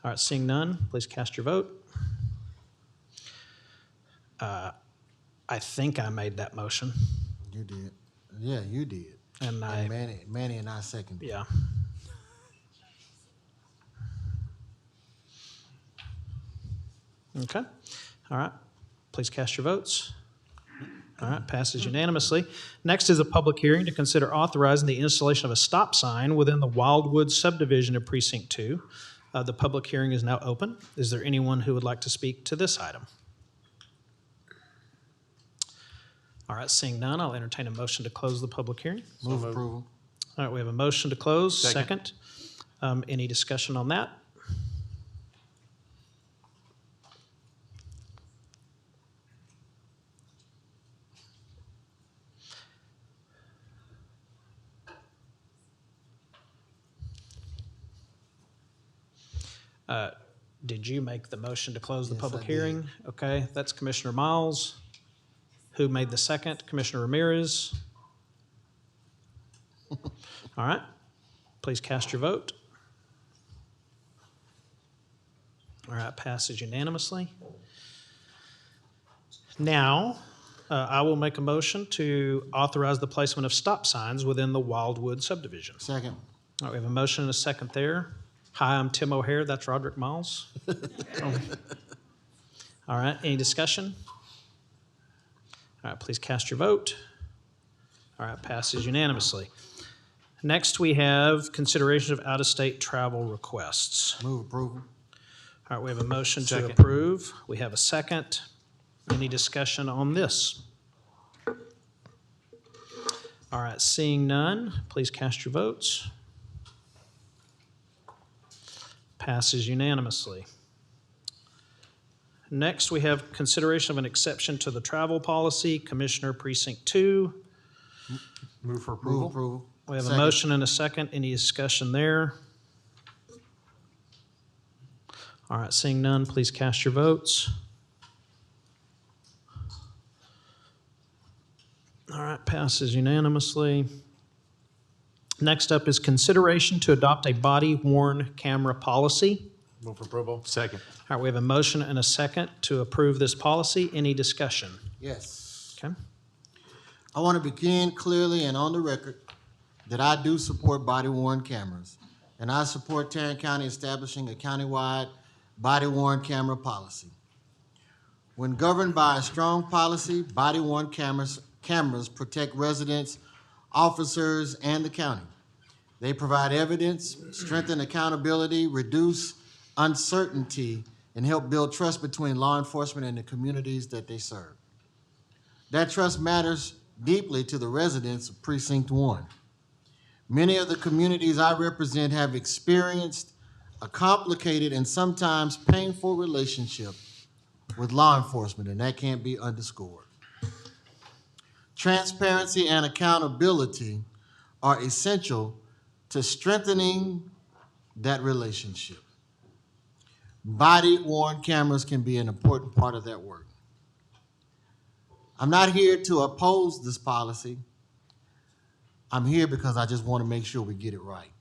All right, seeing none, please cast your vote. I think I made that motion. You did. Yeah, you did. And Manny and I seconded. Yeah. Okay. All right. Please cast your votes. All right. Passes unanimously. Next is a public hearing to consider authorizing the installation of a stop sign within the Wildwood subdivision of Precinct 2. The public hearing is now open. Is there anyone who would like to speak to this item? All right. Seeing none, I'll entertain a motion to close the public hearing. Move approval. All right. We have a motion to close. Second. Any discussion on that? Did you make the motion to close the public hearing? Okay, that's Commissioner Miles. Who made the second? Commissioner Ramirez. All right, please cast your vote. All right, passes unanimously. Now, I will make a motion to authorize the placement of stop signs within the Wildwood subdivision. Second. All right, we have a motion and a second there. Hi, I'm Tim O'Hare. That's Roderick Miles. All right, any discussion? All right, please cast your vote. All right, passes unanimously. Next, we have consideration of out-of-state travel requests. Move approval. All right, we have a motion to Second. approve. We have a second. Any discussion on this? All right, seeing none, please cast your votes. Passes unanimously. Next, we have consideration of an exception to the travel policy, Commissioner Precinct 2. Move for Move approval. approval. We have a Second. motion and a second. Any discussion there? All right, seeing none, please cast your votes. All right, passes unanimously. Next up is consideration to adopt a body-worn camera policy. Move for approval. Second. All right, we have a motion and a second to approve this policy. Any discussion? Yes. Okay. I want to begin clearly and on the record that I do support body-worn cameras, and I support Tarrant County establishing a countywide body-worn camera policy. When governed by a strong policy, body-worn cameras protect residents, officers, and the county. They provide evidence, strengthen accountability, reduce uncertainty, and help build trust between law enforcement and the communities that they serve. That trust matters deeply to the residents of Precinct 1. Many of the communities I represent have experienced a complicated and sometimes painful relationship with law enforcement, and that can't be underscored. Transparency and accountability are essential to strengthening that relationship. Body-worn cameras can be an important part of that work. I'm not here to oppose this policy. I'm here because I just want to make sure we get it right.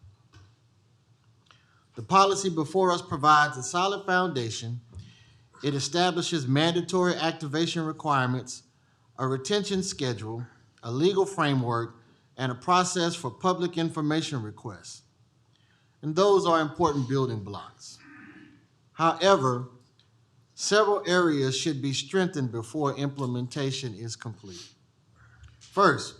The policy before us provides a solid foundation. It establishes mandatory activation requirements, a retention schedule, a legal framework, and a process for public information requests. And those are important building blocks. However, several areas should be strengthened before implementation is complete. First,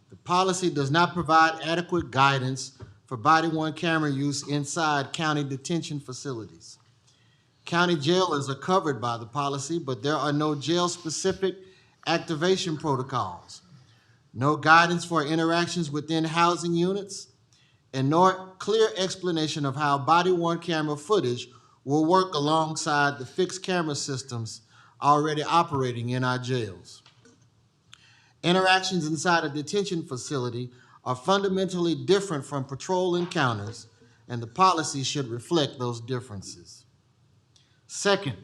the policy does not provide adequate guidance for body-worn camera use inside county detention facilities. County jailers are covered by the policy, but there are no jail-specific activation protocols, no guidance for interactions within housing units, and no clear explanation of how body-worn camera footage will work alongside the fixed camera systems already operating in our jails. Interactions inside a detention facility are fundamentally different from patrol encounters, and the policy should reflect those differences. Second,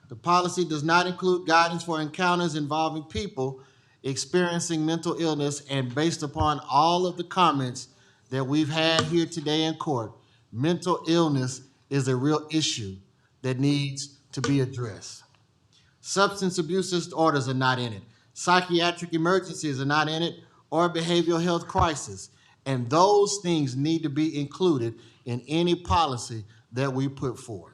the policy does not include guidance for encounters involving people experiencing mental illness, and based upon all of the comments that we've had here today in court, mental illness is a real issue that needs to be addressed. Substance abuse disorders are not in it. Psychiatric emergencies are not in it, or behavioral health crisis. And those things need to be included in any policy that we put forward.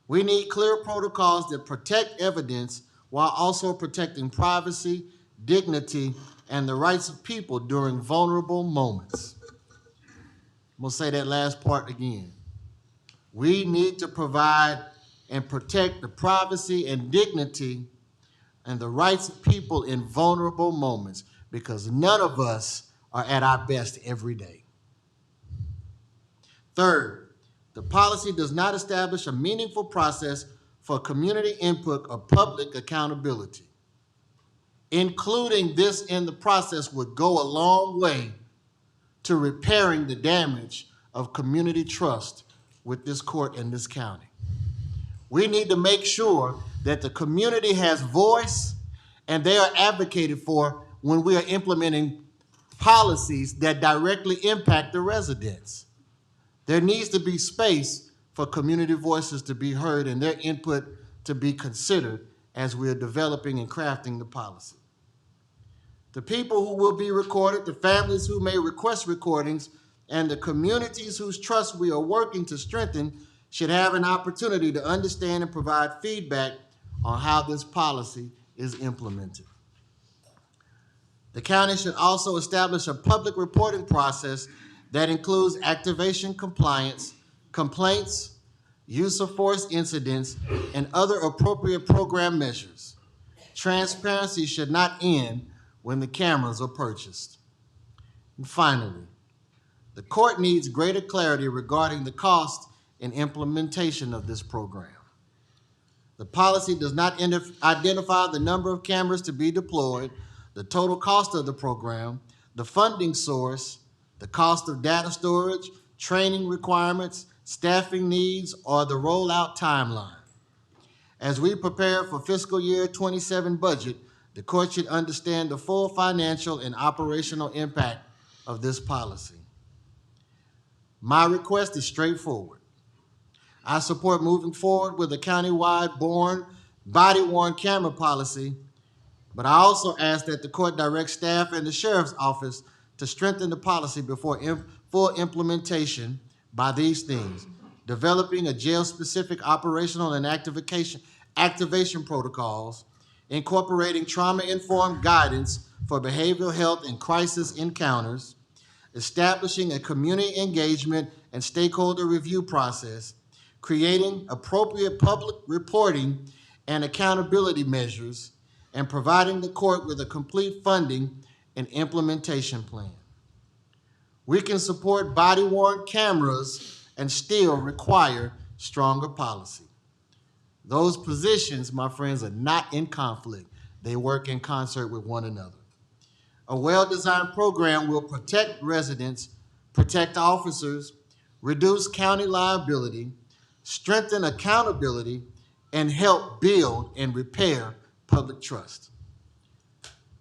We need clear protocols that protect evidence while also protecting privacy, dignity, and the rights of people during vulnerable moments. I'm gonna say that last part again. We need to provide and protect the privacy and dignity and the rights of people in vulnerable moments, because none of us are at our best every day. Third, the policy does not establish a meaningful process for community input or public accountability. Including this in the process would go a long way to repairing the damage of community trust with this court and this county. We need to make sure that the community has voice and they are advocated for when we are implementing policies that directly impact the residents. There needs to be space for community voices to be heard and their input to be considered as we are developing and crafting the policy. The people who will be recorded, the families who may request recordings, and the communities whose trust we are working to strengthen should have an opportunity to understand and provide feedback on how this policy is implemented. The county should also establish a public reporting process that includes activation compliance, complaints, use of force incidents, and other appropriate program measures. Transparency should not end when the cameras are purchased. And finally, the court needs greater clarity regarding the cost and implementation of this program. The policy does not identify the number of cameras to be deployed, the total cost of the program, the funding source, the cost of data storage, training requirements, staffing needs, or the rollout timeline. As we prepare for fiscal year 27 budget, the court should understand the full financial and operational impact of this policy. My request is straightforward. I support moving forward with a countywide body-worn camera policy, but I also ask that the court direct staff and the sheriff's office to strengthen the policy before full implementation by these things: developing a jail-specific operational and activation protocols, incorporating trauma-informed guidance for behavioral health and crisis encounters, establishing a community engagement and stakeholder review process, creating appropriate public reporting and accountability measures, and providing the court with a complete funding and implementation plan. We can support body-worn cameras and still require stronger policy. Those positions, my friends, are not in conflict. They work in concert with one another. A well-designed program will protect residents, protect officers, reduce county liability, strengthen accountability, and help build and repair public trust.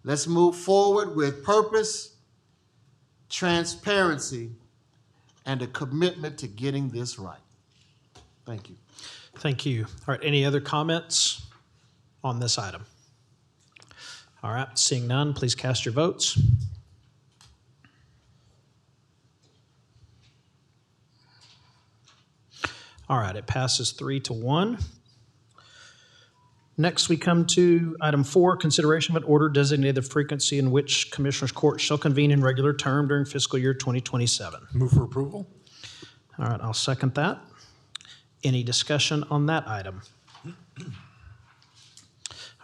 Let's move forward with purpose, transparency, and a commitment to getting this right. Thank you. Thank you. All right, any other comments on this item? All right, seeing none, please cast your votes. All right, it passes 3-1. Next, we come to item 4, consideration of an order designating the frequency in which Commissioners Court shall convene in regular term during fiscal year 2027. Move for approval. All right, I'll second that. Any discussion on that item?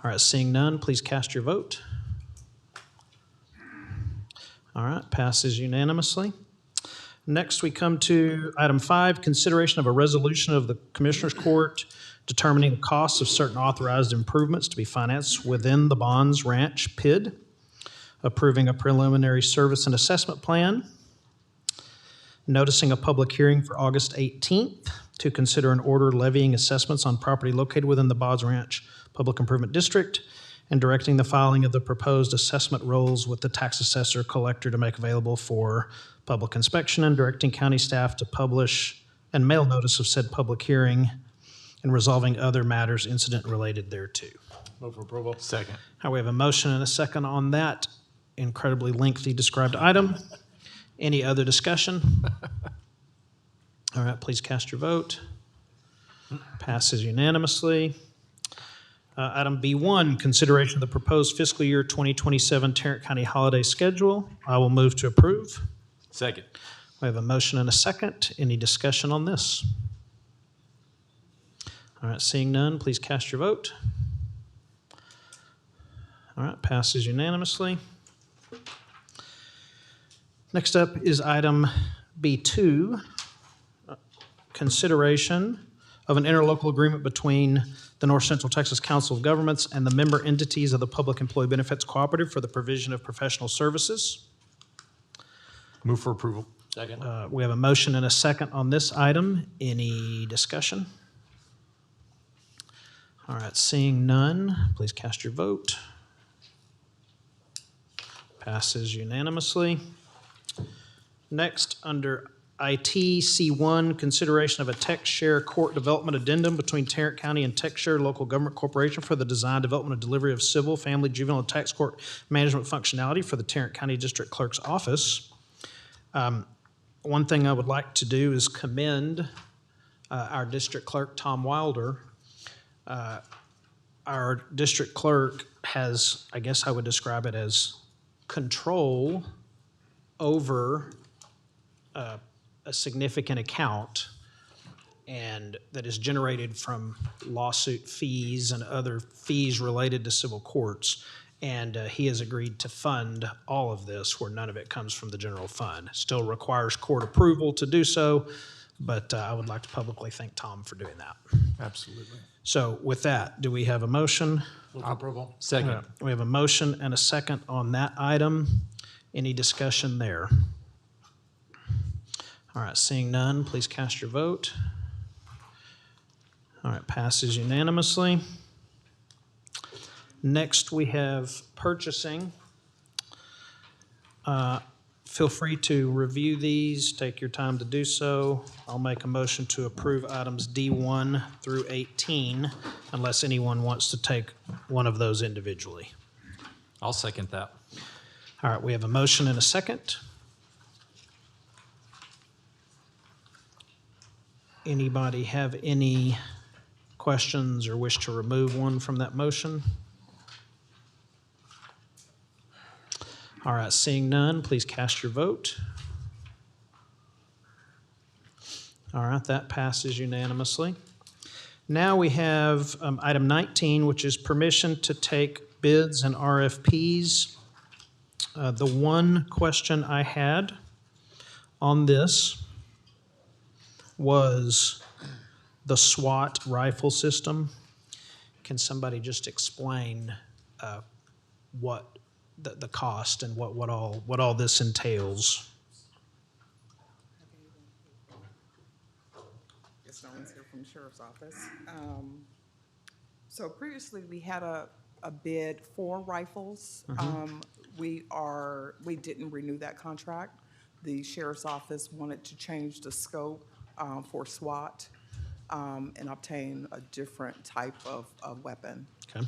All right, seeing none, please cast your vote. All right, passes unanimously. Next, we come to item 5, consideration of a resolution of the Commissioners Court determining the costs of certain authorized improvements to be financed within the Bonds Ranch PID, approving a preliminary service and assessment plan, noticing a public hearing for August 18th to consider an order levying assessments on property located within the Bonds Ranch Public Improvement District, and directing the filing of the proposed assessment rolls with the tax assessor collector to make available for public inspection, and directing county staff to publish and mail notice of said public hearing and resolving other matters incident related thereto. Move for approval. Second. All right, we have a motion and a second on that incredibly lengthy described item. Any other discussion? All right, please cast your vote. Passes unanimously. Item B1, consideration of the proposed fiscal year 2027 Tarrant County holiday schedule. I will move to approve. Second. We have a motion and a second. Any discussion on this? All right, seeing none, please cast your vote. All right, passes unanimously. Next up is item B2, consideration of an interlocal agreement between the North Central Texas Council of Governments and the member entities of the Public Employee Benefits Cooperative for the provision of professional services. Move for approval. Second. We have a motion and a second on this item. Any discussion? All right, seeing none, please cast your vote. Passes unanimously. Next, under IT C1, consideration of a Tech Share Court Development Addendum between Tarrant County and Tech Share Local Government Corporation for the design, development, and delivery of civil, family, juvenile, and tax court management functionality for the Tarrant County District Clerk's Office. One thing I would like to do is commend our District Clerk, Tom Wilder. Our District Clerk has, I guess I would describe it as control over a significant account, and that is generated from lawsuit fees and other fees related to civil courts. And he has agreed to fund all of this where none of it comes from the general fund. Still requires court approval to do so, but I would like to publicly thank Tom for doing that. Absolutely. So with that, do we have a motion? Move for approval. Second. We have a motion and a second on that item. Any discussion there? All right, seeing none, please cast your vote. All right, passes unanimously. Next, we have purchasing. Feel free to review these, take your time to do so. I'll make a motion to approve items D1 through 18, unless anyone wants to take one of those individually. I'll second that. All right, we have a motion and a second. Anybody have any questions or wish to remove one from that motion? All right, seeing none, please cast your vote. All right, that passes unanimously. Now we have item 19, which is permission to take bids and RFPs. The one question I had on this was the SWAT rifle system. Can somebody just explain what the cost and what all this entails? Guess no one's here from the sheriff's office. So previously we had a bid for rifles. We didn't renew that contract. The sheriff's office wanted to change the scope for SWAT and obtain a different type of weapon. Okay.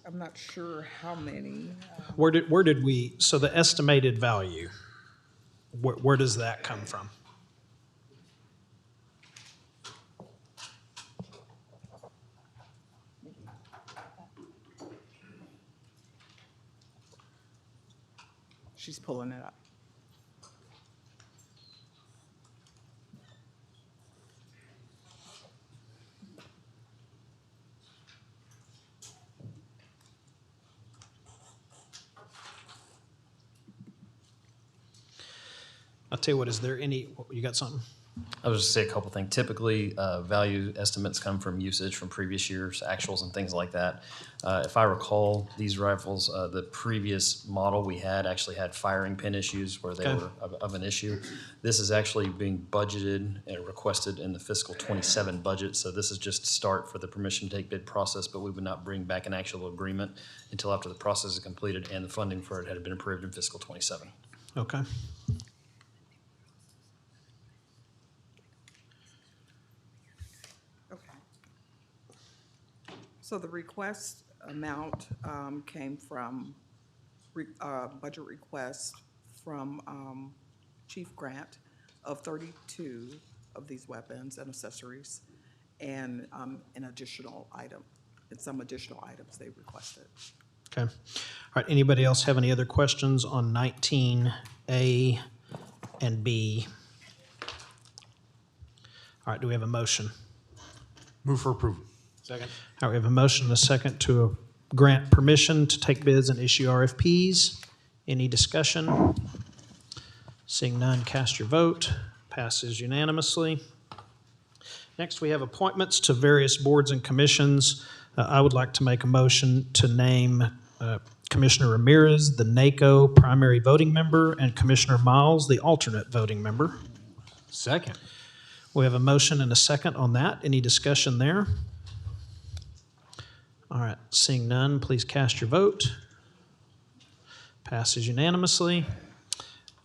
I'm not sure how many. Where did we, so the estimated value, where does that come from? She's pulling it up. I'll tell you what, is there any, you got something? I was just say a couple things. Typically, value estimates come from usage from previous years, actuals and things like that. If I recall, these rifles, the previous model we had actually had firing pin issues where they Okay. were of an issue. This is actually being budgeted and requested in the fiscal 27 budget. So this is just start for the permission to take bid process, but we would not bring back an actual agreement until after the process is completed and the funding for it had been approved in fiscal 27. Okay. So the request amount came from budget request from Chief Grant of 32 of these weapons and accessories and an additional item, and some additional items they requested. Okay. All right, anybody else have any other questions on 19A and B? All right, do we have a motion? Move for approval. Second. All right, we have a motion and a second to grant permission to take bids and issue RFPs. Any discussion? Seeing none, cast your vote. Passes unanimously. Next, we have appointments to various boards and commissions. I would like to make a motion to name Commissioner Ramirez, the NACO primary voting member, and Commissioner Miles, the alternate voting member. Second. We have a motion and a second on that. Any discussion there? All right, seeing none, please cast your vote. Passes unanimously.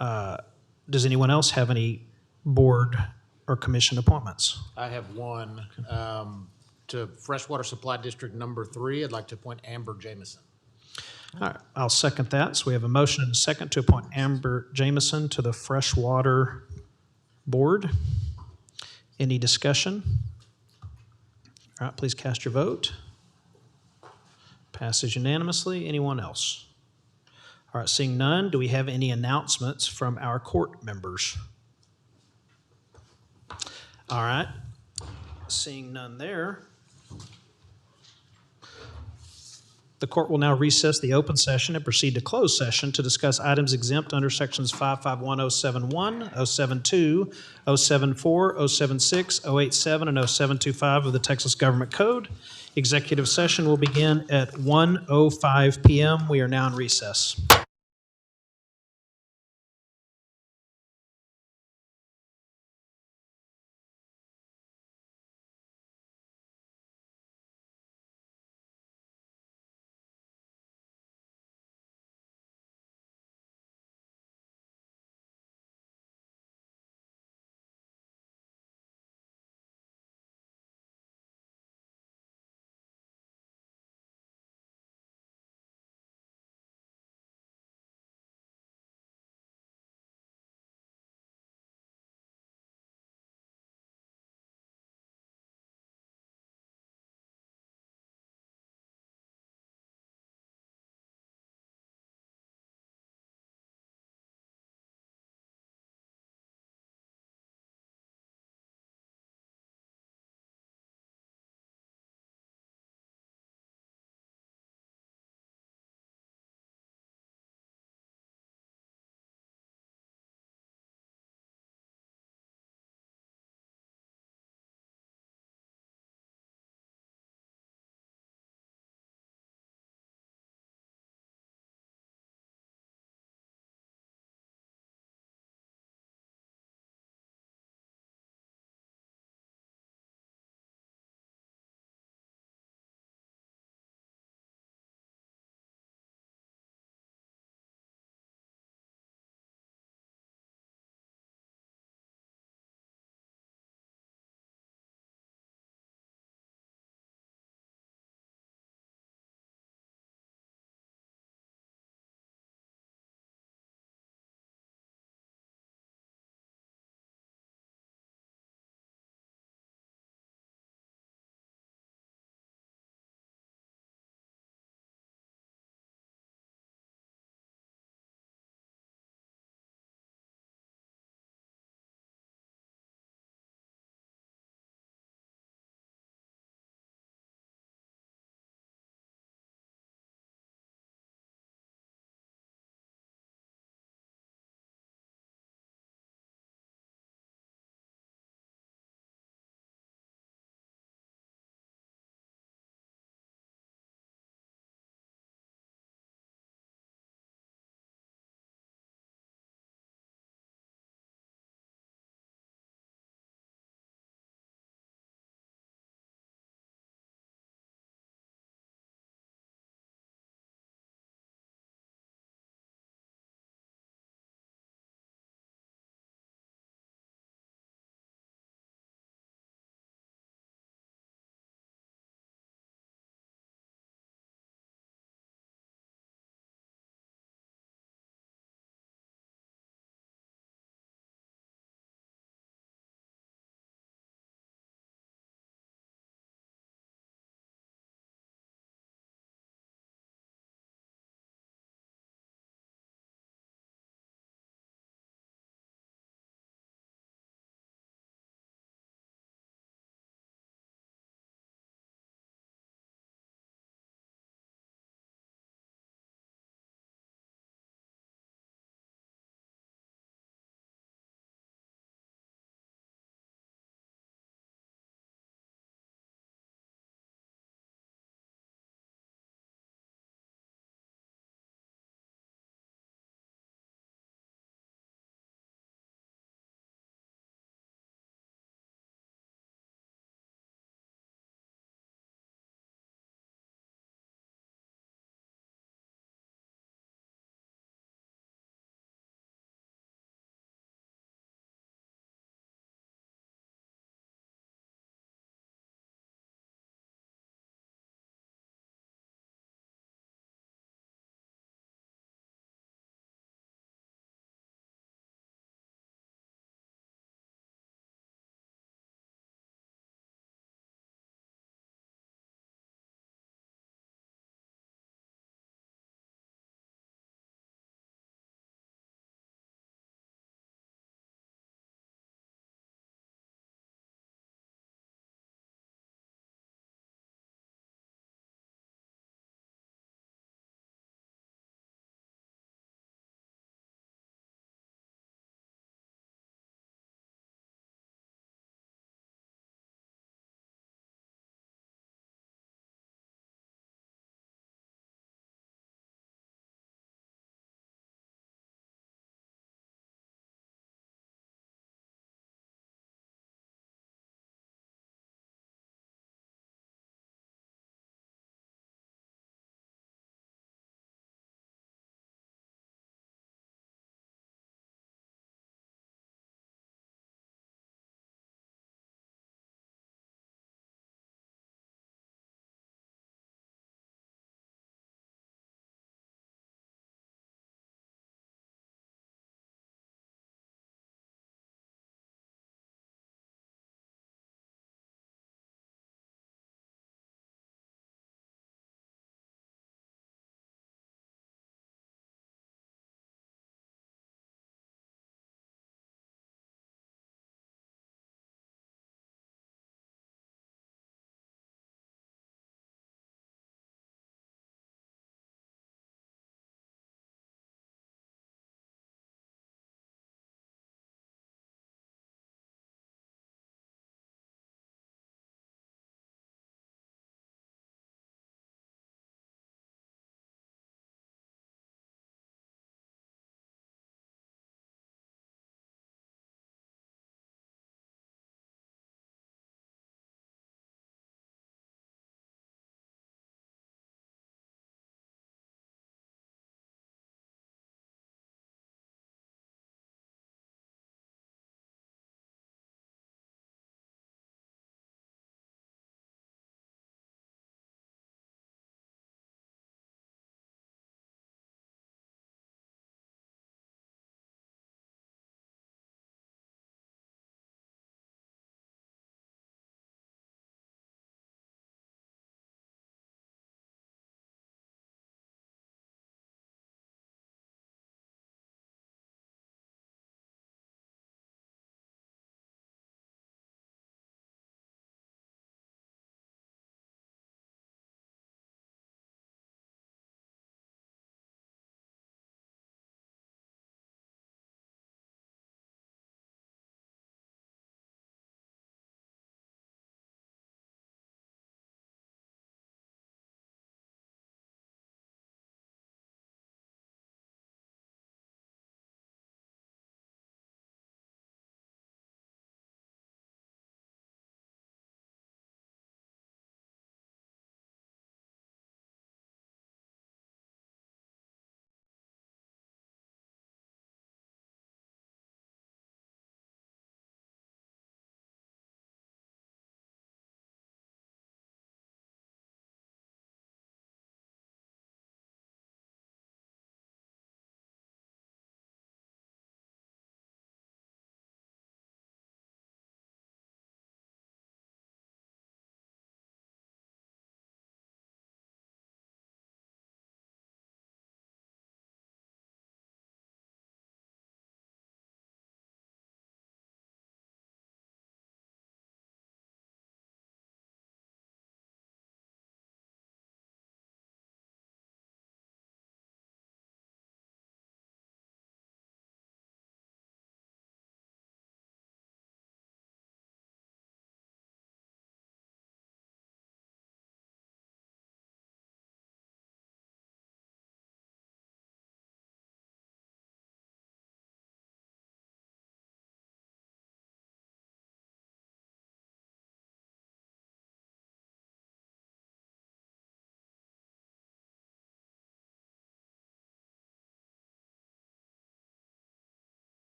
Does anyone else have any board or commission appointments? I have one to Freshwater Supply District Number 3. I'd like to appoint Amber Jamison. All right, I'll second that. So we have a motion and a second to appoint Amber Jamison to the Freshwater Board. Any discussion? All right, please cast your vote. Passes unanimously. Anyone else? All right, seeing none, do we have any announcements from our court members? All right, seeing none there. The court will now recess the open session and proceed to closed session to discuss items exempt under sections 551071, 072, 074, 076, 087, and 0725 of the Texas Government Code. Executive session will begin at 1:05 p.m. We are now in recess.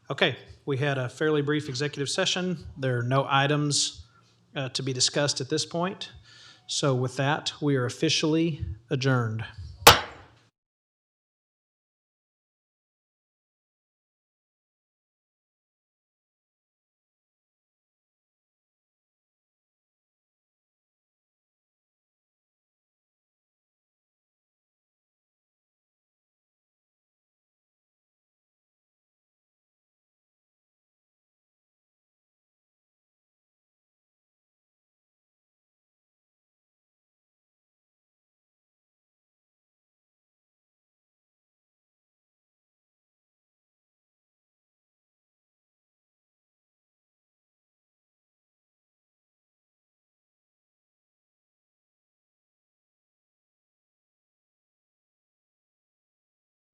Okay, we had a fairly brief executive session. There are no items to be discussed at this point. So with that, we are officially adjourned.